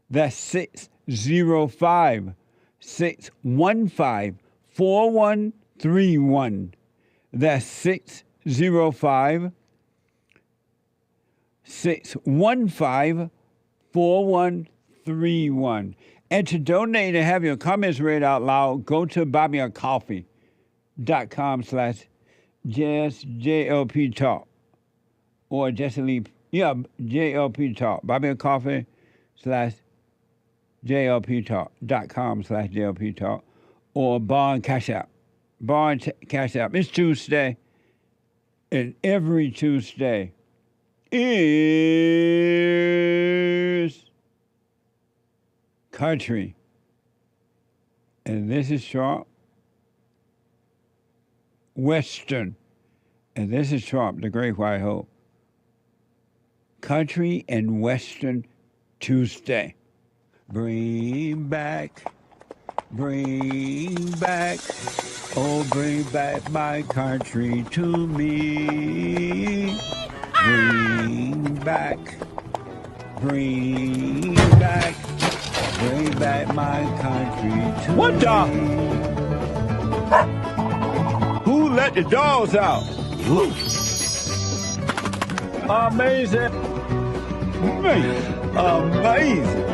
Speaker 4: That's 605. 615-4131. That's 605-615-4131. And to donate and have your comments read out loud, go to buymeacoffee.com/JLP Talk or Jesse Lee, JLP Talk. buymeacoffee/JLPtalk.com/JLP Talk or Bond Cash App. Bond Cash App. It's Tuesday, and every Tuesday is country. And this is Trump. Western. And this is Trump, the Great White Hope. Country and Western Tuesday. Bring back, oh, bring back my country to me. Bring back my country to me. What the? Who let the dogs out? Amazing. Amazing.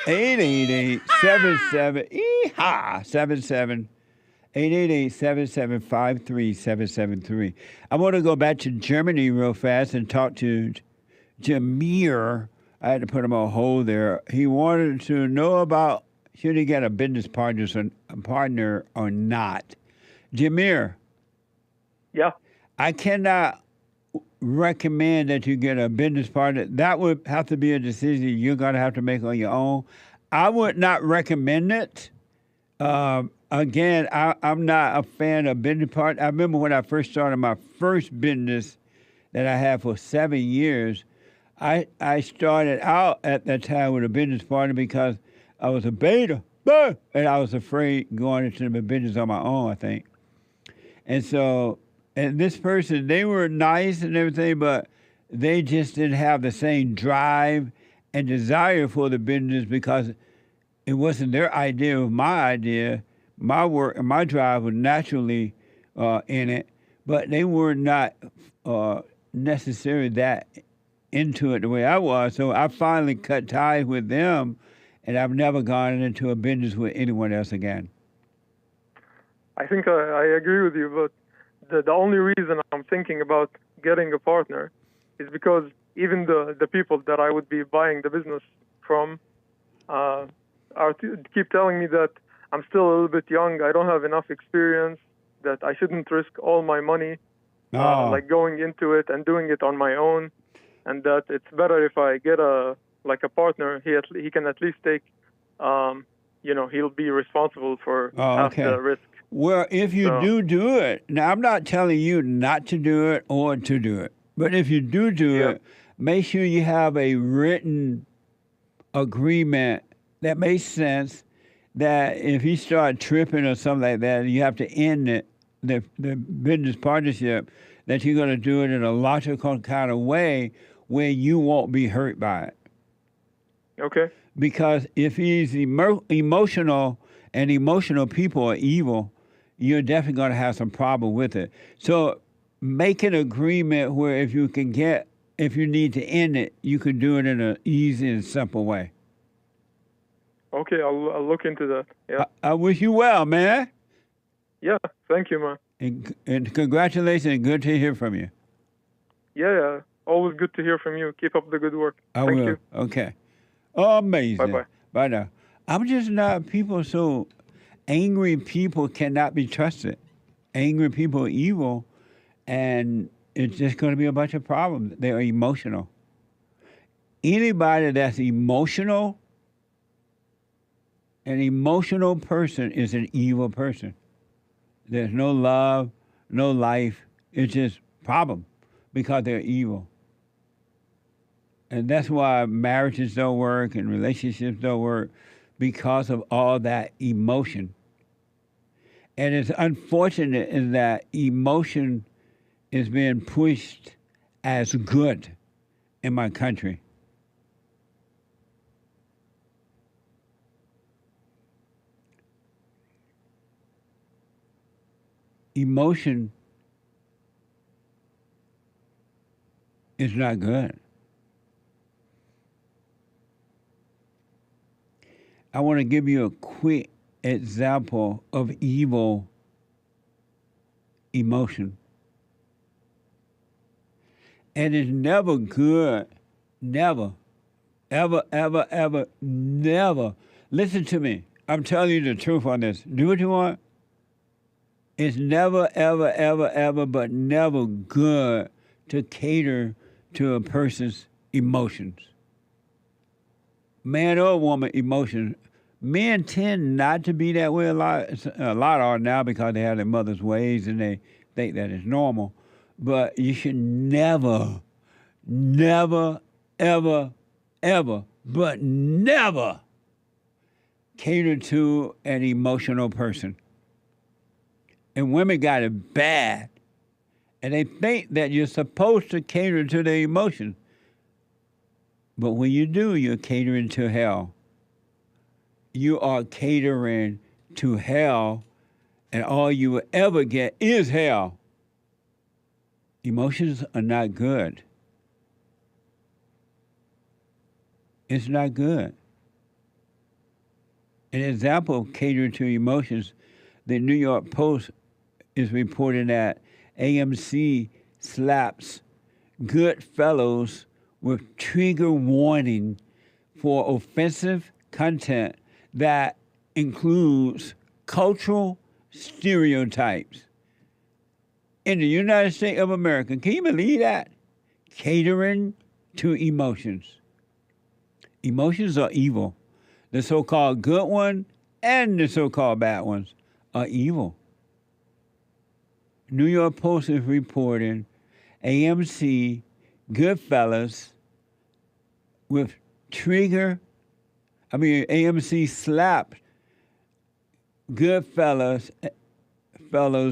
Speaker 4: 888-77-77. 888-7753-773. I want to go back to Germany real fast and talk to Jameer. I had to put him on hold there. He wanted to know about should he get a business partner or not. Jameer.
Speaker 19: Yeah.
Speaker 4: I cannot recommend that you get a business partner. That would have to be a decision you're going to have to make on your own. I would not recommend it. Again, I'm not a fan of business partner. I remember when I first started my first business that I had for 7 years, I started out at that time with a business partner because I was a beta, and I was afraid going into the business on my own, I think. And so, and this person, they were nice and everything, but they just didn't have the same drive and desire for the business because it wasn't their idea, it was my idea. My work and my drive was naturally in it, but they were not necessarily that into it the way I was. So I finally cut ties with them, and I've never gone into a business with anyone else again.
Speaker 19: I think I agree with you, but the only reason I'm thinking about getting a partner is because even the people that I would be buying the business from keep telling me that I'm still a little bit young, I don't have enough experience, that I shouldn't risk all my money like going into it and doing it on my own, and that it's better if I get a partner. He can at least take, he'll be responsible for half the risk.
Speaker 4: Well, if you do it, now I'm not telling you not to do it or to do it, but if you do it, make sure you have a written agreement that makes sense, that if you start tripping or something like that, you have to end it, the business partnership, that you're going to do it in a logical kind of way where you won't be hurt by it.
Speaker 19: Okay.
Speaker 4: Because if he's emotional and emotional people are evil, you're definitely going to have some problem with it. So make an agreement where if you need to end it, you can do it in an easy and simple way.
Speaker 19: Okay, I'll look into that. Yeah.
Speaker 4: I wish you well, man.
Speaker 19: Yeah, thank you, man.
Speaker 4: And congratulations, and good to hear from you.
Speaker 19: Yeah, always good to hear from you. Keep up the good work.
Speaker 4: Thank you. Okay. Amazing.
Speaker 19: Bye-bye.
Speaker 4: Bye now. I'm just not, angry people cannot be trusted. Angry people are evil, and it's just going to be a bunch of problems. They are emotional. Anybody that's emotional, an emotional person is an evil person. There's no love, no life. It's just problem because they're evil. And that's why marriages don't work and relationships don't work, because of all that emotion. And it's unfortunate in that emotion is being pushed as good in my country. Emotion is not good. I want to give you a quick example of evil emotion. And it's never good, never, ever, ever, ever, never. Listen to me. I'm telling you the truth on this. Do what you want. It's never, ever, ever, ever, but never good to cater to a person's emotions. Man or woman emotions. Men tend not to be that way a lot. A lot are now because they have their mother's ways and they think that it's normal. But you should never, never, ever, ever, but never cater to an emotional person. And women got it bad. And they think that you're supposed to cater to their emotions. But when you do, you're catering to hell. You are catering to hell, and all you will ever get is hell. Emotions are not good. It's not good. An example of catering to emotions, the New York Post is reporting that AMC slaps good fellows with trigger warning for offensive content that includes cultural stereotypes. In the United States of America, can you believe that? Catering to emotions. Emotions are evil. The so-called good one and the so-called bad ones are evil. New York Post is reporting AMC Goodfellas with AMC slapped Goodfellas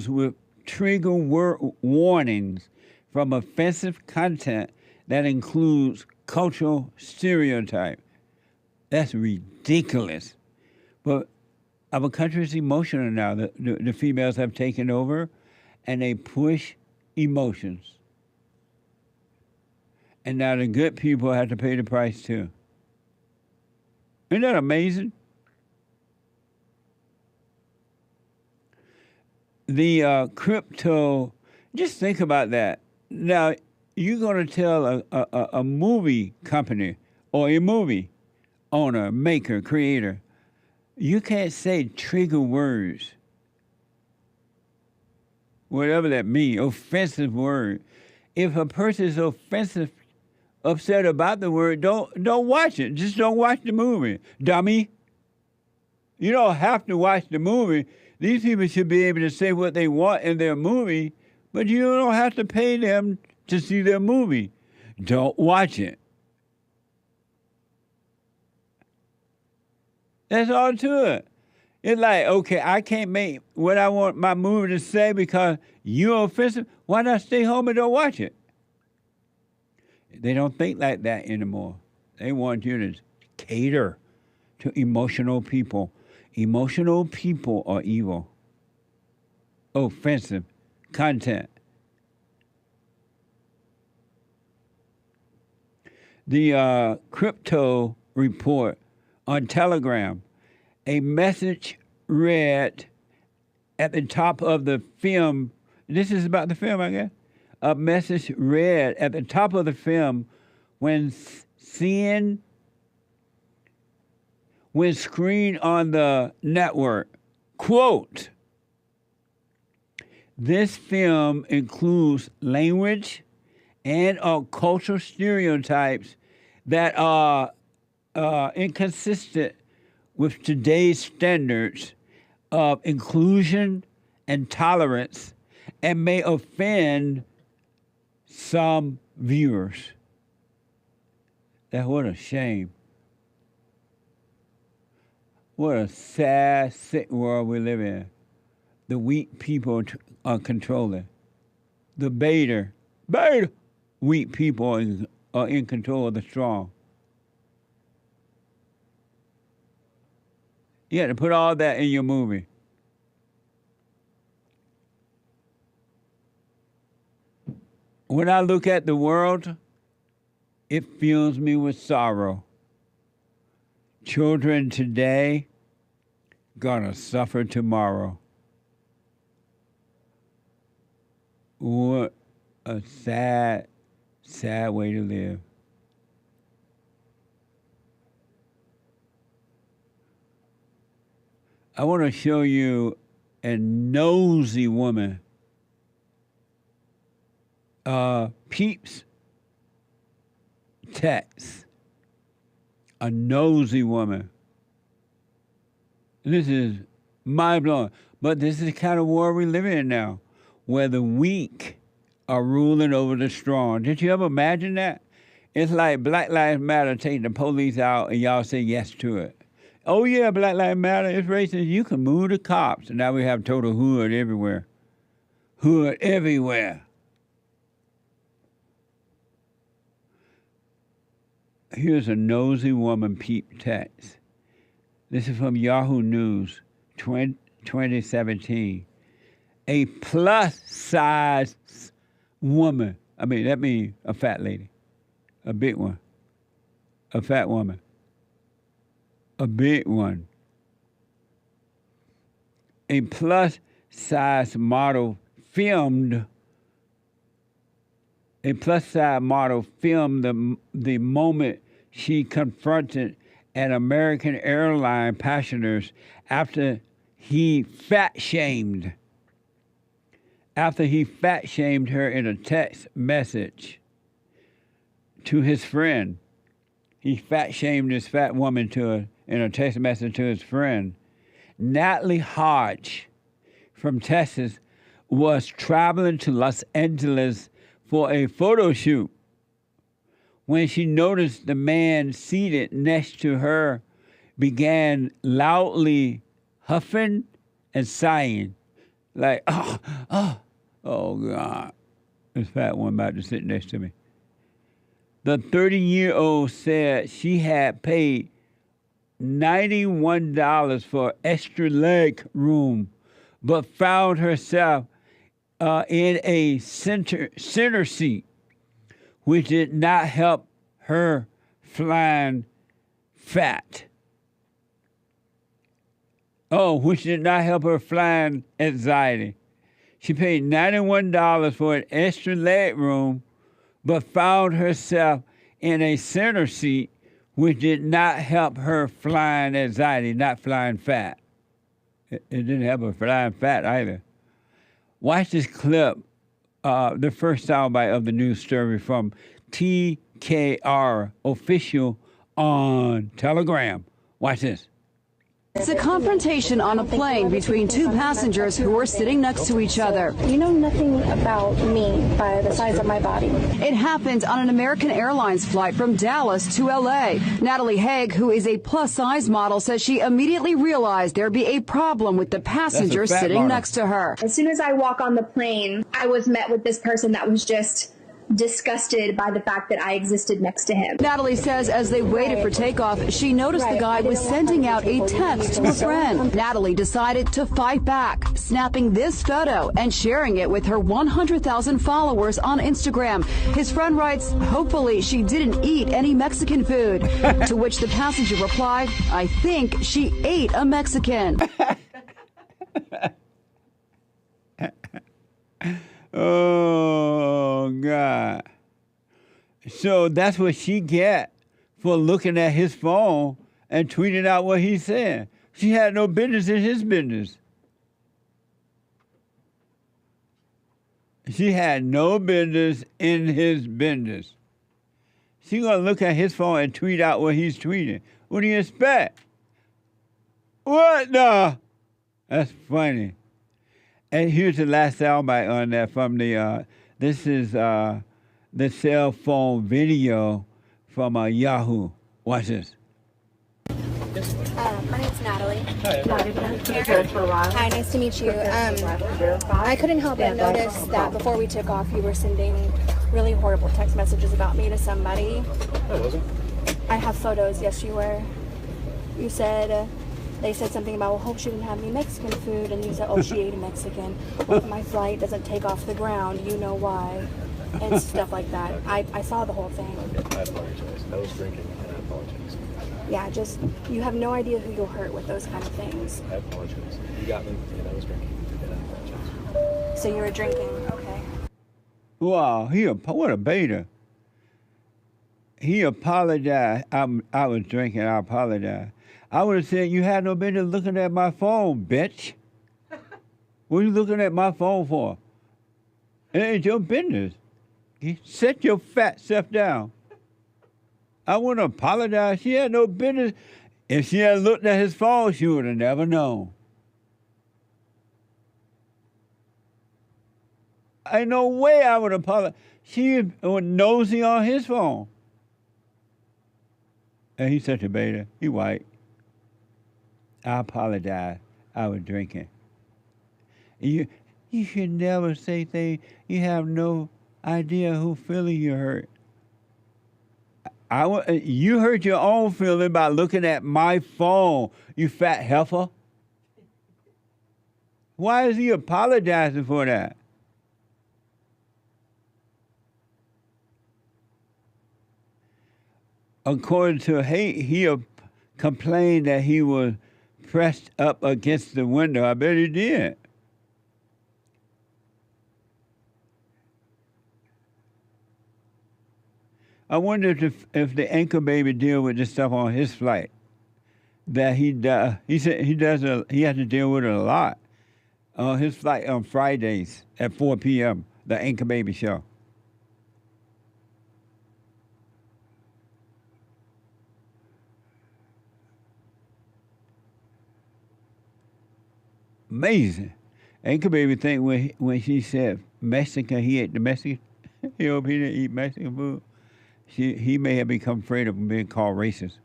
Speaker 4: with trigger warnings from offensive content that includes cultural stereotype. That's ridiculous. But our country is emotional now. The females have taken over, and they push emotions. And now the good people have to pay the price too. Isn't that amazing? The crypto, just think about that. Now, you're going to tell a movie company or a movie owner, maker, creator, you can't say trigger words, whatever that means, offensive word. If a person is upset about the word, don't watch it. Just don't watch the movie, dummy. You don't have to watch the movie. These people should be able to say what they want in their movie, but you don't have to pay them to see their movie. Don't watch it. That's all to it. It's like, okay, I can't make what I want my movie to say because you're offensive. Why not stay home and don't watch it? They don't think like that anymore. They want you to cater to emotional people. Emotional people are evil, offensive content. The crypto report on Telegram, a message read at the top of the film. This is about the film, I guess. A message read at the top of the film when screened on the network. Quote, this film includes language and cultural stereotypes that are inconsistent with today's standards of inclusion and tolerance and may offend some viewers. What a shame. What a sad, sick world we live in. The weak people are controlling. The beta, weak people are in control of the strong. You had to put all that in your movie. When I look at the world, it fills me with sorrow. Children today gonna suffer tomorrow. What a sad, sad way to live. I want to show you a nosy woman. Peeps text. A nosy woman. This is mind-blowing. But this is the kind of war we live in now, where the weak are ruling over the strong. Did you ever imagine that? It's like Black Lives Matter taking the police out and y'all say yes to it. Oh yeah, Black Lives Matter, it's racist. You can move the cops. And now we have total hood everywhere. Hood everywhere. Here's a nosy woman peep text. This is from Yahoo News, 2017. A plus-size woman. I mean, that means a fat lady. A big one. A fat woman. A big one. A plus-size model filmed. A plus-size model filmed the moment she confronted an American airline passengers after he fat-shamed her in a text message to his friend. He fat-shamed this fat woman in a text message to his friend. Natalie Hodge from Texas was traveling to Los Angeles for a photo shoot when she noticed the man seated next to her began loudly huffing and sighing. Like, oh God, this fat one about to sit next to me. The 30-year-old said she had paid $91 for extra leg room, but found herself in a center seat, which did not help her flying fat. Which did not help her flying anxiety. She paid $91 for an extra leg room, but found herself in a center seat, which did not help her flying anxiety, not flying fat. It didn't help her flying fat either. Watch this clip, the first soundbite of the news story from TKR official on Telegram. Watch this.
Speaker 21: It's a confrontation on a plane between two passengers who were sitting next to each other.
Speaker 22: You know nothing about me by the size of my body.
Speaker 21: It happened on an American Airlines flight from Dallas to L.A. Natalie Hake, who is a plus-size model, says she immediately realized there'd be a problem with the passenger sitting next to her.
Speaker 22: As soon as I walk on the plane, I was met with this person that was just disgusted by the fact that I existed next to him.
Speaker 21: Natalie says as they waited for takeoff, she noticed the guy was sending out a text to a friend. Natalie decided to fight back, snapping this photo and sharing it with her 100,000 followers on Instagram. His friend writes, hopefully she didn't eat any Mexican food, to which the passenger replied, I think she ate a Mexican.
Speaker 4: Oh, God. So that's what she get for looking at his phone and tweeting out what he said. She had no business in his business. She had no business in his business. She gonna look at his phone and tweet out what he's tweeting. What do you expect? What the? That's funny. And here's the last soundbite on that from the, this is the cell phone video from Yahoo. Watch this.
Speaker 22: My name's Natalie. Hi, nice to meet you. I couldn't help but notice that before we took off, you were sending really horrible text messages about me to somebody.
Speaker 8: I wasn't.
Speaker 22: I have photos. Yes, you were. You said... They said something about, well, hope she didn't have any Mexican food, and you said, oh, she ate a Mexican. Well, if my flight doesn't take off the ground, you know why, and stuff like that. I saw the whole thing.
Speaker 8: Okay, I apologize. I was drinking, and I apologize.
Speaker 22: Yeah, just, you have no idea who you'll hurt with those kind of things.
Speaker 8: I apologize. You got me, and I was drinking, and I apologize.
Speaker 22: So you were drinking, okay.
Speaker 4: Wow, what a beta. He apologized. I was drinking, I apologize. I would have said, you had no business looking at my phone, bitch. What are you looking at my phone for? It ain't your business. Set your fat self down. I want to apologize. She had no business. If she had looked at his phone, she would have never known. Ain't no way I would apologize. She was nosy on his phone. And he's such a beta. He white. I apologize. I was drinking. You should never say things. You have no idea who feeling you hurt. You hurt your own feeling by looking at my phone, you fat heifer. Why is he apologizing for that? According to Hake, he complained that he was pressed up against the window. I bet he did. I wonder if the anchor baby deal with this stuff on his flight. That he said he has to deal with it a lot on his flight on Fridays at 4 p.m. The anchor baby show. Amazing. Anchor baby think when she said Mexican, he ate the Mexican. He hope he didn't eat Mexican food. He may have become afraid of being called racist.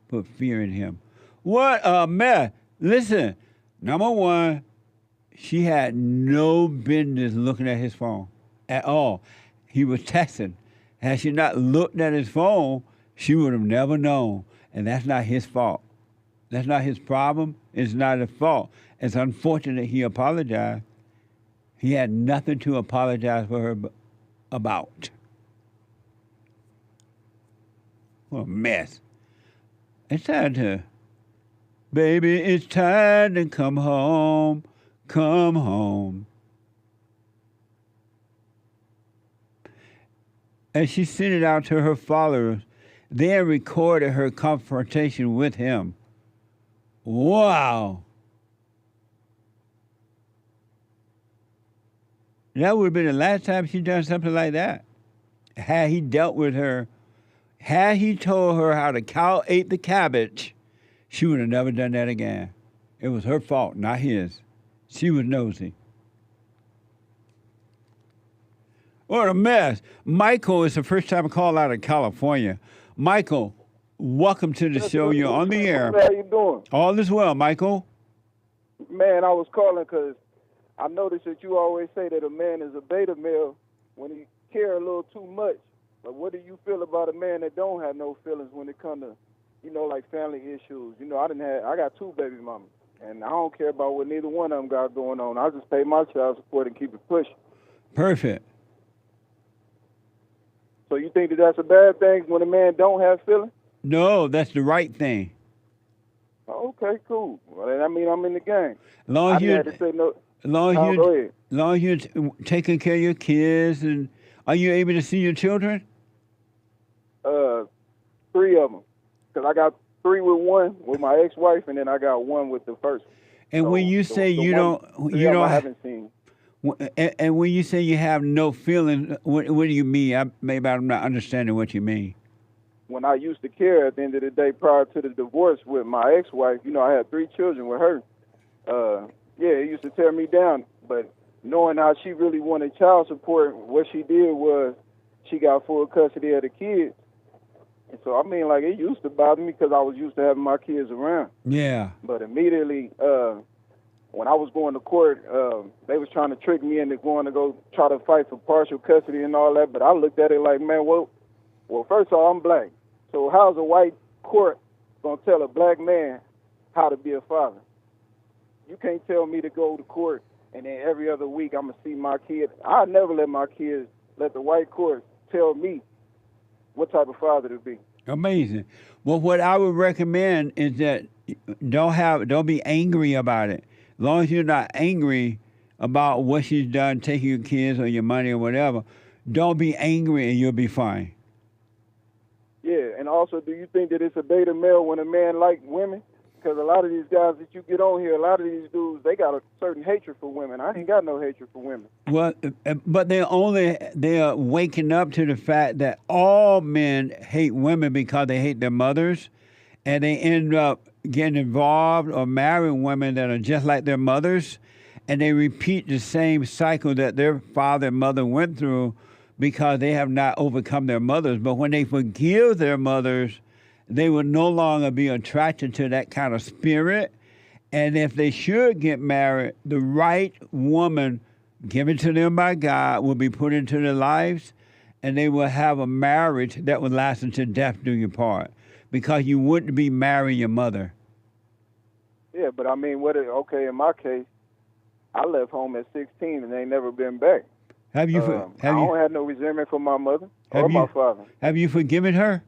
Speaker 4: Put fear in him. What a mess. Listen, number one, she had no business looking at his phone at all. He was texting. Had she not looked at his phone, she would have never known. And that's not his fault. That's not his problem. It's not his fault. It's unfortunate he apologized. He had nothing to apologize for her about. What a mess. It's time to, baby, it's time to come home, come home. and she sent it out to her followers, then recorded her confrontation with him. Wow. That would have been the last time she done something like that. Had he dealt with her, had he told her how the cow ate the cabbage, she would have never done that again. It was her fault, not his. She was nosy. What a mess. Michael is the first time call out of California. Michael, welcome to the show. You're on the air.
Speaker 1: How you doing?
Speaker 4: All is well, Michael.
Speaker 1: Man, I was calling because I noticed that you always say that a man is a beta male when he care a little too much. But what do you feel about a man that don't have no feelings when it comes to, like family issues? I got 2 baby mamas, and I don't care about what neither one of them got going on. I just pay my child support and keep it pushing.
Speaker 4: Perfect.
Speaker 1: So you think that that's a bad thing when a man don't have feelings?
Speaker 4: No, that's the right thing.
Speaker 1: Oh, okay, cool. Well, then, I'm in the game.
Speaker 4: Long as
Speaker 1: I
Speaker 4: you,
Speaker 1: had to say no.
Speaker 4: long
Speaker 1: go ahead.
Speaker 4: as you're taking care of your kids, and are you able to see your children?
Speaker 1: 3 of them, because I got 3 with one with my ex-wife, and then I got 1 with the first.
Speaker 4: And when you say
Speaker 1: the
Speaker 4: you
Speaker 1: one-
Speaker 4: don't,
Speaker 1: 3
Speaker 4: you
Speaker 1: of 'em
Speaker 4: don't,
Speaker 1: I haven't seen.
Speaker 4: and when you say you have no feeling, what do you mean? Maybe I'm not understanding what you mean.
Speaker 1: When I used to care at the end of the day prior to the divorce with my ex-wife, I had 3 children with her. It used to tear me down. But knowing how she really wanted child support, what she did was she got full custody of the kids. And so, it used to bother me because I was used to having my kids around.
Speaker 4: Yeah.
Speaker 1: But immediately, when I was going to court, they was trying to trick me into going to go try to fight for partial custody and all that. But I looked at it like, man, well, first of all, I'm black. So how's a white court going to tell a black man how to be a father? You can't tell me to go to court and then every other week I'm going to see my kids. I never let the white court tell me what type of father to be.
Speaker 4: Amazing. Well, what I would recommend is that don't be angry about it. As long as you're not angry about what she's done, taking your kids or your money or whatever, don't be angry and you'll be fine.
Speaker 1: Yeah, and also, do you think that it's a beta male when a man like women? Because a lot of these guys that you get on here, a lot of these dudes, they got a certain hatred for women. I ain't got no hatred for women.
Speaker 4: Well, but they're waking up to the fact that all men hate women because they hate their mothers, and they end up getting involved or marrying women that are just like their mothers, and they repeat the same cycle that their father and mother went through because they have not overcome their mothers. But when they forgive their mothers, they will no longer be attracted to that kind of spirit. And if they should get married, the right woman given to them by God will be put into their lives, and they will have a marriage that will last until death do you part, because you wouldn't be marrying your mother.
Speaker 1: Yeah, but in my case, I left home at 16 and ain't never been back. I don't have no resentment for my mother or my father.
Speaker 4: Have you forgiven her?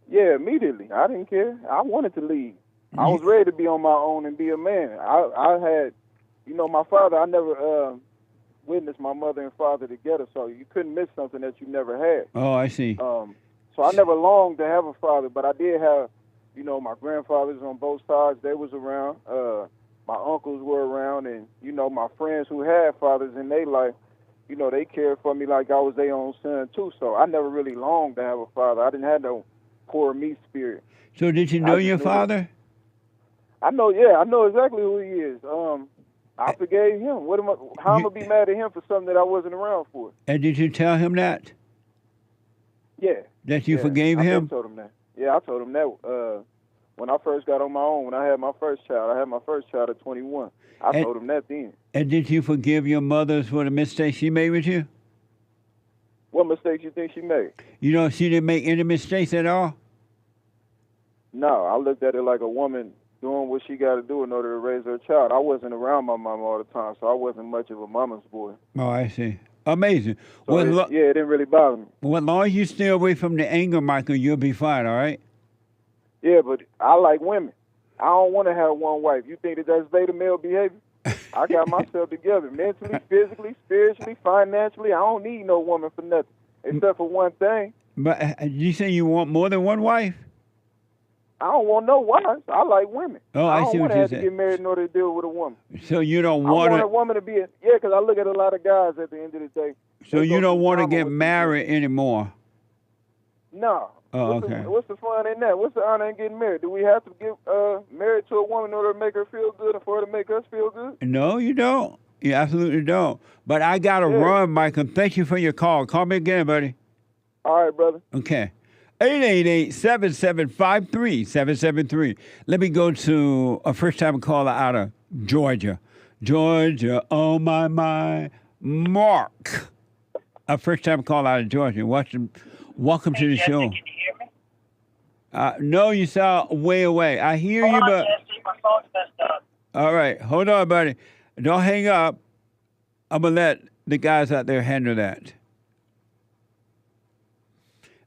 Speaker 1: Yeah, immediately. I didn't care. I wanted to leave. I was ready to be on my own and be a man. I had, my father, I never witnessed my mother and father together, so you couldn't miss something that you never had.
Speaker 4: Oh, I see.
Speaker 1: So I never longed to have a father, but I did have, my grandfathers on both sides. They was around. My uncles were around, and, my friends who had fathers in their life, they cared for me like I was their own son, too. So I never really longed to have a father. I didn't have no poor me spirit.
Speaker 4: So did you know your father?
Speaker 1: I know exactly who he is. I forgave him. How am I gonna be mad at him for something that I wasn't around for?
Speaker 4: And did you tell him that?
Speaker 1: Yeah.
Speaker 4: That you forgave him?
Speaker 1: I told him that. Yeah, I told him that when I first got on my own, when I had my first child. I had my first child at 21. I told him that then.
Speaker 4: And did you forgive your mother for the mistake she made with you?
Speaker 1: What mistakes you think she made?
Speaker 4: She didn't make any mistakes at all?
Speaker 1: No, I looked at it like a woman doing what she got to do in order to raise her child. I wasn't around my mom all the time, so I wasn't much of a mama's boy.
Speaker 4: Oh, I see. Amazing.
Speaker 1: So it didn't really bother me.
Speaker 4: Well, as long as you stay away from the anger, Michael, you'll be fine, all right?
Speaker 1: Yeah, but I like women. I don't want to have one wife. You think that that's beta male behavior? I got myself together mentally, physically, spiritually, financially. I don't need no woman for nothing. except for one thing.
Speaker 4: But you say you want more than one wife?
Speaker 1: I don't want no wives. I like women.
Speaker 4: Oh, I see
Speaker 1: don't
Speaker 4: what
Speaker 1: want to
Speaker 4: you
Speaker 1: have to
Speaker 4: said.
Speaker 1: get married in order to deal with a woman.
Speaker 4: So you don't
Speaker 1: I
Speaker 4: want
Speaker 1: want a
Speaker 4: to.
Speaker 1: woman to be yeah, because I look at a lot of guys at the end of the day.
Speaker 4: So you don't want to get married anymore?
Speaker 1: No.
Speaker 4: Oh, okay.
Speaker 1: What's the fun in that? What's the honor in getting married? Do we have to get married to a woman in order to make her feel good and for her to make us feel good?
Speaker 4: No, you don't. You absolutely don't. But I got to run, Michael. Thank you for your call. Call me again, buddy.
Speaker 1: All right, brother.
Speaker 4: Okay. 888-7753-773. Let me go to a first-time caller out of Georgia. Georgia, oh, my. Mark. A first-time caller out of Georgia. Welcome to the show.
Speaker 7: Can you hear me?
Speaker 4: No, you sound way away. I hear you, but...
Speaker 7: Jesse, my phone's messed up.
Speaker 4: All right. Hold on, buddy. Don't hang up. I'm going to let the guys out there handle that.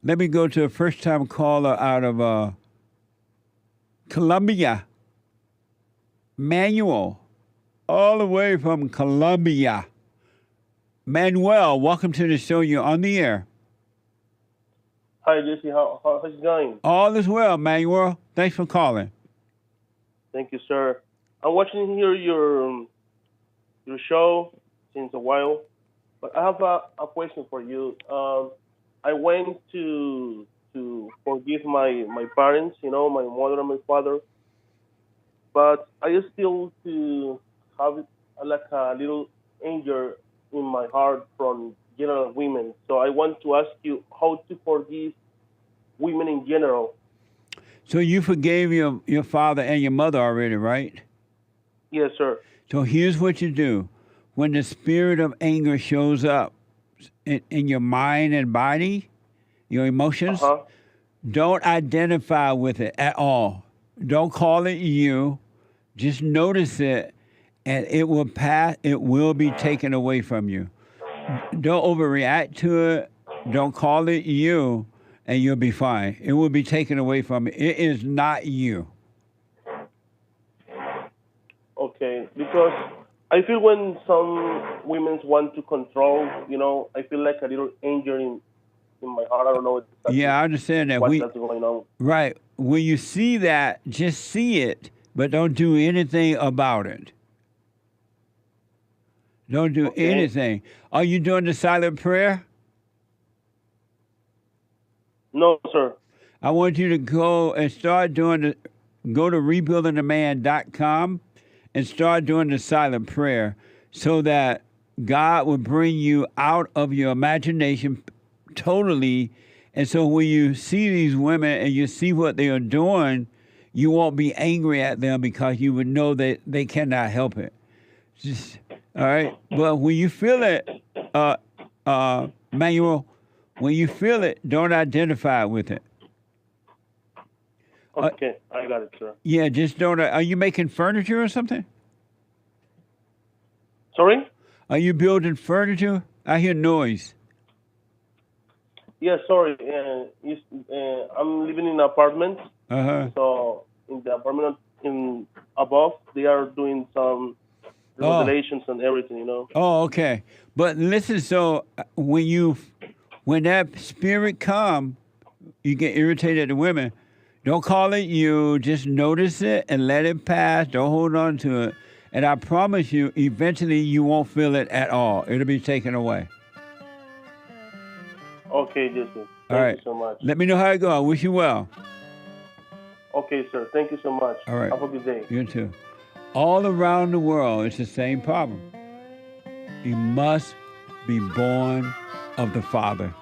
Speaker 4: Let me go to a first-time caller out of Colombia. Manuel, all the way from Colombia. Manuel, welcome to the show. You're on the air.
Speaker 7: Hi, Jesse. How's it going?
Speaker 4: All is well, Manuel. Thanks for calling.
Speaker 7: Thank you, sir. I'm watching here your show since a while, but I have a question for you. I went to forgive my parents, my mother and my father, but I still to have like a little anger in my heart from general women. So I want to ask you how to forgive women in general.
Speaker 4: So you forgave your father and your mother already, right?
Speaker 7: Yes, sir.
Speaker 4: So here's what you do. When the spirit of anger shows up in your mind and body, your emotions, don't identify with it at all. Don't call it you. Just notice it, and it will pass. It will be taken away from you. Don't overreact to it. Don't call it you, and you'll be fine. It will be taken away from you. It is not you.
Speaker 7: Okay, because I feel when some women want to control, I feel like a little anger in my heart. I don't know.
Speaker 4: Yeah, I understand that.
Speaker 7: What's going on?
Speaker 4: Right. When you see that, just see it, but don't do anything about it. Don't do anything. Are you doing the silent prayer?
Speaker 7: No, sir.
Speaker 4: I want you to go and start doing go to rebuildingtheman.com and start doing the silent prayer so that God will bring you out of your imagination totally. And so when you see these women and you see what they are doing, you won't be angry at them because you would know that they cannot help it. Just, all right? But when you feel it, Manuel, when you feel it, don't identify with it.
Speaker 7: Okay, I got it, sir.
Speaker 4: Yeah, just don't. Are you making furniture or something?
Speaker 7: Sorry?
Speaker 4: Are you building furniture? I hear noise.
Speaker 7: Yeah, sorry. I'm living in an apartment. So in the apartment above, they are doing some renovations and everything,
Speaker 4: Oh, okay. But listen, so when that spirit comes, you get irritated at the women. Don't call it you. Just notice it and let it pass. Don't hold on to it. And I promise you, eventually you won't feel it at all. It'll be taken away.
Speaker 7: Okay, Jesse.
Speaker 4: Thank
Speaker 7: you so much.
Speaker 4: Let me know how it goes. I wish you well.
Speaker 7: Okay, sir. Thank you so much.
Speaker 4: All right.
Speaker 7: Have a good day.
Speaker 4: You too. All around the world, it's the same problem. You must be born of the Father.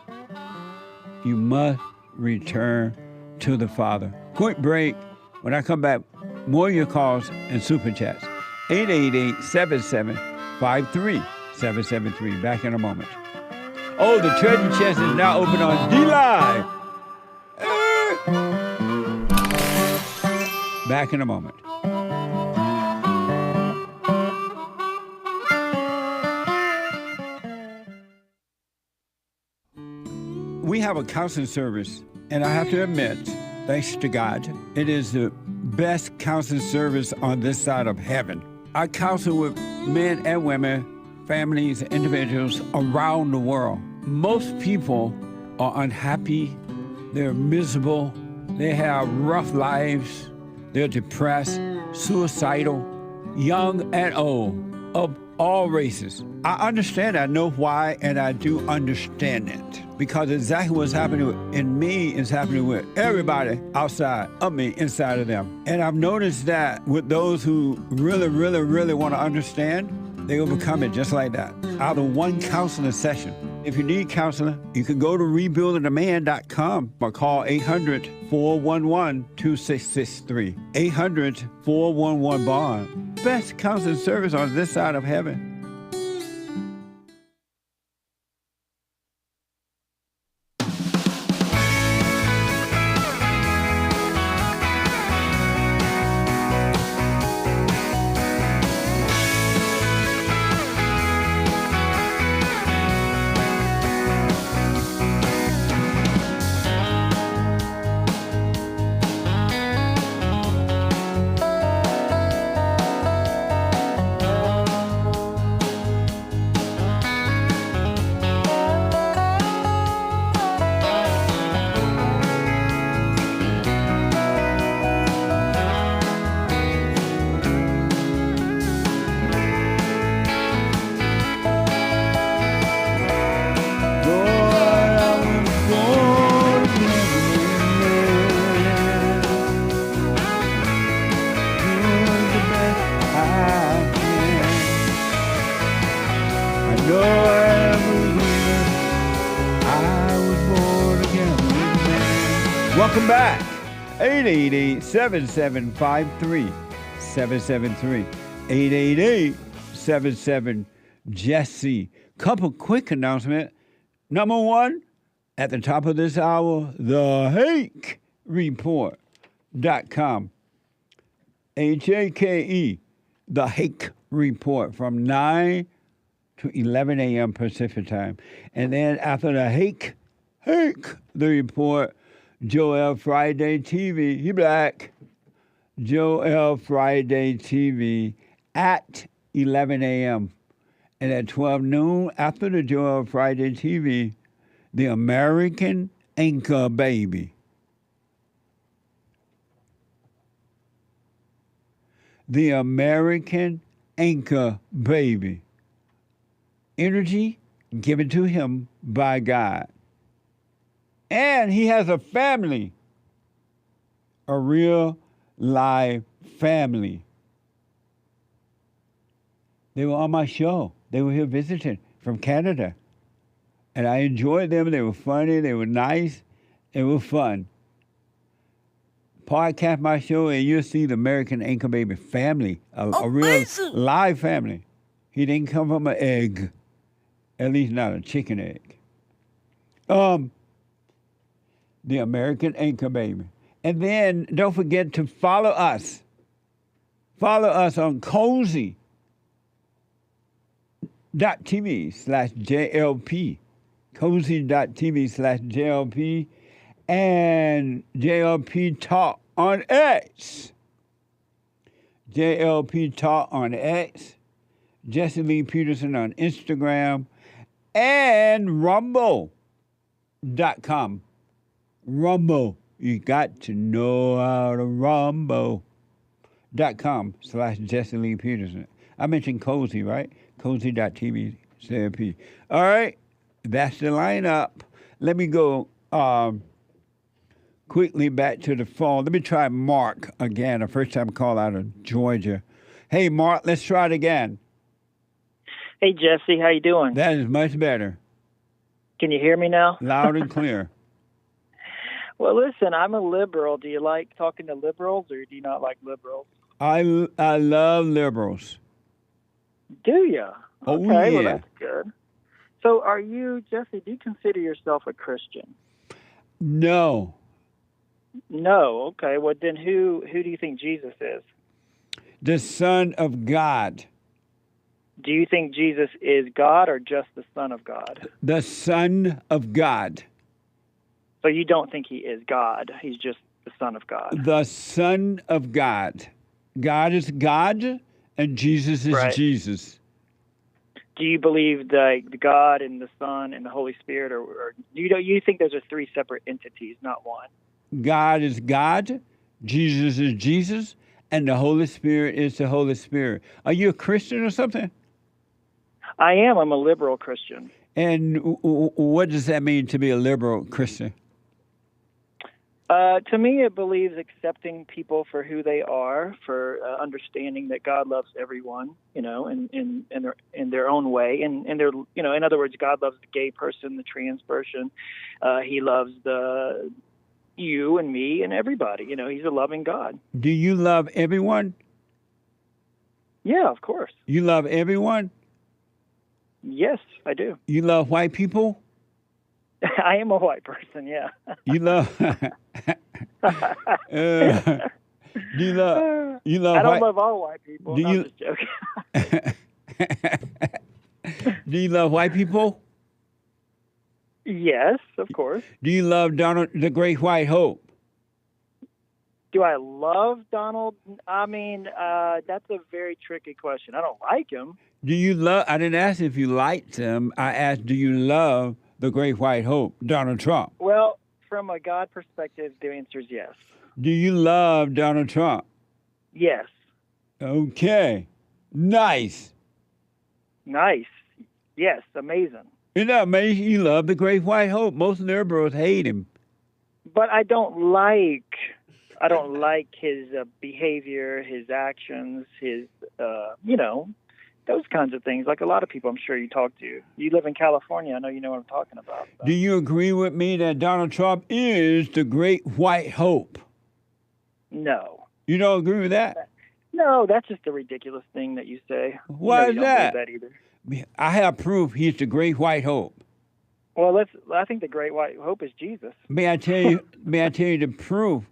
Speaker 4: You must return to the Father. Quick break. When I come back, more of your calls and super chats. 888-7753-773. Back in a moment. Oh, the treasure chest is now open on D-Live. Back in a moment. We have a counseling service, and I have to admit, thanks to God, it is the best counseling service on this side of heaven. I counsel with men and women, families, individuals around the world. most people are unhappy, they're miserable, they have rough lives, they're depressed, suicidal, young and old, of all races. I understand, I know why, and I do understand it. Because exactly what's happening in me is happening with everybody outside of me, inside of them. And I've noticed that with those who really, really, really want to understand, they overcome it just like that, out of one counseling session. If you need counseling, you can go to rebuildingtheman.com or call 800-411-2663. 800-411-BOND. Best counseling service on this side of heaven. Welcome back. 888-7753-773. 888-77-JESSE. Couple quick announcements. Number one, at the top of this hour, the Hake Report.com. Hake, the Hake Report, from 9 to 11 a.m. Pacific time. And then after the Hake, the report, Joel Friday TV, he black. Joel Friday TV at 11 a.m. And at 12 noon, after the Joel Friday TV, the American Anchor Baby. The American Anchor Baby. Energy given to him by God. And he has a family, a real live family. They were on my show. They were here visiting from Canada. And I enjoyed them. They were funny. They were nice. It was fun. Podcast my show and you'll see the American Anchor Baby family, a real live family. He didn't come from an egg, at least not a chicken egg. The American Anchor Baby. And then don't forget to follow us. Follow us on cozy.tv/JLP. Cozy.tv/JLP. And JLP Talk on X. JLP Talk on X. Jesse Lee Peterson on Instagram. And Rumble.com. Rumble. You got to know how to Rumble.com/Jesse Lee Peterson. I mentioned Cozy, right? Cozy.tv/JLP. All right. That's the lineup. Let me go quickly back to the phone. Let me try Mark again, a first-time call out of Georgia. Hey, Mark, let's try it again.
Speaker 9: Hey, Jesse, how you doing?
Speaker 4: That is much better.
Speaker 9: Can you hear me now?
Speaker 4: Loud and clear.
Speaker 9: Well, listen, I'm a liberal. Do you like talking to liberals, or do you not like liberals?
Speaker 4: I love liberals.
Speaker 9: Do you?
Speaker 4: Oh,
Speaker 9: okay,
Speaker 4: yeah.
Speaker 9: well, that's good. So are you, Jesse, do you consider yourself a Christian?
Speaker 4: No.
Speaker 9: No, okay. Well, then who do you think Jesus is?
Speaker 4: The Son of God.
Speaker 9: Do you think Jesus is God or just the Son of God?
Speaker 4: The Son of God.
Speaker 9: So you don't think he is God. He's just the Son of God.
Speaker 4: The Son of God. God is God and Jesus is
Speaker 9: right.
Speaker 4: Jesus.
Speaker 9: Do you believe the God and the Son and the Holy Spirit, or you think those are three separate entities, not one?
Speaker 4: God is God, Jesus is Jesus, and the Holy Spirit is the Holy Spirit. Are you a Christian or something?
Speaker 9: I am. I'm a liberal Christian.
Speaker 4: And what does that mean to be a liberal Christian?
Speaker 9: To me, it believes accepting people for who they are, for understanding that God loves everyone, in their own way, and they're, in other words, God loves the gay person, the trans person, He loves you and me and everybody. He's a loving God.
Speaker 4: Do you love everyone?
Speaker 9: Yeah, of course.
Speaker 4: You love everyone?
Speaker 9: Yes, I do.
Speaker 4: You love white people?
Speaker 9: I am a white person, yeah.
Speaker 4: You love... do you love...
Speaker 9: I don't love all white people. I'm just joking.
Speaker 4: Do you love white people?
Speaker 9: Yes, of course.
Speaker 4: Do you love Donald, the Great White Hope?
Speaker 9: Do I love Donald? I mean, that's a very tricky question. I don't like him.
Speaker 4: Do you love... I didn't ask if you liked him. I asked, do you love the Great White Hope, Donald Trump?
Speaker 9: Well, from a God perspective, the answer is yes.
Speaker 4: Do you love Donald Trump?
Speaker 9: Yes.
Speaker 4: Okay. Nice.
Speaker 9: Nice. Yes, amazing.
Speaker 4: Isn't that amazing? You love the Great White Hope. Most liberals hate him.
Speaker 9: But I don't like his behavior, his actions, his, those kinds of things. Like a lot of people I'm sure you talk to. You live in California. I know you know what I'm talking about. So.
Speaker 4: Do you agree with me that Donald Trump is the Great White Hope?
Speaker 9: No.
Speaker 4: You don't agree with that?
Speaker 9: No, that's just a ridiculous thing that you say.
Speaker 4: Why is
Speaker 9: you don't
Speaker 4: that?
Speaker 9: believe that either.
Speaker 4: I have proof he's the Great White Hope.
Speaker 9: Well, I think the Great White Hope is Jesus.
Speaker 4: May I tell you the proof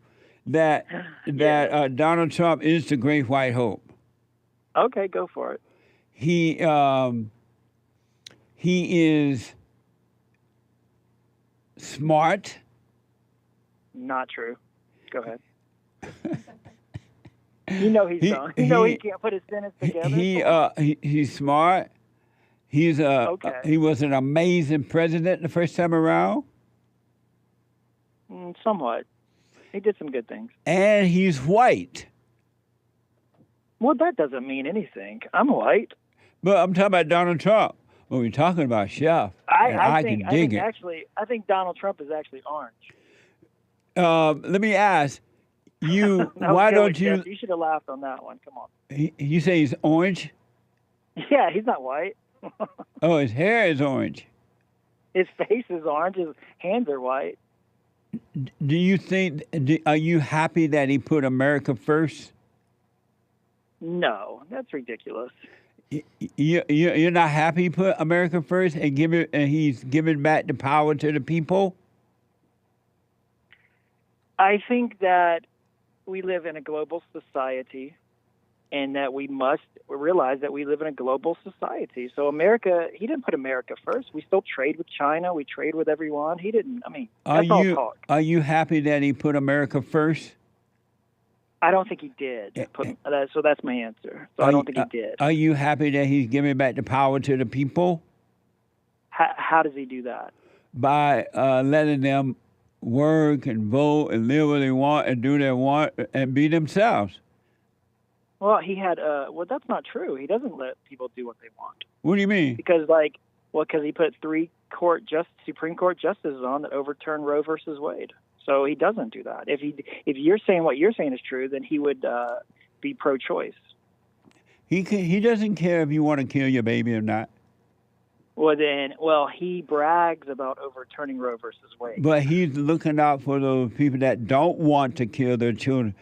Speaker 4: that Donald Trump is the Great White Hope?
Speaker 9: Okay, go for it.
Speaker 4: He is smart.
Speaker 9: Not true. Go ahead. You know he's dumb. You know he can't put his sentence together.
Speaker 4: He's smart. He was an amazing president the first time around.
Speaker 9: Somewhat. He did some good things.
Speaker 4: And he's white.
Speaker 9: Well, that doesn't mean anything. I'm white.
Speaker 4: But I'm talking about Donald Trump. When we're talking about Chef, I think
Speaker 9: Donald Trump is actually orange.
Speaker 4: Let me ask you, why don't you...
Speaker 9: You should have laughed on that one. Come on.
Speaker 4: You say he's orange?
Speaker 9: Yeah, he's not white.
Speaker 4: Oh, his hair is orange.
Speaker 9: His face is orange. His hands are white.
Speaker 4: Do you think... Are you happy that he put America first?
Speaker 9: No, that's ridiculous.
Speaker 4: You're not happy he put America first and he's giving back the power to the people?
Speaker 9: I think that we live in a global society and that we must realize that we live in a global society. So America, he didn't put America first. We still trade with China. We trade with everyone. He didn't, that's all talk.
Speaker 4: Are you happy that he put America first?
Speaker 9: I don't think he did. So that's my answer. So I don't think he did.
Speaker 4: Are you happy that he's giving back the power to the people?
Speaker 9: How does he do that?
Speaker 4: By letting them work and vote and live what they want and do what they want and be themselves.
Speaker 9: Well, that's not true. He doesn't let people do what they want.
Speaker 4: What do you mean?
Speaker 9: Because he put 3 Supreme Court justices on that overturned Roe versus Wade. So he doesn't do that. If you're saying what you're saying is true, then he would be pro-choice.
Speaker 4: He doesn't care if you want to kill your baby or not.
Speaker 9: Well, he brags about overturning Roe versus Wade.
Speaker 4: But he's looking out for those people that don't want to kill their children.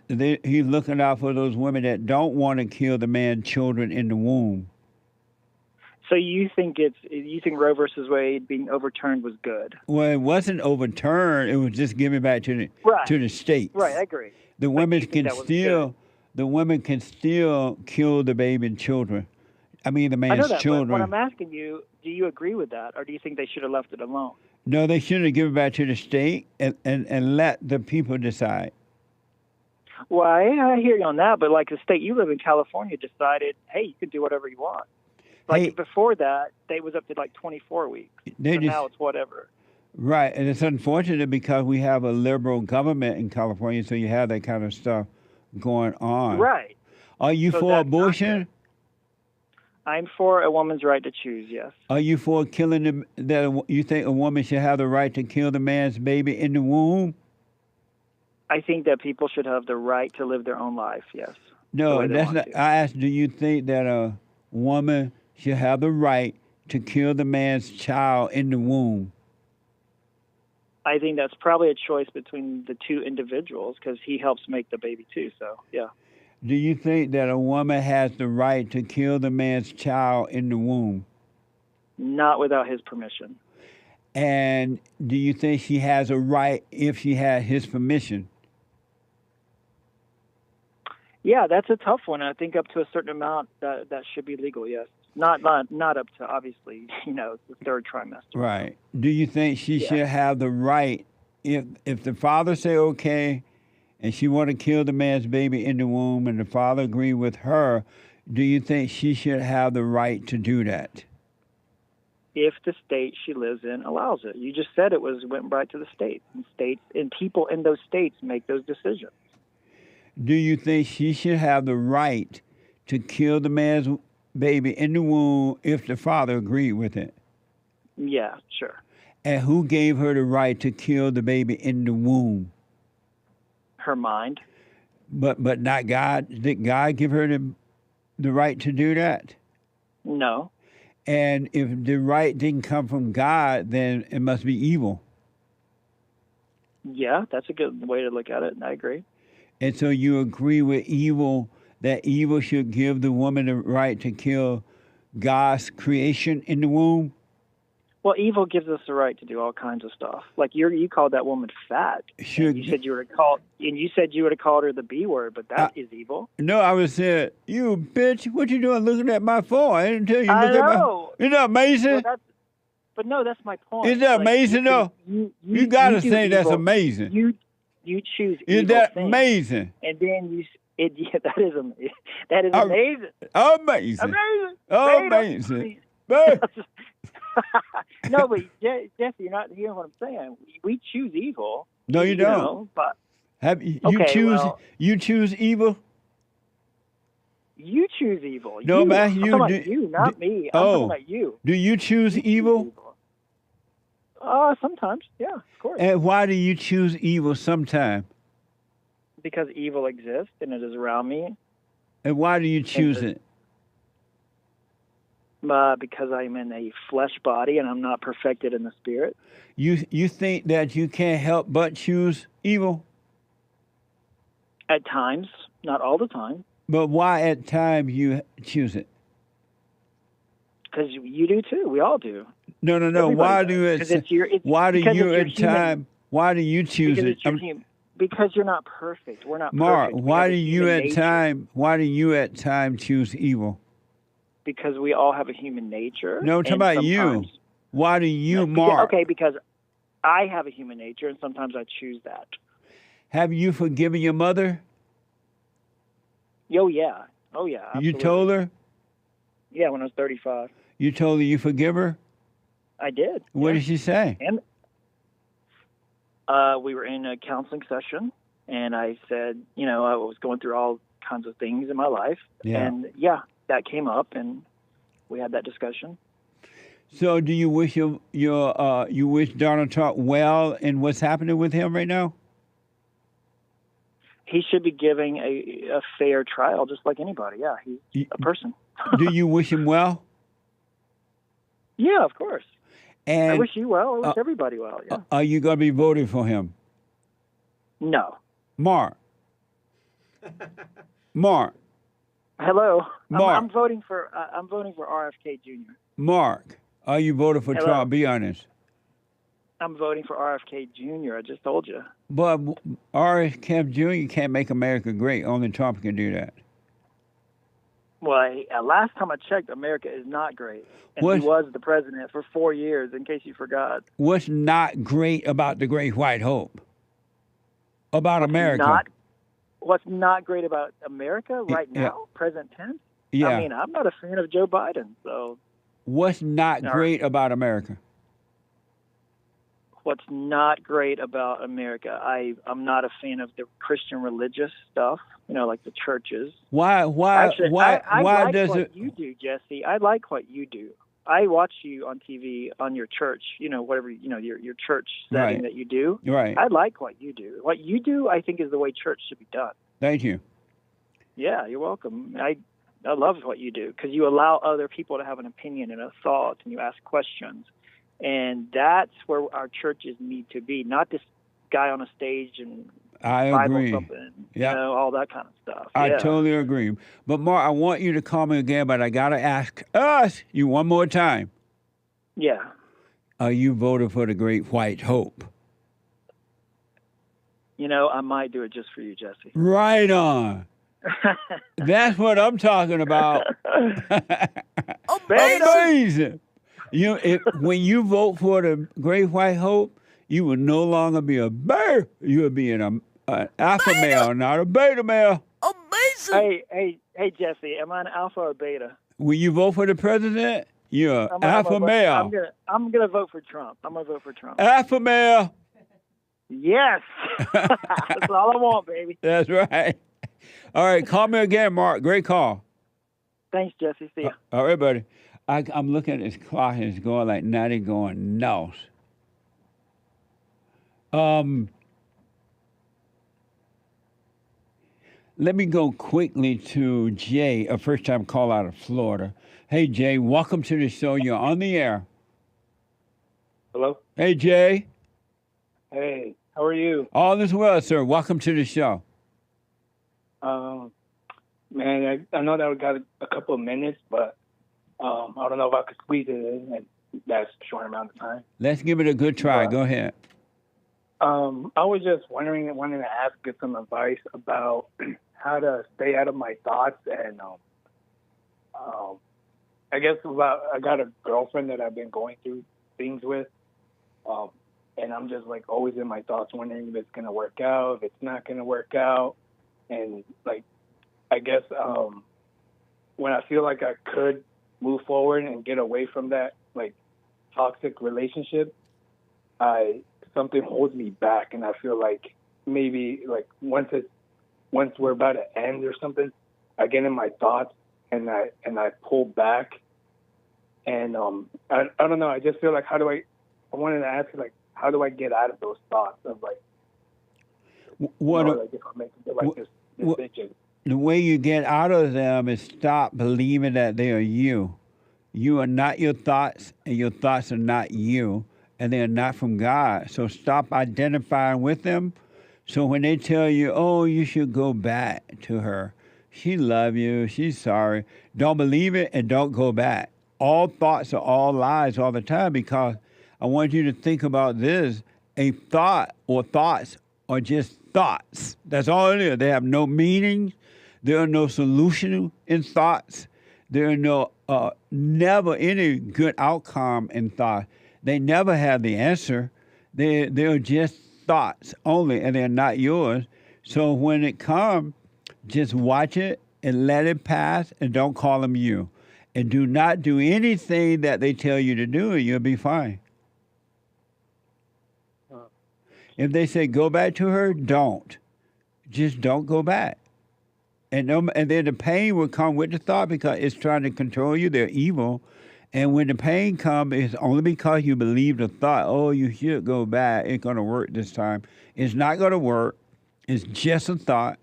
Speaker 4: He's looking out for those women that don't want to kill the man's children in the womb.
Speaker 9: So you think Roe versus Wade being overturned was good?
Speaker 4: Well, it wasn't overturned. It was just given back to the states.
Speaker 9: Right, I agree.
Speaker 4: The women can still kill the baby and children. The man's
Speaker 9: I know that,
Speaker 4: children.
Speaker 9: But when I'm asking you, do you agree with that, or do you think they should have left it alone?
Speaker 4: No, they should have given it back to the state and let the people decide.
Speaker 9: Well, I hear you on that, but like the state you live in, California, decided, hey, you can do whatever you want. Like
Speaker 4: Hey,
Speaker 9: before that, they was up to like 24 weeks.
Speaker 4: they
Speaker 9: So
Speaker 4: just
Speaker 9: now it's whatever.
Speaker 4: right, and it's unfortunate because we have a liberal government in California, so you have that kind of stuff going on.
Speaker 9: Right.
Speaker 4: Are you
Speaker 9: So
Speaker 4: for
Speaker 9: that's not
Speaker 4: abortion?
Speaker 9: I'm for a woman's right to choose, yes.
Speaker 4: Are you for killing you think a woman should have the right to kill the man's baby in the womb?
Speaker 9: I think that people should have the right to live their own life, yes. the
Speaker 4: No,
Speaker 9: way they
Speaker 4: that's
Speaker 9: want
Speaker 4: not.
Speaker 9: to.
Speaker 4: I asked, do you think that a woman should have the right to kill the man's child in the womb?
Speaker 9: I think that's probably a choice between the two individuals because he helps make the baby too, so yeah.
Speaker 4: Do you think that a woman has the right to kill the man's child in the womb?
Speaker 9: Not without his permission.
Speaker 4: And do you think she has a right if she had his permission?
Speaker 9: Yeah, that's a tough one. I think up to a certain amount that should be legal, yes. Not up to, obviously, the third trimester.
Speaker 4: Right. Do you think she should have the right if the father say okay and she want to kill the man's baby in the womb and the father agree with her, do you think she should have the right to do that?
Speaker 9: If the state she lives in allows it. You just said went right to the states, and people in those states make those decisions.
Speaker 4: Do you think she should have the right to kill the man's baby in the womb if the father agreed with it?
Speaker 9: Yeah, sure.
Speaker 4: And who gave her the right to kill the baby in the womb?
Speaker 9: Her mind.
Speaker 4: But not God. Did God give her the right to do that?
Speaker 9: No.
Speaker 4: And if the right didn't come from God, then it must be evil.
Speaker 9: Yeah, that's a good way to look at it, and I agree.
Speaker 4: And so you agree with evil, that evil should give the woman the right to kill God's creation in the womb?
Speaker 9: Well, evil gives us the right to do all kinds of stuff. Like you called that woman fat. And you said you would have called her the B word, but that is evil.
Speaker 4: No, I was saying, you bitch, what you doing looking at my phone? I didn't tell you to
Speaker 9: I
Speaker 4: look at my
Speaker 9: know.
Speaker 4: Isn't that amazing?
Speaker 9: Well, but no, that's my point.
Speaker 4: Isn't that amazing though? You gotta say that's amazing.
Speaker 9: You choose
Speaker 4: Isn't
Speaker 9: evil
Speaker 4: that
Speaker 9: things,
Speaker 4: amazing?
Speaker 9: and then that is amazing. That is amazing.
Speaker 4: Amazing.
Speaker 9: Amazing.
Speaker 4: Amazing.
Speaker 9: No, but Jesse, you're not hearing what I'm saying. We choose evil.
Speaker 4: No, you don't.
Speaker 9: But
Speaker 4: you choose evil?
Speaker 9: You choose evil.
Speaker 4: No, man,
Speaker 9: I'm talking about you, not me. I'm talking about you.
Speaker 4: Do you choose evil?
Speaker 9: Sometimes, yeah, of course.
Speaker 4: And why do you choose evil sometimes?
Speaker 9: Because evil exists and it is around me.
Speaker 4: And why do you choose it?
Speaker 9: Because I'm in a flesh body and I'm not perfected in the spirit.
Speaker 4: You think that you can't help but choose evil?
Speaker 9: At times, not all the time.
Speaker 4: But why at times you choose it?
Speaker 9: Because you do too. We all do.
Speaker 4: No.
Speaker 9: Everybody
Speaker 4: Why
Speaker 9: does.
Speaker 4: do you
Speaker 9: Why do you
Speaker 4: choose it?
Speaker 9: Because you're not perfect. We're not
Speaker 4: Mark,
Speaker 9: perfect.
Speaker 4: why do you at time choose evil?
Speaker 9: Because we all have a human nature.
Speaker 4: No, I'm talking about you. Why do you, Mark?
Speaker 9: Okay, because I have a human nature, and sometimes I choose that.
Speaker 4: Have you forgiven your mother?
Speaker 9: Oh, yeah. Absolutely.
Speaker 4: You told her?
Speaker 9: Yeah, when I was 35.
Speaker 4: You told her you forgive her?
Speaker 9: I did.
Speaker 4: What did she say?
Speaker 9: And we were in a counseling session, and I said, I was going through all kinds of things in my life.
Speaker 4: Yeah.
Speaker 9: And, that came up, and we had that discussion.
Speaker 4: So do you wish you wish Donald Trump well in what's happening with him right now?
Speaker 9: He should be giving a fair trial, just like anybody. Yeah, he's a person.
Speaker 4: Do you wish him well?
Speaker 9: Yeah, of course.
Speaker 4: And
Speaker 9: I wish you well. I wish everybody well. Yeah.
Speaker 4: Are you going to be voting for him?
Speaker 9: No.
Speaker 4: Mark.
Speaker 9: Hello.
Speaker 4: Mark.
Speaker 9: I'm voting for RFK Jr.
Speaker 4: Mark, are you voting for
Speaker 9: Hello.
Speaker 4: Trump? Be honest.
Speaker 9: I'm voting for RFK Jr. I just told you.
Speaker 4: But RFK Jr. can't make America great. Only Trump can do that.
Speaker 9: Well, last time I checked, America is not great. And he was the president for 4 years, in case you forgot.
Speaker 4: What's not great about the Great White Hope? About America?
Speaker 9: What's not great about America right now, present tense?
Speaker 4: Yeah.
Speaker 9: I mean, I'm not a fan of Joe Biden, so
Speaker 4: What's not
Speaker 9: All
Speaker 4: great about America?
Speaker 9: what's not great about America? I'm not a fan of the Christian religious stuff, like the churches.
Speaker 4: Why
Speaker 9: Actually, I like
Speaker 4: does
Speaker 9: what
Speaker 4: it?
Speaker 9: you do, Jesse. I like what you do. I watch you on TV on your church, whatever, your church setting
Speaker 4: Right.
Speaker 9: that you do.
Speaker 4: Right.
Speaker 9: I like what you do. What you do, I think, is the way church should be done.
Speaker 4: Thank you.
Speaker 9: Yeah, you're welcome. I love what you do because you allow other people to have an opinion and a thought, and you ask questions. And that's where our churches need to be, not this guy on a stage and
Speaker 4: I
Speaker 9: Bible
Speaker 4: agree.
Speaker 9: something,
Speaker 4: Yeah.
Speaker 9: all that kind of stuff.
Speaker 4: I
Speaker 9: Yeah.
Speaker 4: totally agree. But Mark, I want you to call me again, but I gotta ask us you one more time.
Speaker 9: Yeah.
Speaker 4: Are you voting for the Great White Hope?
Speaker 9: I might do it just for you, Jesse.
Speaker 4: Right on. That's what I'm talking about. Amazing. When you vote for the Great White Hope, you will no longer be a bear. You will be an alpha male, not a beta male.
Speaker 9: Hey, Jesse, am I an alpha or beta?
Speaker 4: When you vote for the president, you're
Speaker 9: I'm
Speaker 4: alpha male.
Speaker 9: I'm gonna vote for Trump. I'm gonna vote for Trump.
Speaker 4: Alpha male.
Speaker 9: Yes. That's all I want, baby.
Speaker 4: That's right. All right, call me again, Mark. Great call.
Speaker 9: Thanks, Jesse. See ya.
Speaker 4: All right, buddy. I'm looking at this clock and it's going like 90 going north. Let me go quickly to Jay, a first-time call out of Florida. Hey, Jay, welcome to the show. You're on the air.
Speaker 10: Hello?
Speaker 4: Hey, Jay.
Speaker 10: Hey, how are you?
Speaker 4: All is well, sir. Welcome to the show.
Speaker 10: Man, I know that we got a couple of minutes, but I don't know if I could squeeze it in at that short amount of time.
Speaker 4: Let's give it a good try. Go ahead.
Speaker 10: I was just wanting to ask you some advice about how to stay out of my thoughts, and I guess I got a girlfriend that I've been going through things with, and I'm just like always in my thoughts, wondering if it's gonna work out, if it's not gonna work out, and like I guess when I feel like I could move forward and get away from that like toxic relationship, something holds me back, and I feel like maybe like once we're about to end or something, I get in my thoughts and I pull back, and I don't know. I just feel like I wanted to ask you, like, how do I get out of those thoughts of like like if I'm making the right decision?
Speaker 4: The way you get out of them is stop believing that they are you. You are not your thoughts, and your thoughts are not you, and they are not from God. So stop identifying with them. So when they tell you, oh, you should go back to her, she loves you, she's sorry, don't believe it and don't go back. All thoughts are all lies all the time, because I want you to think about this. A thought or thoughts are just thoughts. That's all it is. They have no meaning. There are no solution in thoughts. There are no never any good outcome in thought. They never have the answer. They're just thoughts only, and they're not yours. So when it comes, just watch it and let it pass, and don't call them you. And do not do anything that they tell you to do, and you'll be fine. If they say go back to her, don't. Just don't go back. And then the pain will come with the thought, because it's trying to control you. They're evil. And when the pain comes, it's only because you believe the thought, oh, you should go back. It's going to work this time. It's not going to work. It's just a thought.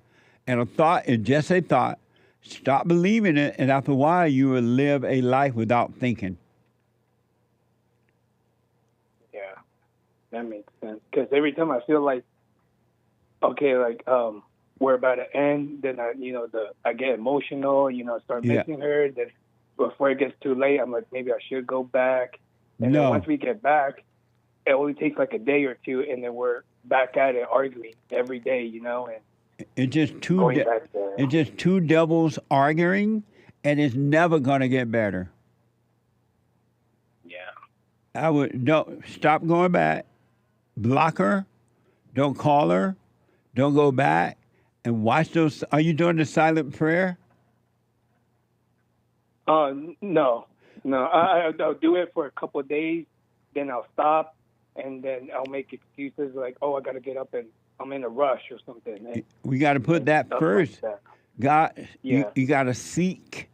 Speaker 4: And a thought is just a thought. Stop believing it, and after a while, you will live a life without thinking.
Speaker 10: Yeah, that makes sense. Because every time I feel like, okay, like we're about to end, then I get emotional, start missing her. Then before it gets too late, I'm like, maybe I should go back. And then once we get back, it only takes like a day or two, and then we're back at it arguing every day, and
Speaker 4: it's just two devils arguing, and it's never going to get better.
Speaker 10: Yeah.
Speaker 4: Don't stop going back. Block her. Don't call her. Don't go back. And watch those. Are you doing the silent prayer?
Speaker 10: No. I'll do it for a couple of days, then I'll stop, and then I'll make excuses like, oh, I got to get up and I'm in a rush or something. And,
Speaker 4: We got to put that first.
Speaker 10: Like that.
Speaker 4: God,
Speaker 10: Yeah.
Speaker 4: you got to seek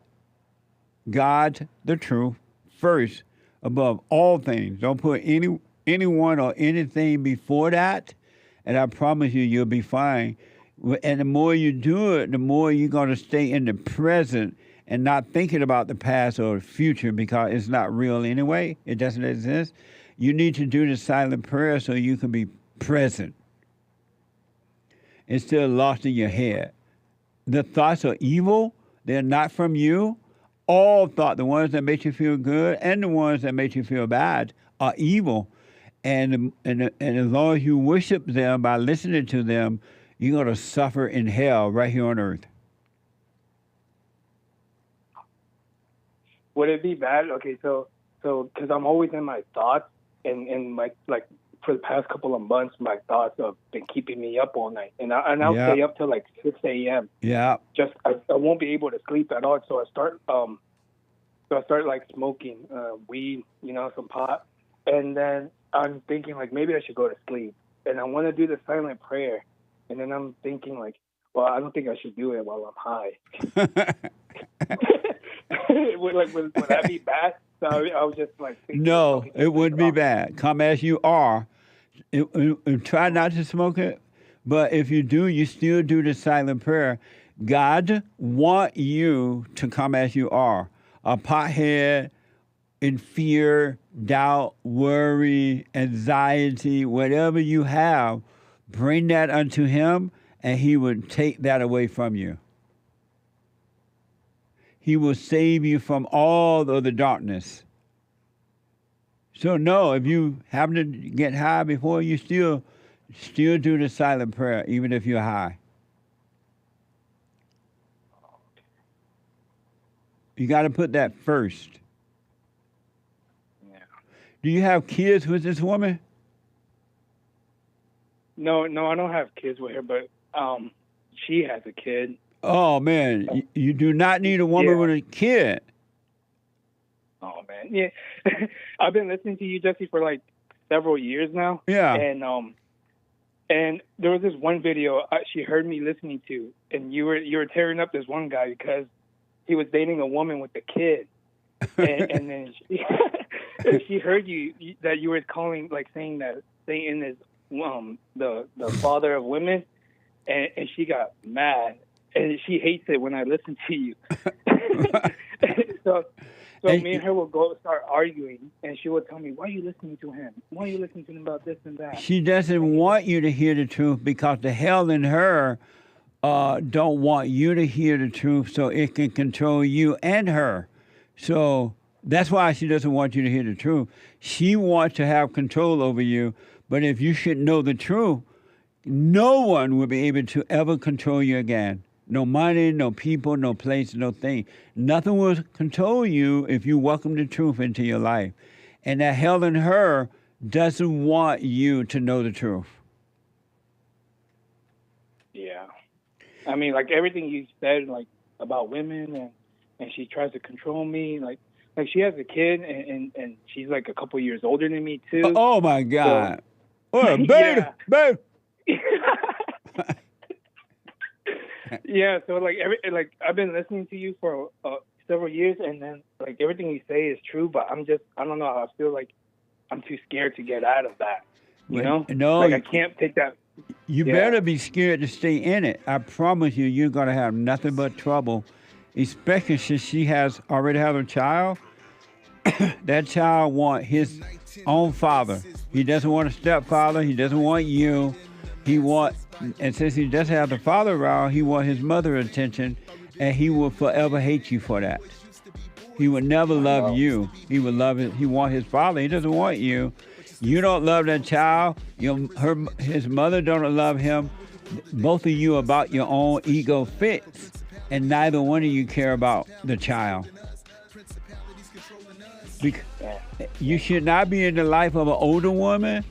Speaker 4: God, the truth, first above all things. Don't put anyone or anything before that, and I promise you'll be fine. And the more you do it, the more you're going to stay in the present and not thinking about the past or the future because it's not real anyway. It doesn't exist. You need to do the silent prayer so you can be present instead of lost in your head. The thoughts are evil. They're not from you. All thoughts, the ones that make you feel good and the ones that make you feel bad, are evil. And as long as you worship them by listening to them, you're going to suffer in hell right here on earth.
Speaker 10: Would it be bad? Okay, so because I'm always in my thoughts, and like for the past couple of months, my thoughts have been keeping me up all night, and I'll stay up till like 6 a.m.
Speaker 4: Yeah.
Speaker 10: Just I won't be able to sleep at all, so I start like smoking weed, some pot, and then I'm thinking like maybe I should go to sleep, and I want to do the silent prayer, and then I'm thinking like, well, I don't think I should do it while I'm high. Would that be bad? So I was just like thinking,
Speaker 4: no, it wouldn't be bad. Come as you are. Try not to smoke it, but if you do, you still do the silent prayer. God want you to come as you are. A pothead in fear, doubt, worry, anxiety, whatever you have, bring that unto him, and he would take that away from you. He will save you from all of the darkness. So no, if you happen to get high before, you still do the silent prayer, even if you're high. You got to put that first.
Speaker 10: Yeah.
Speaker 4: Do you have kids with this woman?
Speaker 10: No, I don't have kids with her, but she has a kid.
Speaker 4: Oh, man, you do not need a woman with a kid.
Speaker 10: Oh, man, yeah. I've been listening to you, Jesse, for like several years now.
Speaker 4: Yeah.
Speaker 10: And there was this one video she heard me listening to, and you were tearing up this one guy because he was dating a woman with a kid. And then she heard that you were calling, like saying that Satan is the father of women, and she got mad. And she hates it when I listen to you. So me and her will go start arguing, and she will tell me, why are you listening to him? Why are you listening to him about this and that?
Speaker 4: She doesn't want you to hear the truth because the hell in her don't want you to hear the truth so it can control you and her. So that's why she doesn't want you to hear the truth. She wants to have control over you, but if you should know the truth, no one will be able to ever control you again. No money, no people, no place, no thing. Nothing will control you if you welcome the truth into your life. And that hell in her doesn't want you to know the truth.
Speaker 10: Yeah. I mean, like everything you said, like about women and she tries to control me. Like she has a kid and she's like a couple years older than me too.
Speaker 4: Oh my God. So, babe.
Speaker 10: Yeah, so like I've been listening to you for several years, and then like everything you say is true, but I don't know. I feel like I'm too scared to get out of that. You know?
Speaker 4: No,
Speaker 10: like I can't take that.
Speaker 4: You better be scared to stay in it. I promise you, you're gonna have nothing but trouble, especially since she already has a child. That child wants his own father. He doesn't want a stepfather. He doesn't want you. And since he doesn't have the father around, he wants his mother's attention, and he will forever hate you for that. He would never love you. He would love it. He wants his father. He doesn't want you. You don't love that child. His mother don't love him. Both of you about your own ego fits, and neither one of you care about the child. You should not be in the life of an older woman.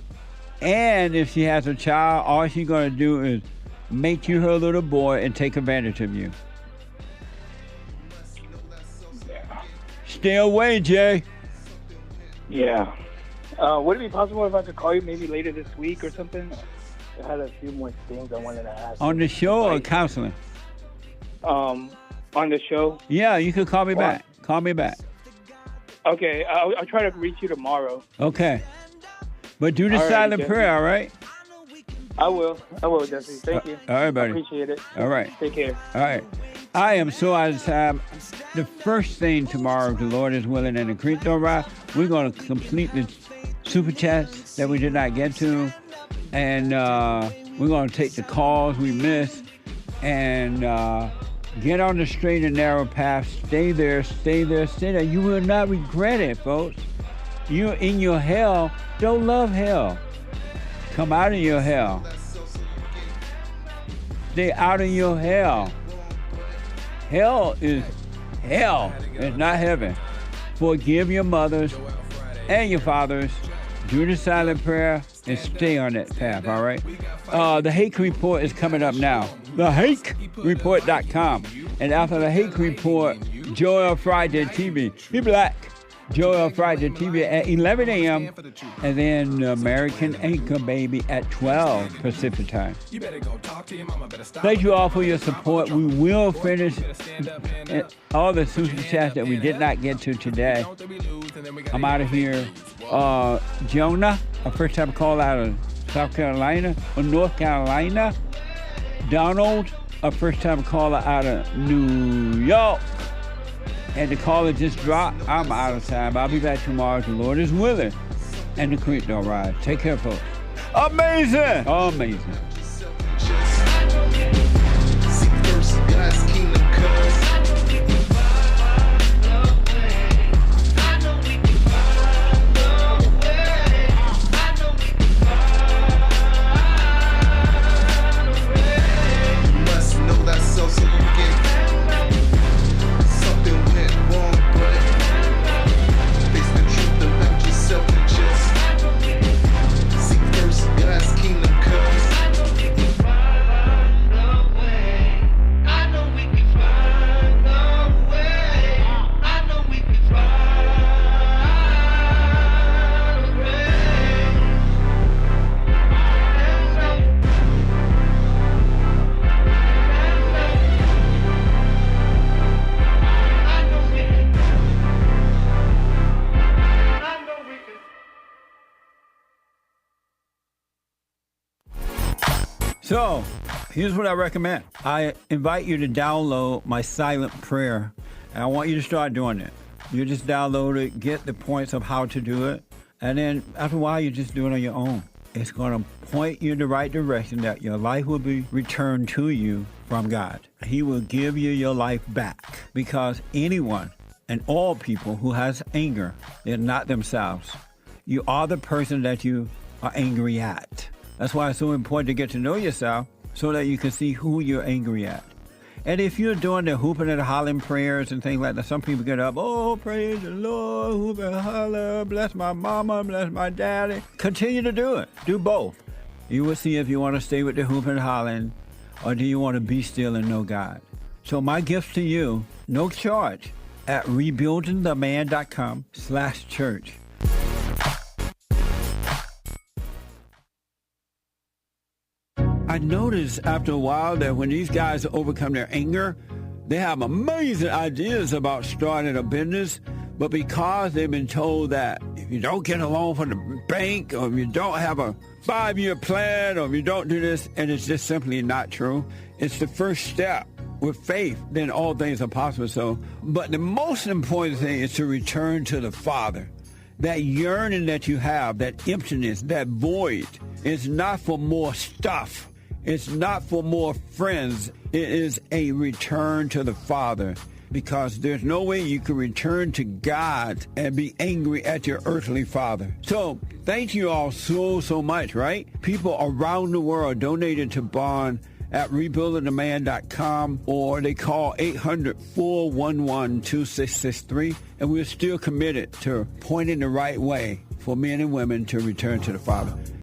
Speaker 4: And if she has a child, all she's going to do is make you her little boy and take advantage of you. stay away, Jay.
Speaker 10: Yeah. Would it be possible if I could call you maybe later this week or something? I had a few more things I wanted to ask.
Speaker 4: On the show or counseling?
Speaker 10: On the show.
Speaker 4: Yeah, you can call me back. Call me back.
Speaker 10: Okay, I'll try to reach you tomorrow.
Speaker 4: Okay. But do the
Speaker 10: All right,
Speaker 4: silent
Speaker 10: Jesse.
Speaker 4: prayer, all right?
Speaker 10: I will, Jesse. Thank you.
Speaker 4: All right, buddy.
Speaker 10: I appreciate it.
Speaker 4: All right.
Speaker 10: Take care.
Speaker 4: All right. I am so out of time. The first thing tomorrow, if the Lord is willing and the creek don't rise, we're going to complete the super chats that we did not get to. And we're going to take the calls we missed and get on the straight and narrow path. Stay there, stay there, stay there. You will not regret it, folks. You're in your hell. Don't love hell. Come out of your hell. Stay out of your hell. Hell is hell. It's not heaven. Forgive your mothers and your fathers. Do the silent prayer and stay on that path, all right? The Hake Report is coming up now. TheHakeReport.com. And after the Hake Report, Joel Friday TV. Be black. Joel Friday TV at 11 a.m. And then American Anchor Baby at 12 Pacific time. Thank you all for your support. We will finish all the super chats that we did not get to today. I'm out of here. Jonah, a first time call out of South Carolina or North Carolina. Donald, a first time caller out of New York. And the caller just dropped. I'm out of time. I'll be back tomorrow if the Lord is willing. And the creek don't rise. Take care, folks. Amazing! Amazing. So, here's what I recommend. I invite you to download my silent prayer, and I want you to start doing it. You just download it, get the points of how to do it, and then after a while, you just do it on your own. It's going to point you in the right direction that your life will be returned to you from God. He will give you your life back because anyone and all people who has anger, they're not themselves. You are the person that you are angry at. That's why it's so important to get to know yourself so that you can see who you're angry at. And if you're doing the hooping and hollering prayers and things like that, some people get up, oh, praise the Lord, hoop and holler, bless my mama, bless my daddy. Continue to do it. Do both. You will see if you want to stay with the hooping and hollering or do you want to be still and know God. So my gift to you, no charge, at rebuildingtheman.com/church. I noticed after a while that when these guys overcome their anger, they have amazing ideas about starting a business, but because they've been told that if you don't get a loan from the bank, or if you don't have a 5-year plan, or if you don't do this, and it's just simply not true, it's the first step. With faith, then all things are possible. So, but the most important thing is to return to the Father. That yearning that you have, that emptiness, that void, is not for more stuff. It's not for more friends. It is a return to the Father, because there's no way you can return to God and be angry at your earthly father. So thank you all so much, right? People around the world donated to Bond at rebuildingtheman.com, or they call 800-411-2663, and we're still committed to pointing the right way for men and women to return to the Father.